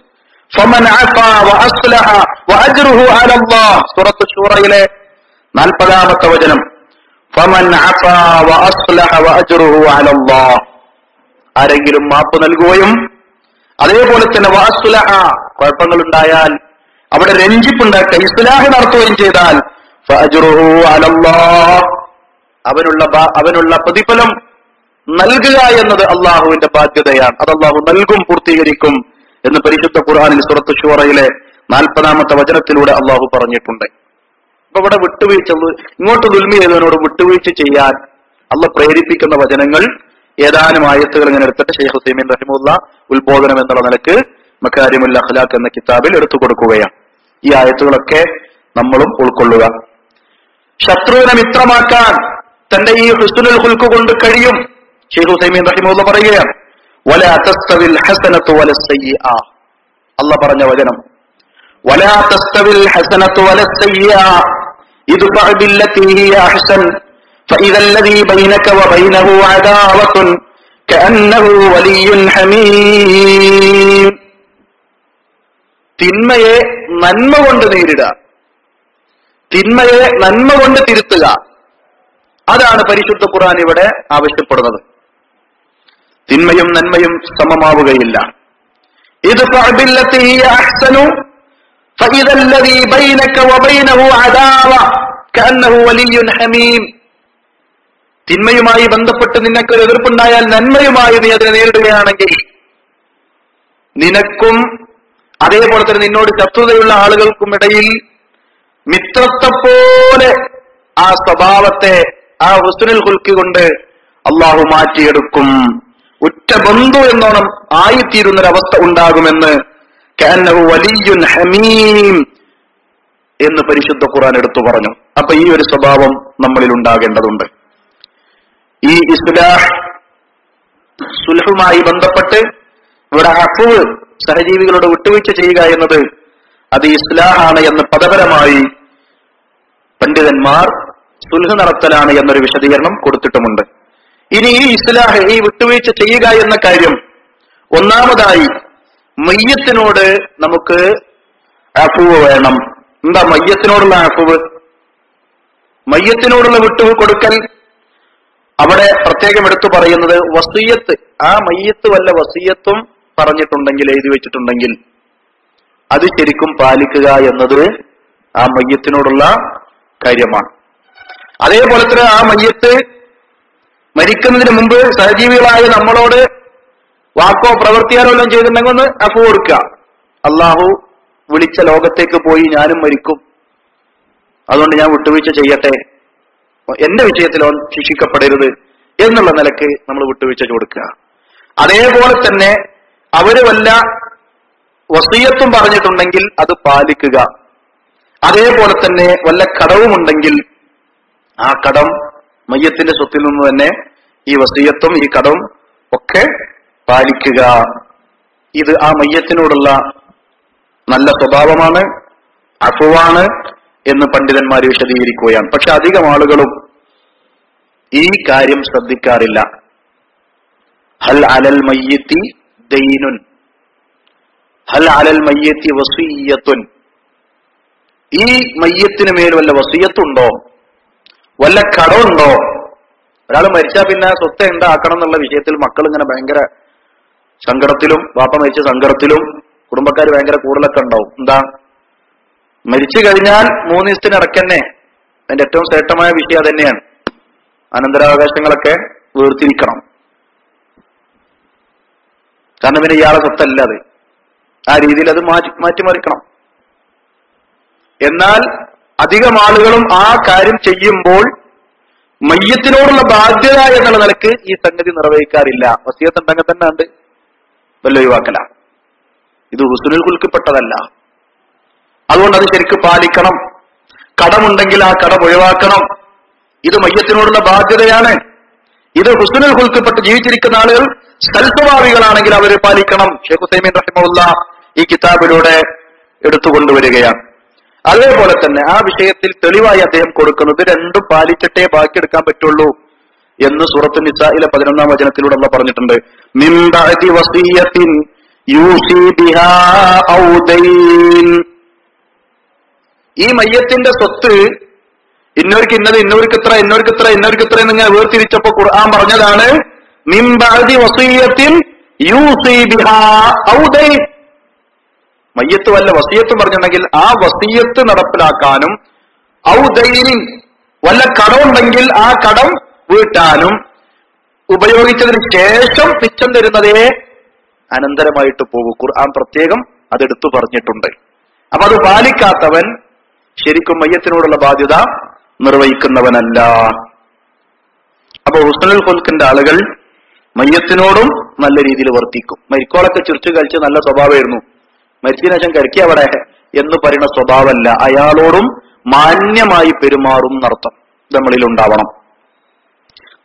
ഫമൻ അഫാ വഅസ്ലഹ വഅജ്റുഹു അലല്ലാഹ്. സൂറത്ത് ശൂറയിലെ 40-ാമത്തെ വചനം. ഫമൻ അഫാ വഅസ്ലഹ വഅജ്റുഹു അലല്ലാഹ്. ആരെങ്കിലും മാപ്പ് നൽകുകയും അതേപോലെ തന്നെ വഅസ്ലഹ, കുഴപ്പങ്ങൾ ഉണ്ടായാൽ അവിടെ രഞ്ജിപ്പുണ്ടാക്കുക, ഇസ്ലാഹ് നടത്തുകയും ചെയ്താൽ ഫഅജ്റുഹു അലല്ലാഹ്, അവനുള്ള പ്രതിഫലം നൽകുക എന്നത് അള്ളാഹുവിന്റെ ബാധ്യതയാണ്. അത് അള്ളാഹു നൽകും, പൂർത്തീകരിക്കും എന്ന് പരിശുദ്ധ ഖുർആനിൽ സൂറത്ത് ശൂറയിലെ 40-ാമത്തെ വചനത്തിലൂടെ അള്ളാഹു പറഞ്ഞിട്ടുണ്ട്. അപ്പൊ ഇവിടെ വിട്ടുവീഴ്ച, ഇങ്ങോട്ട് ദുൽമി ചെയ്തവനോട് വിട്ടുവീഴ്ച ചെയ്യാൻ അള്ളാഹ് പ്രേരിപ്പിക്കുന്ന വചനങ്ങൾ ഏതാനും ആയത്തുകൾ ഇങ്ങനെ എടുത്തിട്ട് ശൈഖ് ഉസൈമീൻ റഹിമഹുല്ലാ ഉത്ബോധനം എന്നുള്ള നിലക്ക് മകാരിമുൽ അഖ്ലാഖ് എന്ന കിതാബിൽ എടുത്തു കൊടുക്കുകയാണ്. ഈ ആയത്തുകളൊക്കെ നമ്മളും ഉൾക്കൊള്ളുക. ശത്രുവിനെ മിത്രമാക്കാൻ തന്റെ ഈ ഹുസ്നുൽ ഖുൽഖ് കൊണ്ട് കഴിയും. ശൈഖ് ഉസൈമീൻ റഹിമഹുല്ലാ പറയുകയാണ്, വലാ തസ്തവിൽ ഹസനതു വലസ്സയ്യിഅ. അല്ലാഹ് പറഞ്ഞ വചനം, വലാ തസ്തവിൽ ഹസനതു വലസ്സയ്യിഅ ഇദ്ഫഅ ബില്ലതി ഹിയ അഹ്സൻ فإذا الذي بينك وبينه عداوة كأنه ولي حميم. തിന്മയെ നന്മ കൊണ്ട് നേരിടുക, തിന്മയെ നന്മ കൊണ്ട് തിരുത്തുക, അതാണ് പരിശുദ്ധ ഖുർആൻ ഇവിടെ ആവശ്യപ്പെടുന്നത്. തിന്മയും നന്മയും സമമാവുകയില്ല. ഇദ്ഫഅ ബില്ലതി ഹിയ അഹ്സനു ഫഇദാ الذي بينك وبينه عداوة كأنه ولي حميم. തിന്മയുമായി ബന്ധപ്പെട്ട് നിനക്കൊരു എതിർപ്പുണ്ടായാൽ നന്മയുമായി നീ അതിനെ നേരിടുകയാണെങ്കിൽ നിനക്കും അതേപോലെ തന്നെ നിന്നോട് ശത്രുതയുള്ള ആളുകൾക്കും ഇടയിൽ മിത്രത്തെ പോലെ ആ സ്വഭാവത്തെ, ആ ഹുസ്നുൽ ഖുൽഖ് കൊണ്ട് അള്ളാഹു മാറ്റിയെടുക്കും. ഉറ്റ ബന്ധു എന്നോണം ആയിത്തീരുന്നൊരവസ്ഥ ഉണ്ടാകുമെന്ന് കഅന്നഹു വലിയ്യുൻ ഹമീം എന്ന് പരിശുദ്ധ ഖുർആൻ എടുത്തു പറഞ്ഞു. അപ്പൊ ഈ ഒരു സ്വഭാവം നമ്മളിൽ ഉണ്ടാകേണ്ടതുണ്ട്. ഈ ഇസ്ലാഹ് സുൽഹുമായി ബന്ധപ്പെട്ട് ഇവിടെ അഫ്വ്, സഹജീവികളോട് വിട്ടുവീഴ്ച ചെയ്യുക എന്നത് അത് ഇസ്ലാഹാണ് എന്ന് പദപരമായി പണ്ഡിതന്മാർ സുൽഹ് നടത്തലാണ് എന്നൊരു വിശദീകരണം കൊടുത്തിട്ടുമുണ്ട്. ഇനി ഈ ഇസ്ലാഹ്, ഈ വിട്ടുവീഴ്ച ചെയ്യുക എന്ന കാര്യം, ഒന്നാമതായി മയ്യത്തിനോട് നമുക്ക് അഫ്വ് വേണം. എന്താ മയ്യത്തിനോടുള്ള അഫ്വ്? മയ്യത്തിനോടുള്ള വിട്ടുകൊടുക്കൽ അവിടെ പ്രത്യേകം എടുത്തു പറയുന്നത് വസിയത്ത്. ആ മയ്യത്ത് വല്ല വസിയത്തും പറഞ്ഞിട്ടുണ്ടെങ്കിൽ, എഴുതി വെച്ചിട്ടുണ്ടെങ്കിൽ അത് ശരിക്കും പാലിക്കുക എന്നത് ആ മയ്യത്തിനോടുള്ള കാര്യമാണ്. അതേപോലെ തന്നെ ആ മയ്യത്ത് മരിക്കുന്നതിന് മുമ്പ് സഹജീവികളായ നമ്മളോട് വാക്കോ പ്രവൃത്തിയാലോ എല്ലാം ചെയ്തിട്ടുണ്ടെങ്കിൽ ഒന്ന് അഫ്വ് കൊടുക്കുക. അള്ളാഹു വിളിച്ച ലോകത്തേക്ക് പോയി ഞാനും മരിക്കും, അതുകൊണ്ട് ഞാൻ വിട്ടുവീഴ്ച ചെയ്യട്ടെ, എന്റെ വിഷയത്തിൽ അവൻ ശിക്ഷിക്കപ്പെടരുത് എന്നുള്ള നിലക്ക് നമ്മൾ വിട്ടുവീഴ്ച കൊടുക്കുക. അതേപോലെ തന്നെ അവര് വല്ല വസിയത്തും പറഞ്ഞിട്ടുണ്ടെങ്കിൽ അത് പാലിക്കുക. അതേപോലെ തന്നെ വല്ല കടവുമുണ്ടെങ്കിൽ ആ കടം, മയ്യത്തിന്റെ സ്വത്തിൽ നിന്ന് തന്നെ ഈ വസിയത്തും ഈ കടവും ഒക്കെ പാലിക്കുക. ഇത് ആ മയ്യത്തിനോടുള്ള നല്ല സ്വഭാവമാണ്, അഫ്വാണ് എന്ന് പണ്ഡിതന്മാർ വിശദീകരിക്കുകയാണ്. പക്ഷെ അധികം ആളുകളും ഈ കാര്യം ശ്രദ്ധിക്കാറില്ല. ഹൽ അലൽ മയ്യിത്തി ദൈനുൻ, ഹൽ അലൽ മയ്യിത്തി വസിയ്യത്തുൻ. ഈ മയ്യത്തിന് മേൽ വല്ല വസിയത്തുണ്ടോ, വല്ല കടമുണ്ടോ? ഒരാൾ മരിച്ചാൽ പിന്നെ സ്വത്ത് എന്താക്കണം എന്നുള്ള വിഷയത്തിൽ മക്കൾ ഇങ്ങനെ ഭയങ്കര സങ്കടത്തിലും, വാപ്പ മരിച്ച സങ്കടത്തിലും, കുടുംബക്കാർ ഭയങ്കര കൂടുതലൊക്കെ ഉണ്ടാവും. എന്താ, മരിച്ചു കഴിഞ്ഞാൽ 3 ദിവസത്തിന് ഇടയ്ക്കന്നെ അതിന്റെ ഏറ്റവും ശ്രേഷ്ഠമായ വിഷയം തന്നെയാണ്. അനന്തരാവകാശങ്ങളൊക്കെ വേർതിരിക്കണം. കാരണം പിന്നെ ഇയാളെ സ്വത്തല്ല അത്, ആ രീതിയിൽ അത് മാറ്റിമറിക്കണം. എന്നാൽ അധികം ആളുകളും ആ കാര്യം ചെയ്യുമ്പോൾ മയ്യത്തിനോടുള്ള ബാധ്യത എന്നുള്ള നിലക്ക് ഈ സംഗതി നിർവഹിക്കാറില്ല. വസിയത്ത് ഉണ്ടെങ്കിൽ തന്നെ ഉണ്ട് വല്ല ഒഴിവാക്കല. ഇത് ഹുസ്നുൽ ഖുൽഖിൽപ്പെട്ടതല്ല. അതുകൊണ്ട് അത് ശരിക്കും പാലിക്കണം. കടമുണ്ടെങ്കിൽ ആ കടം ഒഴിവാക്കണം. ഇത് മയ്യത്തിനോടുള്ള ബാധ്യതയാണ്. ഇത് ഹുസ്നുൽ ഖുൽഖിൽപ്പെട്ട് ജീവിച്ചിരിക്കുന്ന ആളുകൾ സൽസ്വഭാവികളാണെങ്കിൽ അവർ പാലിക്കണം. ശൈഖ് ഉസൈമീൻ റഹിമഹുല്ലാ ഈ കിതാബിലൂടെ എടുത്തുകൊണ്ടുവരികയാണ്. അതേപോലെ തന്നെ ആ വിഷയത്തിൽ തെളിവായി അദ്ദേഹം കൊടുക്കുന്നത് രണ്ടും പാലിച്ചിട്ടേ ബാക്കിയെടുക്കാൻ പറ്റുള്ളൂ എന്ന് സൂറത്ത് നിസായിലെ 11-ാം വചനത്തിലൂടെ അല്ലാഹ് പറഞ്ഞിട്ടുണ്ട്. മിൻ ബഅദി വസിയത്തിൻ യൂസി ബിഹാ ഔ ദൈൻ. ഈ മയ്യത്തിന്റെ സ്വത്ത് ഇന്നോർക്ക് ഇന്നത്, ഇന്നോർക്ക് ഇത്ര, ഇന്നോർക്ക് ഇത്ര, ഇന്നോർക്ക് ഇത്ര എന്നിങ്ങനെ വേർതിരിച്ചപ്പോ ഖുർആൻ പറഞ്ഞതാണ് മിൻ ബഅദി വസിയത്തിൻ യൂസി ബിഹാ ഔ ദൈൻ. മയ്യത്ത് വല്ല വസിയത്ത് പറഞ്ഞിട്ടുണ്ടെങ്കിൽ ആ വസിയത്ത് നടപ്പിലാക്കാനും ഔ ദൈനിൻ വല്ല കടമുണ്ടെങ്കിൽ ആ കടം വീട്ടാനും ഉപയോഗിച്ചതിന് ശേഷം മിച്ചം തരുന്നതേ അനന്തരമായിട്ട് പോകും. ഖുർആൻ പ്രത്യേകം അതെടുത്തു പറഞ്ഞിട്ടുണ്ട്. അപ്പൊ അത് പാലിക്കാത്തവൻ ശരിക്കും മയ്യത്തിനോടുള്ള ബാധ്യത നിർവഹിക്കുന്നവനല്ല. അപ്പൊ ഹുസ്നുൽ ഖുൽഖിന്റെ ആളുകൾ മയ്യത്തിനോടും നല്ല രീതിയിൽ വർത്തിക്കും. മരിക്കോളൊക്കെ ചിരിച്ചു കളിച്ച് നല്ല സ്വഭാവമായിരുന്നു, മരിച്ചതിന് ശേഷം കരിക്കുക അവിടെ എന്ന് പറയുന്ന സ്വഭാവമല്ല. അയാളോടും മാന്യമായി പെരുമാറും എന്നർത്ഥം നമ്മളിൽ ഉണ്ടാവണം.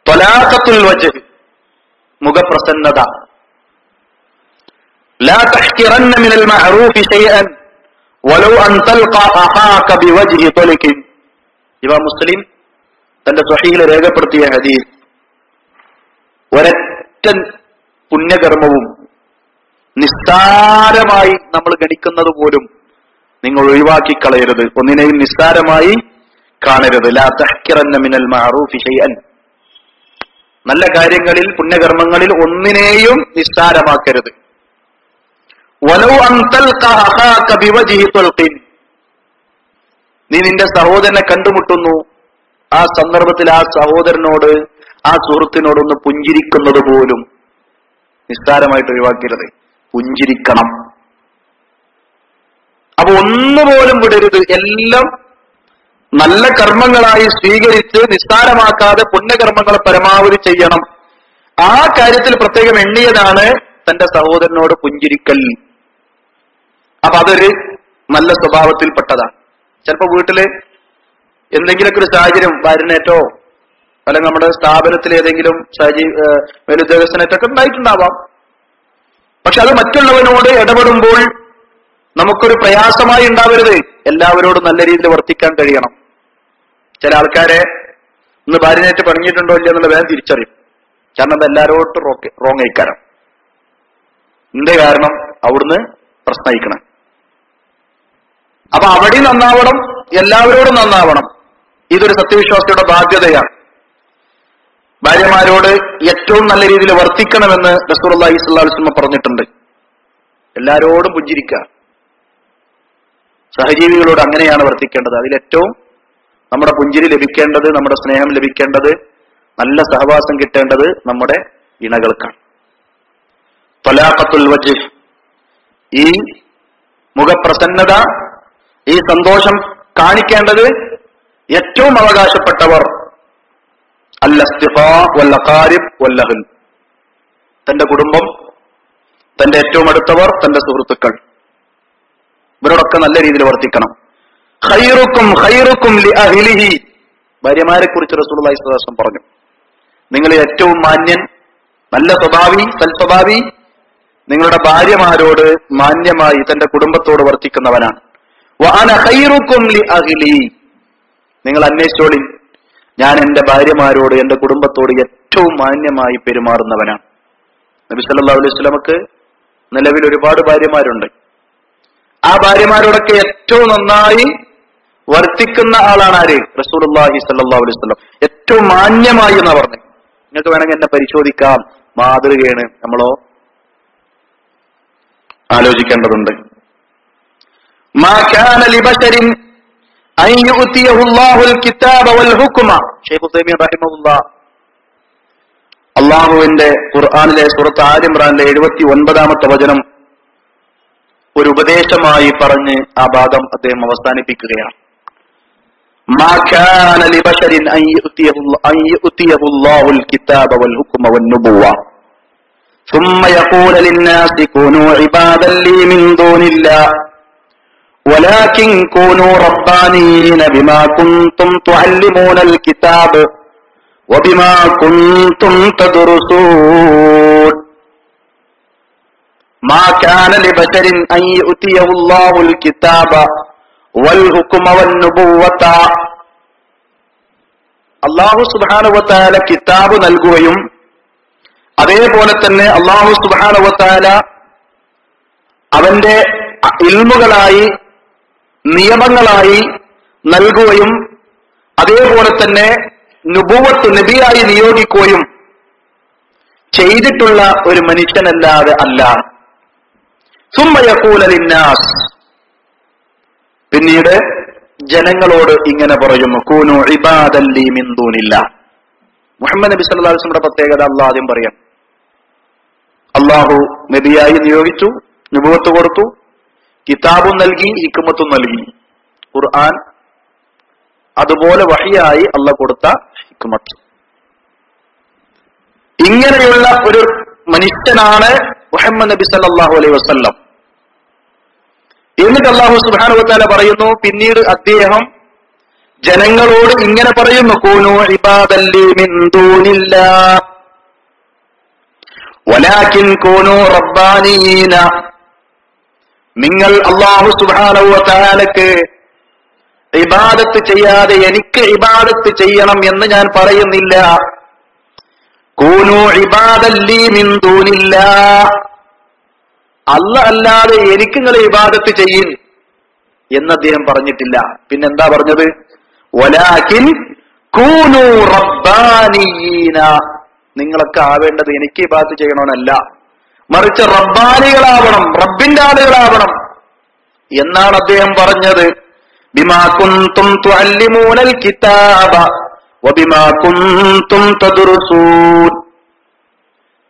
ത്വലാഖത്തുൽ വജ്ഹ്, മുഖപ്രസന്നത. ലാ തഹ്കിറന്ന മിനൽ മഅറൂഫി ശൈഅൻ വലൗ അൻ തൽഖ അഖാക ബിവജ്ഹി ത്വലിഖിൻ. ഇമാം മുസ്ലിം തന്റെ സ്വഹീഹിൽ രേഖപ്പെടുത്തിയ ഹദീസ്. ഒരൊറ്റ പുണ്യകർമ്മവും നിസ്സാരമായി നമ്മൾ ഗണിക്കുന്നത് പോലും നിങ്ങൾ ഒഴിവാക്കി കളയരുത്, ഒന്നിനെയും നിസ്സാരമായി കാണരുത്. ലാ തഹ്കിറന്ന മിനൽ മഅറൂഫി ശൈഅൻ, നല്ല കാര്യങ്ങളിൽ പുണ്യകർമ്മങ്ങളിൽ ഒന്നിനെയും നിസ്സാരമാക്കരുത്. വലൗ അൻ തൽഖ അഖാക ബിവജ്ഹി ത്വൽഖിൻ, നീ നിന്റെ സഹോദരനെ കണ്ടുമുട്ടുന്നു, ആ സന്ദർഭത്തിൽ ആ സഹോദരനോട്, ആ സുഹൃത്തിനോടൊന്ന് പുഞ്ചിരിക്കുന്നത് പോലും നിസ്സാരമായിട്ട് ഒഴിവാക്കരുത്, പുഞ്ചിരിക്കണം. അപ്പൊ ഒന്നുപോലും വിടരുത്, എല്ലാം നല്ല കർമ്മങ്ങളായി സ്വീകരിച്ച് നിസ്സാരമാക്കാതെ പുണ്യകർമ്മങ്ങൾ പരമാവധി ചെയ്യണം. ആ കാര്യത്തിൽ പ്രത്യേകം എണ്ണിയതാണ് തന്റെ സഹോദരനോട് പുഞ്ചിരിക്കൽ. അപ്പൊ അതൊരു നല്ല സ്വഭാവത്തിൽപ്പെട്ടതാണ്. ചിലപ്പോ വീട്ടില് എന്തെങ്കിലുമൊക്കെ ഒരു സാഹചര്യം വരുന്നേറ്റോ അല്ലെങ്കിൽ നമ്മുടെ സ്ഥാപനത്തിൽ ഏതെങ്കിലും മേലുദ്യോഗസ്ഥനേറ്റൊക്കെ ഉണ്ടായിട്ടുണ്ടാവാം. പക്ഷെ അത് മറ്റുള്ളവനോട് ഇടപെടുമ്പോൾ നമുക്കൊരു പ്രയാസമായി ഉണ്ടാവരുത്. എല്ലാവരോടും നല്ല രീതിയിൽ വർത്തിക്കാൻ കഴിയണം. ചില ആൾക്കാരെ ഇന്ന് ഭാര്യനേറ്റ് പണിഞ്ഞിട്ടുണ്ടോ ഇല്ല എന്നുള്ള വേഗം തിരിച്ചറിയും. കാരണം അത് എല്ലാവരോട്ടും റോങ് ആയിക്കാരം. എന്തേ കാരണം? അവിടുന്ന് പ്രശ്നയിക്കണം. അപ്പൊ അവിടെ നന്നാവണം, എല്ലാവരോടും നന്നാവണം. ഇതൊരു സത്യവിശ്വാസിയുടെ ബാധ്യതയാണ്. ഭാര്യമാരോട് ഏറ്റവും നല്ല രീതിയിൽ വർത്തിക്കണമെന്ന് റസൂലുള്ളാഹി സ്വല്ലല്ലാഹു അലൈഹി വസല്ലം പറഞ്ഞിട്ടുണ്ട്. എല്ലാരോടും പുഞ്ചിരിക്കുക. സഹജീവികളോട് അങ്ങനെയാണ് വർത്തിക്കേണ്ടത്. അതിലേറ്റവും നമ്മുടെ പുഞ്ചിരി ലഭിക്കേണ്ടത്, നമ്മുടെ സ്നേഹം ലഭിക്കേണ്ടത്, നല്ല സഹവാസം കിട്ടേണ്ടത് നമ്മുടെ ഇണകൾക്കാണ്. ത്വലാഖത്തുൽ വജ്ഹ്, ഈ മുഖപ്രസന്നത, ഈ സന്തോഷം കാണിക്കേണ്ടത് ഏറ്റവും അവകാശപ്പെട്ടവർ അൽ-അസ്തിഫാ വൽ അഖാരിബ് വൽ അഹ്ൽ, തന്റെ കുടുംബം, തന്റെ ഏറ്റവും അടുത്തവർ, തന്റെ സുഹൃത്തുക്കൾ, ഇവരോടൊക്കെ നല്ല രീതിയിൽ വർത്തിക്കണം. ഖൈറുക്കും ഖൈറുക്കും ലി അഹ്ലിഹി, ഭാര്യമാരെ കുറിച്ച് റസൂലുള്ളാഹി സ്വല്ലല്ലാഹു അലൈഹി വസല്ലം പറഞ്ഞു, നിങ്ങൾ ഏറ്റവും മാന്യൻ, നല്ല സ്വഭാവി, സൽസ്വഭാവി നിങ്ങളുടെ ഭാര്യമാരോട് മാന്യമായി തന്റെ കുടുംബത്തോട് വർത്തിക്കുന്നവനാണ്. വഅന ഖൈറുക്കും ലി അഹ്ലി, നിങ്ങൾ അന്വേഷിച്ചോളി, ഞാൻ എന്റെ ഭാര്യമാരോട്, എന്റെ കുടുംബത്തോട് ഏറ്റവും മാന്യമായി പെരുമാറുന്നവനാണ്. നബി സല്ലല്ലാഹു അലൈഹി വസല്ലമക്ക് നിലവിൽ ഒരുപാട് ഭാര്യമാരുണ്ട്. ആ ഭാര്യമാരോടൊക്കെ ഏറ്റവും നന്നായി വർത്തിക്കുന്ന ആളാണ് ആര്? റസൂലുള്ളാഹി സ്വല്ലല്ലാഹു അലൈഹി വസല്ലം. ഏറ്റവും മാന്യമായി എന്നാ പറഞ്ഞു. നിങ്ങൾക്ക് വേണമെങ്കിൽ എന്നെ പരിശോധിക്കാം, മാതൃകയാണ്, നമ്മളോ ആലോചിക്കേണ്ടതുണ്ട്. മാ കാന ലിബശരിൻ അൻ യുഅതിയഹു അല്ലാഹുൽ കിതാബ വൽ ഹുക്മ, ശൈഖ് ഉസൈമീൻ റഹിമഹുല്ലാഹ് അല്ലാഹുവിന്റെ ഖുർആനിലെ സൂറത്ത് ആൽ ഇംറാനിലെ 79-ാമത്തെ വചനം ഒരു ഉപദേശമായി പറഞ്ഞ് ആ ഭാഗം അദ്ദേഹം അവസാനിപ്പിക്കുകയാണ്. മാ കാന ലിബശരിൻ അൻ യുഅതിയഹു അല്ലാഹുൽ കിതാബ വൽ ഹുക്മ വൻ നുബുവ്വ ثم يقول للناس كونوا عبادا لي من دون الله ولكن كونوا ربانيين بما كنتم تعلمون الكتاب وبما كنتم تدرسون ما كان لبشر أن يؤتيه الله الكتاب والحكم والنبوة. അല്ലാഹു സുബ്ഹാനഹു വ തആല കിതാബ് നൽകുകയും അതേപോലെ തന്നെ അല്ലാഹു സുബ്ഹാനഹു വ തആല അവന്റെ ഇൽമുകളായി നിയമങ്ങളായി നൽകുകയും അതേപോലെ തന്നെ നുബുവത്ത് നബിയായി നിയോഗിക്കുകയും ചെയ്തിട്ടുള്ള ഒരു മനുഷ്യനല്ലാതെ അല്ല. സുമ്മ യഖൂല ലിന്നാസ്, പിന്നീട് ജനങ്ങളോട് ഇങ്ങനെ പറയുന്നു, കൂനു ഇബാദൻ ലീ മിൻ ദൂനില്ലാഹ്. മുഹമ്മദ് നബി സല്ലല്ലാഹു അലൈഹി വസല്ലമയുടെ പ്രത്യേകത അല്ലാഹു ആദ്യം പറയാം. അള്ളാഹു നബിയായി നിയോഗിച്ചു, നുബുവത്ത് കൊടുത്തു, കിതാബും നൽകി, ഹിക്മത്തും നൽകി. ഖുർആൻ അതുപോലെ വഹിയായി അള്ളാഹ് കൊടുത്ത ഹിക്മത്ത്. ഇങ്ങനെയുള്ള ഒരു മനുഷ്യനാണ് മുഹമ്മദ് നബി സല്ലല്ലാഹു അലൈഹി വസല്ലം. എന്നിട്ട് അല്ലാഹു സുബ്ഹാനഹു വ തആല പറയുന്നു, പിന്നീട് അദ്ദേഹം ജനങ്ങളോട് ഇങ്ങനെ പറയുന്നു, കൂനു ഇബാദൻ ലീ മിൻ ദൂനില്ലാഹ് വലാകിൻ കൂനു റബ്ബാനീന. നിങ്ങൾ അല്ലാഹു സുബ്ഹാനഹു വ തആലക്ക് ഇബാദത്ത് ചെയ്യാതെ എനിക്ക് ഇബാദത്ത് ചെയ്യണം എന്ന് ഞാൻ പറയുന്നില്ല. കൂനു ഇബാദൻ ലീ മിൻ ദൂനില്ലാഹ്, അല്ലാഹ് അല്ലാതെ എനിക്ക് നിങ്ങൾ ഇബാദത്ത് ചെയ്യിൻ എന്ന് അദ്ദേഹം പറഞ്ഞിട്ടില്ല. പിന്നെന്താ പറഞ്ഞത്? വലാകിൻ കൂനു റബ്ബാനീന, നിങ്ങളൊക്കെ ആവേണ്ടത് എനിക്ക് ഇബാദത്ത് ചെയ്യണമെന്നല്ല, മറിച്ച് റബ്ബാനികളാവണം, റബ്ബിന്റെ ആളുകളാവണം എന്നാണ് അദ്ദേഹം പറഞ്ഞത്. ബിമാ കുൻതും തുഅല്ലിമൂനൽ കിതാബ വബിമാ കുൻതും തദ്റുസൂൻ.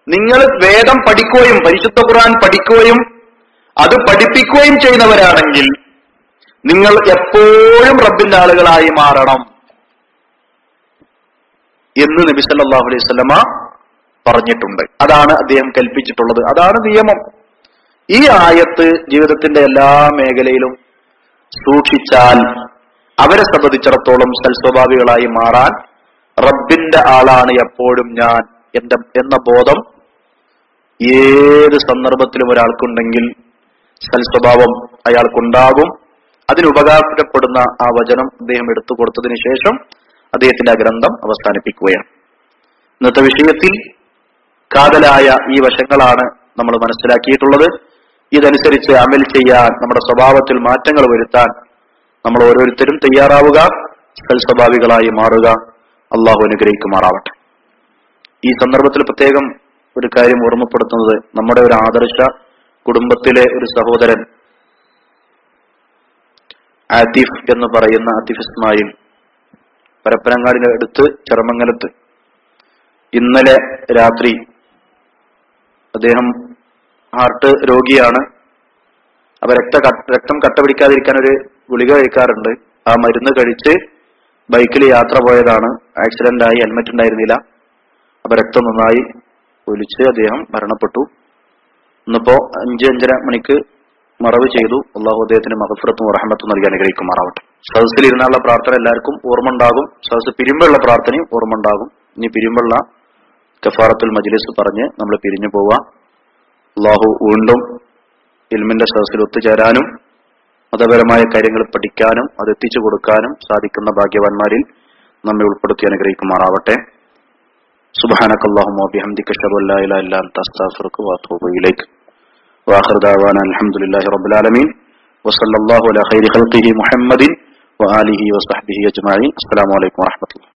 നിങ്ങൾ വേദം പഠിക്കുകയും പരിശുദ്ധ ഖുർആൻ പഠിക്കുകയും അത് പഠിപ്പിക്കുകയും ചെയ്യുന്നവരാണെങ്കിൽ നിങ്ങൾ എപ്പോഴും റബ്ബിന്റെ ആളുകളായി മാറണം എന്ന് നബി സല്ലല്ലാഹു അലൈഹി വസല്ലമ പറഞ്ഞിട്ടുണ്ട്. അതാണ് അദ്ദേഹം കൽപ്പിച്ചിട്ടുള്ളത്, അതാണ് നിയമം. ഈ ആയത്ത് ജീവിതത്തിന്റെ എല്ലാ മേഖലയിലും സൂക്ഷിച്ചാൽ അവരെ സംബന്ധിച്ചിടത്തോളം സൽസ്വഭാവികളായി മാറാൻ റബ്ബിന്റെ ആളാണ് എപ്പോഴും ഞാൻ എന്ന ബോധം ഏത് സന്ദർഭത്തിലും ഒരാൾക്കുണ്ടെങ്കിൽ സൽസ്വഭാവം അയാൾക്കുണ്ടാകും. അതിനുപകാരപ്പെടുന്ന ആ വചനം അദ്ദേഹം എടുത്തു കൊടുത്തതിന് ശേഷം അദ്ദേഹത്തിന്റെ ആ ഗ്രന്ഥം അവസാനിപ്പിക്കുകയാണ്. ഇന്നത്തെ വിഷയത്തിൽ കാതലായ ഈ വശങ്ങളാണ് നമ്മൾ മനസ്സിലാക്കിയിട്ടുള്ളത്. ഇതനുസരിച്ച് അമൽ ചെയ്യാൻ, നമ്മുടെ സ്വഭാവത്തിൽ മാറ്റങ്ങൾ വരുത്താൻ നമ്മൾ ഓരോരുത്തരും തയ്യാറാവുക, സൽസ്വഭാവികളായി മാറുക. അള്ളാഹു അനുഗ്രഹിക്കുമാറാവട്ടെ. ഈ സന്ദർഭത്തിൽ പ്രത്യേകം ഒരു കാര്യം ഓർമ്മപ്പെടുത്തുന്നത്, നമ്മുടെ ഒരു ആദർശ കുടുംബത്തിലെ ഒരു സഹോദരൻ ആതിഫ് എന്ന് പറയുന്ന ആതിഫ് ഇസ്മായിൽ, പരപ്പനങ്ങാടിന്റെ അടുത്ത് ചെറമംഗലത്ത്, ഇന്നലെ രാത്രി അദ്ദേഹം ഹാർട്ട് രോഗിയാണ്. അപ്പൊ രക്തം കട്ട പിടിക്കാതിരിക്കാൻ ഒരു ഗുളിക കഴിക്കാറുണ്ട്. ആ മരുന്ന് കഴിച്ച് ബൈക്കിൽ യാത്ര പോയതാണ്. ആക്സിഡന്റ് ആയി, ഹെൽമെറ്റ് ഉണ്ടായിരുന്നില്ല. അപ്പൊ രക്തം നന്നായി ഒലിച്ച് അദ്ദേഹം മരണപ്പെട്ടു. ഇന്നിപ്പോ 5-5:30 മണിക്ക് മറവ് ചെയ്തു. അള്ളാഹു അദ്ദേഹത്തിന് മഗ്ഫിറത്തും റഹ്മത്തും നൽകി അനുഗ്രഹിക്കുമാറാവട്ടെ. സദസ്സിൽ ഇരുന്നുള്ള പ്രാർത്ഥന എല്ലാവർക്കും ഓർമ്മ ഉണ്ടാകും. സദസ്സ് പിരിമ്പുള്ള പ്രാർത്ഥനയും ഓർമ്മ ഉണ്ടാകും. ഇനി പിരിമ്പുള്ള കഫാറത്തുൽ മജ്ലിസ് പറഞ്ഞ് നമ്മൾ പിരിഞ്ഞു പോവാ. അള്ളാഹു വീണ്ടും ഇൽമിന്റെ സദസ്സിൽ ഒത്തുചേരാനും മതപരമായ കാര്യങ്ങൾ പഠിക്കാനും അത് എത്തിച്ചു കൊടുക്കാനും സാധിക്കുന്ന ഭാഗ്യവാന്മാരിൽ നമ്മെ ഉൾപ്പെടുത്തി അനുഗ്രഹിക്കുമാറാവട്ടെ. സുബ്ഹാനകല്ലാഹുമ്മ വബിഹംദിക അശ്ഹദു അല്ലാ ഇലാഹ ഇല്ലാ അൻത അസ്തഗ്ഫിറുക വഅതൂബു ഇലൈക്. വആഖിറു ദഅവാനാ അൽഹംദുലില്ലാഹി റബ്ബിൽ ആലമീൻ വസല്ലല്ലാഹു അലാ ഖൈരി ഖൽഖിഹി മുഹമ്മദിൻ വആലിഹി വസഹ്ബിഹി അജ്മഈൻ. അസ്സലാമു അലൈക്കും വറഹ്മത്തുള്ളാഹി.